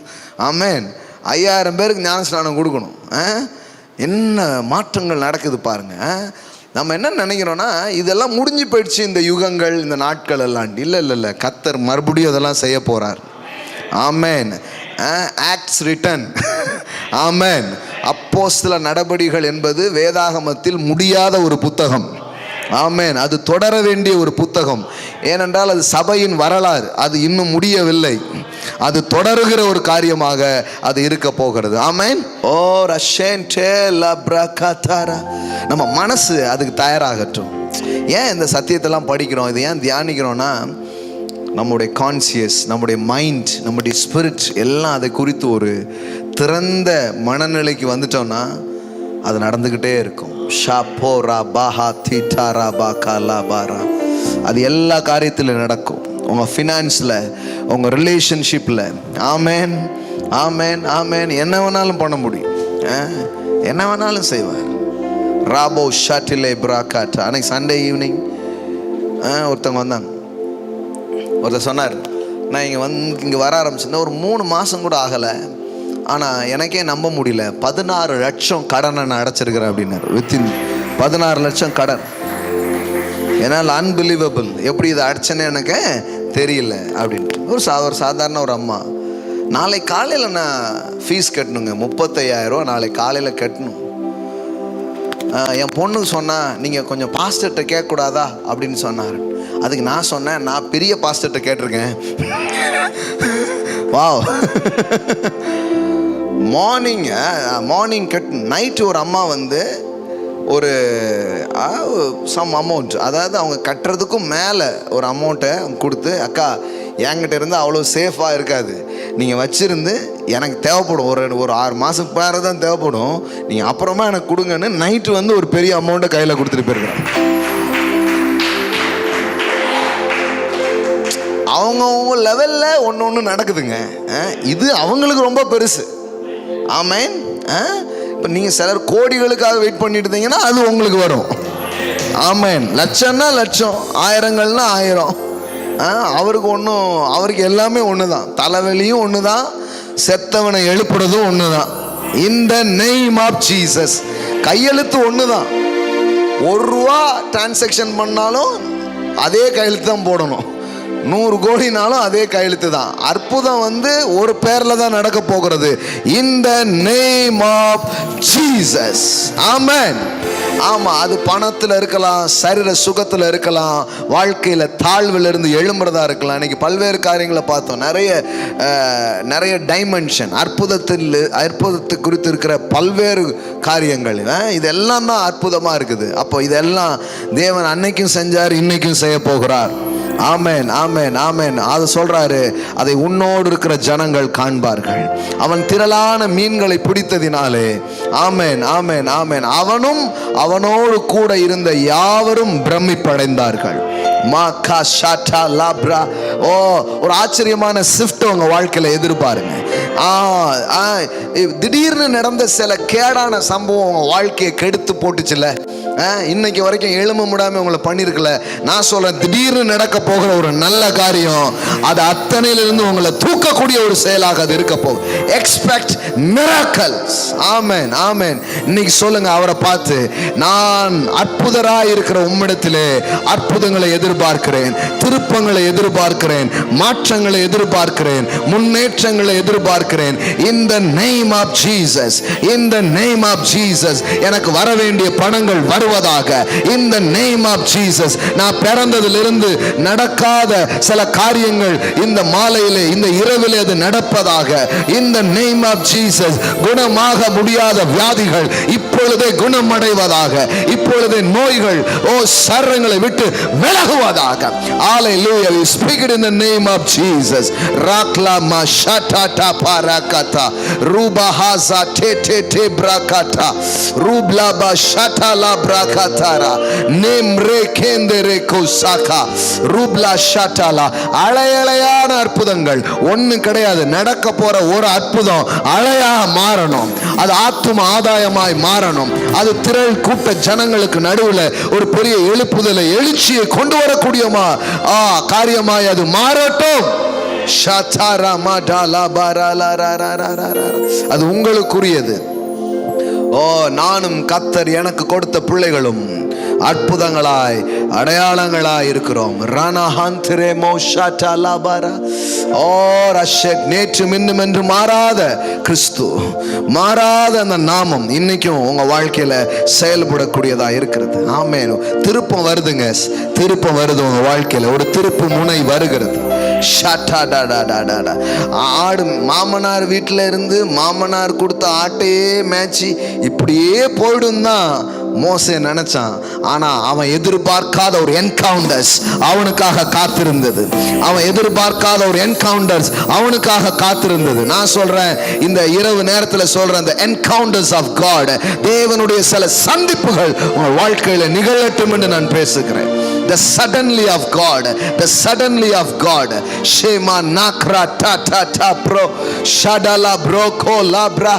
ஆமென். 5000 பேருக்கு ஞானஸ்நானம் கொடுக்கணும். என்ன மாற்றங்கள் நடக்குது பாருங்க. நம்ம என்ன நினைக்கிறோன்னா, இதெல்லாம் முடிஞ்சு போயிடுச்சு இந்த யுகங்கள், இந்த நாட்கள் எல்லாம். இல்லை, கர்த்தர் மறுபடியும் அதெல்லாம் செய்ய போகிறார். ஆமென். Acts written. ஆமென். அப்போஸ்தல நடபடிகள் என்பது வேதாகமத்தில் முடியாத ஒரு புத்தகம். ஆமென். அது தொடர வேண்டிய ஒரு புத்தகம். ஏனென்றால் அது சபையின் வரலாறு, அது இன்னும் முடியவில்லை. அது தொடருகிற ஒரு காரியமாக அது இருக்க போகிறது. ஆமென். ஓ ரஷேன்டே லப்ரகதாரா, நம்ம மனசு அதுக்கு தயாராகட்டும். ஏன் இந்த சத்தியத்தெல்லாம் படிக்கிறோம், இது ஏன் தியானிக்கிறோன்னா, நம்முடைய கான்சியஸ், நம்முடைய மைண்ட், நம்முடைய ஸ்பிரிட் எல்லாம் அதை குறித்து ஒரு திறந்த மனநிலைக்கு வந்துட்டோம்னா அது நடந்துக்கிட்டே இருக்கும். ஷாப்போரா பாஹா தீட்டாரா பாகாலா பாரா, அது எல்லா காரியத்திலும் நடக்கும். உங்கள் ஃபினான்ஸில், உங்கள் ரிலேஷன்ஷிப்பில். ஆமேன், ஆமேன், ஆமேன். என்ன வேணாலும் பண்ண முடியும், என்ன வேணாலும் செய்வார். ராபோ ஷாட்டிலே பிராக்காட். அன்னைக்கு சண்டே ஈவினிங் ஒருத்தவங்க வந்தாங்க. ஒருத்தர் சொன்னார், நான் இங்கே வர ஆரம்பிச்சிருந்தேன், ஒரு 3 மாதம் கூட ஆகலை, ஆனால் எனக்கே நம்ப முடியல, 16 லட்சம் கடனை நான் அடைச்சிருக்கிறேன் அப்படின்னாரு. வித்தின் 16 லட்சம் கடன். என்னால் அன்பிலீவபிள், எப்படி இதை அடைச்சேன்னு எனக்கு தெரியல அப்படின்ட்டு. ஒரு சாதாரண ஒரு அம்மா, நாளை காலையில் நான் ஃபீஸ் கட்டணுங்க, 35,000 நாளை காலையில் கட்டணும். என் பொண்ணுக்கு சொன்னால், நீங்கள் கொஞ்சம் பாஸ்டர்கிட்ட கேட்கக்கூடாதா அப்படின்னு சொன்னார். அதுக்கு நான் சொன்னேன், நான் பெரிய பாஸ்டர்கிட்ட கேட்டிருக்கேன். வாவ். மார்னிங் நைட்டு ஒரு அம்மா வந்து ஒரு சம் அமௌண்ட், அதாவது அவங்க கட்டுறதுக்கும் மேலே ஒரு அமௌண்ட்டை கொடுத்து, அக்கா என்கிட்ட இருந்து அவ்வளோ சேஃபாக இருக்காது, நீங்கள் வச்சுருந்து எனக்கு தேவைப்படும், ஒரு 6 மாதத்துக்கு பேர தான் தேவைப்படும், நீங்கள் அப்புறமா எனக்கு கொடுங்கன்னு நைட்டு வந்து ஒரு பெரிய அமௌண்ட்டை கையில் கொடுத்துட்டு போயிருக்கிறேன். அவங்கவுங்க லெவலில் ஒன்று நடக்குதுங்க. இது அவங்களுக்கு ரொம்ப பெருசு. ஆமேன். இப்போ நீங்கள் சிலர் கோடிகளுக்காக வெயிட் பண்ணிட்டு இருந்தீங்கன்னா அது உங்களுக்கு வரும். ஆமேன். லட்சம்னா லட்சம், ஆயிரங்கள்னா 1000. அவருக்கு எல்லாமே ஒன்று தான். தலைவலியும் ஒன்று தான், செத்தவனை எழுப்புறதும் ஒன்று தான். இந்த நேம் ஆஃப் ஜீசஸ். கையெழுத்து ஒன்று தான். 1 ரூபா டிரான்சாக்ஷன் பண்ணாலும் அதே கையெழுத்து தான் போடணும். 100 கோடினாலும் அதே கையெழுத்து தான். அற்புதம் வந்து ஒரு பேரில் தான் நடக்க போகிறது. இன் the name of Jesus. Amen. ஆமாம், அது பணத்தில் இருக்கலாம், சரீர சுகத்தில் இருக்கலாம், வாழ்க்கையில் தாழ்வில் இருந்து எழும்புறதா இருக்கலாம். இன்னைக்கு பல்வேறு காரியங்களை பார்த்தோம். நிறைய டைமென்ஷன், அற்புதத்தை குறித்து இருக்கிற பல்வேறு காரியங்கள், இதெல்லாம் தான் அற்புதமாக இருக்குது. அப்போ இதெல்லாம் தேவன் அன்னைக்கும் செஞ்சார், இன்னைக்கும் செய்ய போகிறார். ஆமென், ஆமென், ஆமென். அது சொல்றாரு, அதை உன்னோடு இருக்கிற ஜனங்கள் காண்பார்கள். அவன் திரளான மீன்களை பிடித்ததினாலே. ஆமென், ஆமென், ஆமென். அவனும் அவனோடு கூட இருந்த யாவரும் பிரமிப்படைந்தார்கள். மாகா ஷாட்டா லாப்ரா. ஓ, ஒரு ஆச்சரியமான ஷிஃப்ட் உங்க வாழ்க்கையில எதிர்பாருங்க. திடீர்னு நடந்த சில கேடான சம்பவம் உங்க வாழ்க்கையை கெடுத்து போட்டுச்சுல, இன்னைக்கு வரைக்கும் எழும்ப முடியாம உங்களை பண்ணிருக்கல. நான் சொல்றேன், திடீர்னு நடக்க போகிற ஒரு நல்ல காரியம், அது அத்தனையிலிருந்து உங்களை தூக்கக்கூடிய ஒரு செயலாக அது இருக்க போகுது. Expect miracles. Amen, amen. இன்னைக்கு சொல்லுங்க அவரை பார்த்து, நான் அற்புதராய் இருக்கிற உம்மிடத்திலே அற்புதங்களை எதிர்பார்க்கிறேன், திருப்பங்களை எதிர்பார்க்கிறேன், மாற்றங்களை எதிர்பார்க்கிறேன், முன்னேற்றங்களை எதிர்பார்க்கிறேன். In the name of Jesus, in the name of Jesus, எனக்கு வர வேண்டிய பணங்கள் வருவதாக. In the name of Jesus, நான் பிறந்ததிலிருந்து நடக்காத சில காரியங்கள் இந்த மாலையிலே, இந்த இரவிலே அது நடப்பதாக. In the name of Jesus, குணமாக முடியாத வியாதிகள் இப்பொழுதே குணமடைவதாக. இப்பொழுதே நோய்கள் சரங்களை விட்டு விலகுவதாக. Hallelujah, we speak it in the name of Jesus. Rakla mashatata parakata rubahaza te brakata rubla bashata la brakatara nemre kendere kosaka rubla shatala. அலையலையான அற்புதங்கள் ஒண்ணு கிடையாது. நடக்க போற ஒரு அற்புதம் அலையாக மாறணும், அது ஆத்தும ஆதாயமாய் மாறணும், அது திரள் கூட்ட ஜனங்களுக்கு நடுவில் ஒரு பெரிய எழுப்புதலை, எழுச்சியை கொண்டு வரக்கூடிய காரியமாய் அது மாறட்டும். அது உங்களுக்குரியது. நானும் கர்த்தர் எனக்கு கொடுத்த பிள்ளைகளும் அற்புதங்களாய் அடையாளங்களாய் இருக்கிறோம். நேற்றும் இன்னும் என்று மாறாத கிறிஸ்து, மாறாத அந்த நாமம் இன்னைக்கும் உங்க வாழ்க்கையில செயல்படக்கூடியதா இருக்கிறது. ஆமென். திருப்பம் வருதுங்க, திருப்பம் வருது உங்க வாழ்க்கையில, ஒரு திருப்பு முனை வருகிறது. ஆடு மாமனார் வீட்டில இருந்து மாமனார் கொடுத்த ஆட்டையே மேய்ச்சி இப்படியே போயிடும் தான் மோசே நினைச்சான். ஆனா அவன் எதிர்பார்க்காத ஒரு என்கவுண்டர்ஸ் அவனுக்காக காத்திருந்தது. அவன் எதிர்பார்க்காத ஒரு என்கவுண்டர்ஸ் அவனுக்காக காத்திருந்தது. நான் சொல்றேன், இந்த இரவு நேரத்தில் சொல்றேன், the encounters of God, தேவனுடைய சில சந்திப்புகள் உங்க வாழ்க்கையில நிகழட்டும் என்று நான் பேசுகிறேன். The suddenly of God, the suddenly of God. Shema nakra ta ta ta bro shadala broko labra.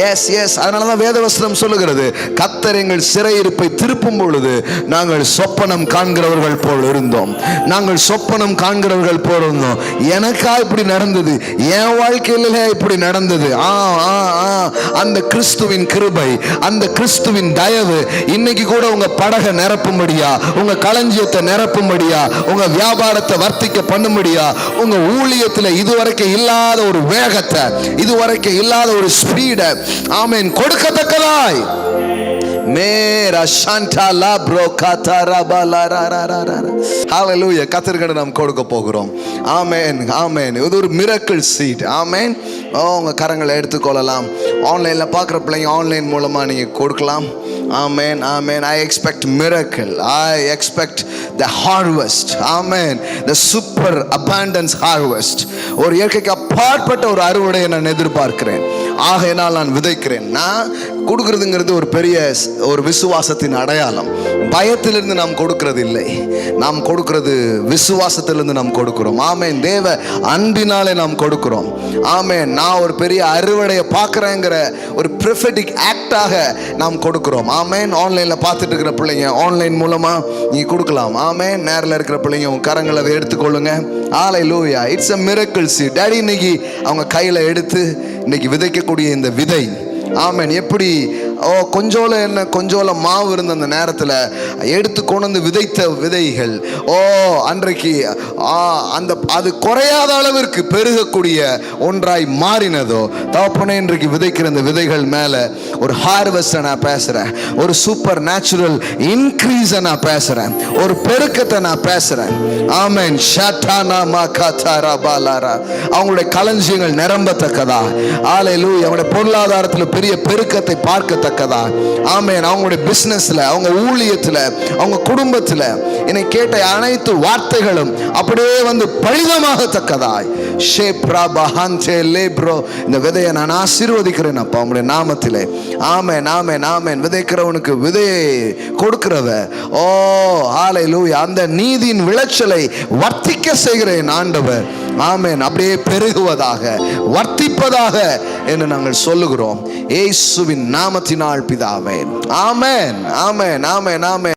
Yes, yes. அதனால தான் வேதவசனம் சொல்லுகிறது, கர்த்தர் எங்கள் சிறையிருப்பை திருப்பும் பொழுது நாங்கள் சொப்பனம் காண்கிறவர்கள் போல் இருந்தோம். நாங்கள் சொப்பனம் காண்கிறவர்கள் போல் இருந்தோம். எனக்கா இப்படி நடந்தது, என் வாழ்க்கையிலே இப்படி நடந்தது. அந்த கிறிஸ்துவின் கிருபை, அந்த கிறிஸ்துவின் தயவு இன்னைக்கு கூட உங்க படகை நிரப்பும்படியா, உங்க களஞ்சிய நிரப்பும்படியா, உங்க வியாபாரத்தை வர்த்திக்க பண்ணும்படியா, உங்க ஊழியத்தில் இதுவரைக்கும் இல்லாத ஒரு வேகத்தை, இதுவரைக்கும் இல்லாத ஒரு ஸ்பீடை ஆமென் கொடுக்கத்தக்கதாய் மேரா ஷாண்டா ப்ரோ காதாரா பாலாரா. ஹalleluya. கர்த்தருக்கு நாம் கொடுக்க போகிறோம். ஆமென், ஆமென். இது ஒரு மிரக்கிள் சீட். ஆமென். உங்க கரங்களை எடுத்துக்கொள்ளலாம். ஆன்லைன்ல பார்க்குற பிள்ளைங்க ஆன்லைன் மூலமா நீங்க கொடுக்கலாம். Amen, amen. I expect miracle. I expect the harvest. Amen. The super abundance harvest. ஒரு இயற்கைக்கு அப்பாற்பட்ட ஒரு அறுவடையை நான் எதிர்பார்க்கிறேன். ஆகையினால் நான் விதைக்கிறேன். நான் கொடுக்கிறதுங்கிறது ஒரு பெரிய ஒரு விசுவாசத்தின் அடையாளம். பயத்திலிருந்து நாம் கொடுக்கிறது இல்லை, நாம் கொடுக்கிறது விசுவாசத்திலிருந்து நாம் கொடுக்கிறோம். ஆமென். தேவ அன்பினாலே நாம் கொடுக்கிறோம். ஆமென். நான் ஒரு பெரிய அறுவடையை பார்க்குறேங்கிற ஒரு ப்ரொஃபெட்டிக் ஆக்டாக நாம் கொடுக்கிறோம். ஆமென். ஆன்லைனில் பார்த்துட்டு இருக்கிற பிள்ளைங்க ஆன்லைன் மூலமாக நீங்கள் கொடுக்கலாம். ஆமென். நேரில் இருக்கிற பிள்ளைங்க உங்கள் கரங்களை அதை எடுத்துக்கொள்ளுங்க. Hallelujah. It's a miracle seed. Daddy இன்னைக்கு அவங்க கையில் எடுத்து இன்னைக்கு விதைக்கக்கூடிய இந்த விதை, ஆமென், எப்படி கொஞ்சோல என்ன கொஞ்சோல மாவு இருந்த அந்த நேரத்தில் எடுத்து கொண்டு விதைத்த விதைகள் அன்றைக்கு அந்த அது குறையாத அளவிற்கு பெருகக்கூடிய ஒன்றாய் மாறினதோ தகப்பனே, இன்றைக்கு விதைக்கிற அந்த விதைகள் மேலே ஒரு ஹார்வெஸ்ட்டை நான் பேசுகிறேன், ஒரு சூப்பர் நேச்சுரல் இன்க்ரீஸை நான் பேசுகிறேன், ஒரு பெருக்கத்தை நான் பேசுகிறேன். ஆமென். ஷாட்டானா மாகாதாரா பாலாரா. அவங்களுடைய களஞ்சியங்கள் நிரம்பத்தக்கதா. ஹalleluya. அவங்களுடைய பொருளாதாரத்தில் பெரிய பெருக்கத்தை பார்க்க பழிதமாகத்தக்கதா. ஆமென். அவங்களுடைய பிசினஸ்ல, அவங்க ஊழியத்துல, அவங்க குடும்பத்துல என்னை கேட்ட அனைத்து வார்த்தைகளும் அப்படியே வந்து பழிதமாகத்தக்கதாய். இந்த விதையை நான் ஆசீர்வதிக்கிறேன் அப்பா உங்களுடைய நாமத்திலே. ஆமென், ஆமென், ஆமென். விதைக்கிறவனுக்கு விதையை கொடுக்கிறவ. ஓ ஹல்லேலூயா. அந்த நீதியின் விளைச்சலை வர்த்திக்க செய்கிறேன் ஆண்டவர். ஆமென். அப்படியே பெருகுவதாக, வர்த்திப்பதாக என்று நாங்கள் சொல்லுகிறோம். இயேசுவின் நாமத்தினால் பிதாவே. ஆமென், ஆமென், ஆமென், ஆமென்.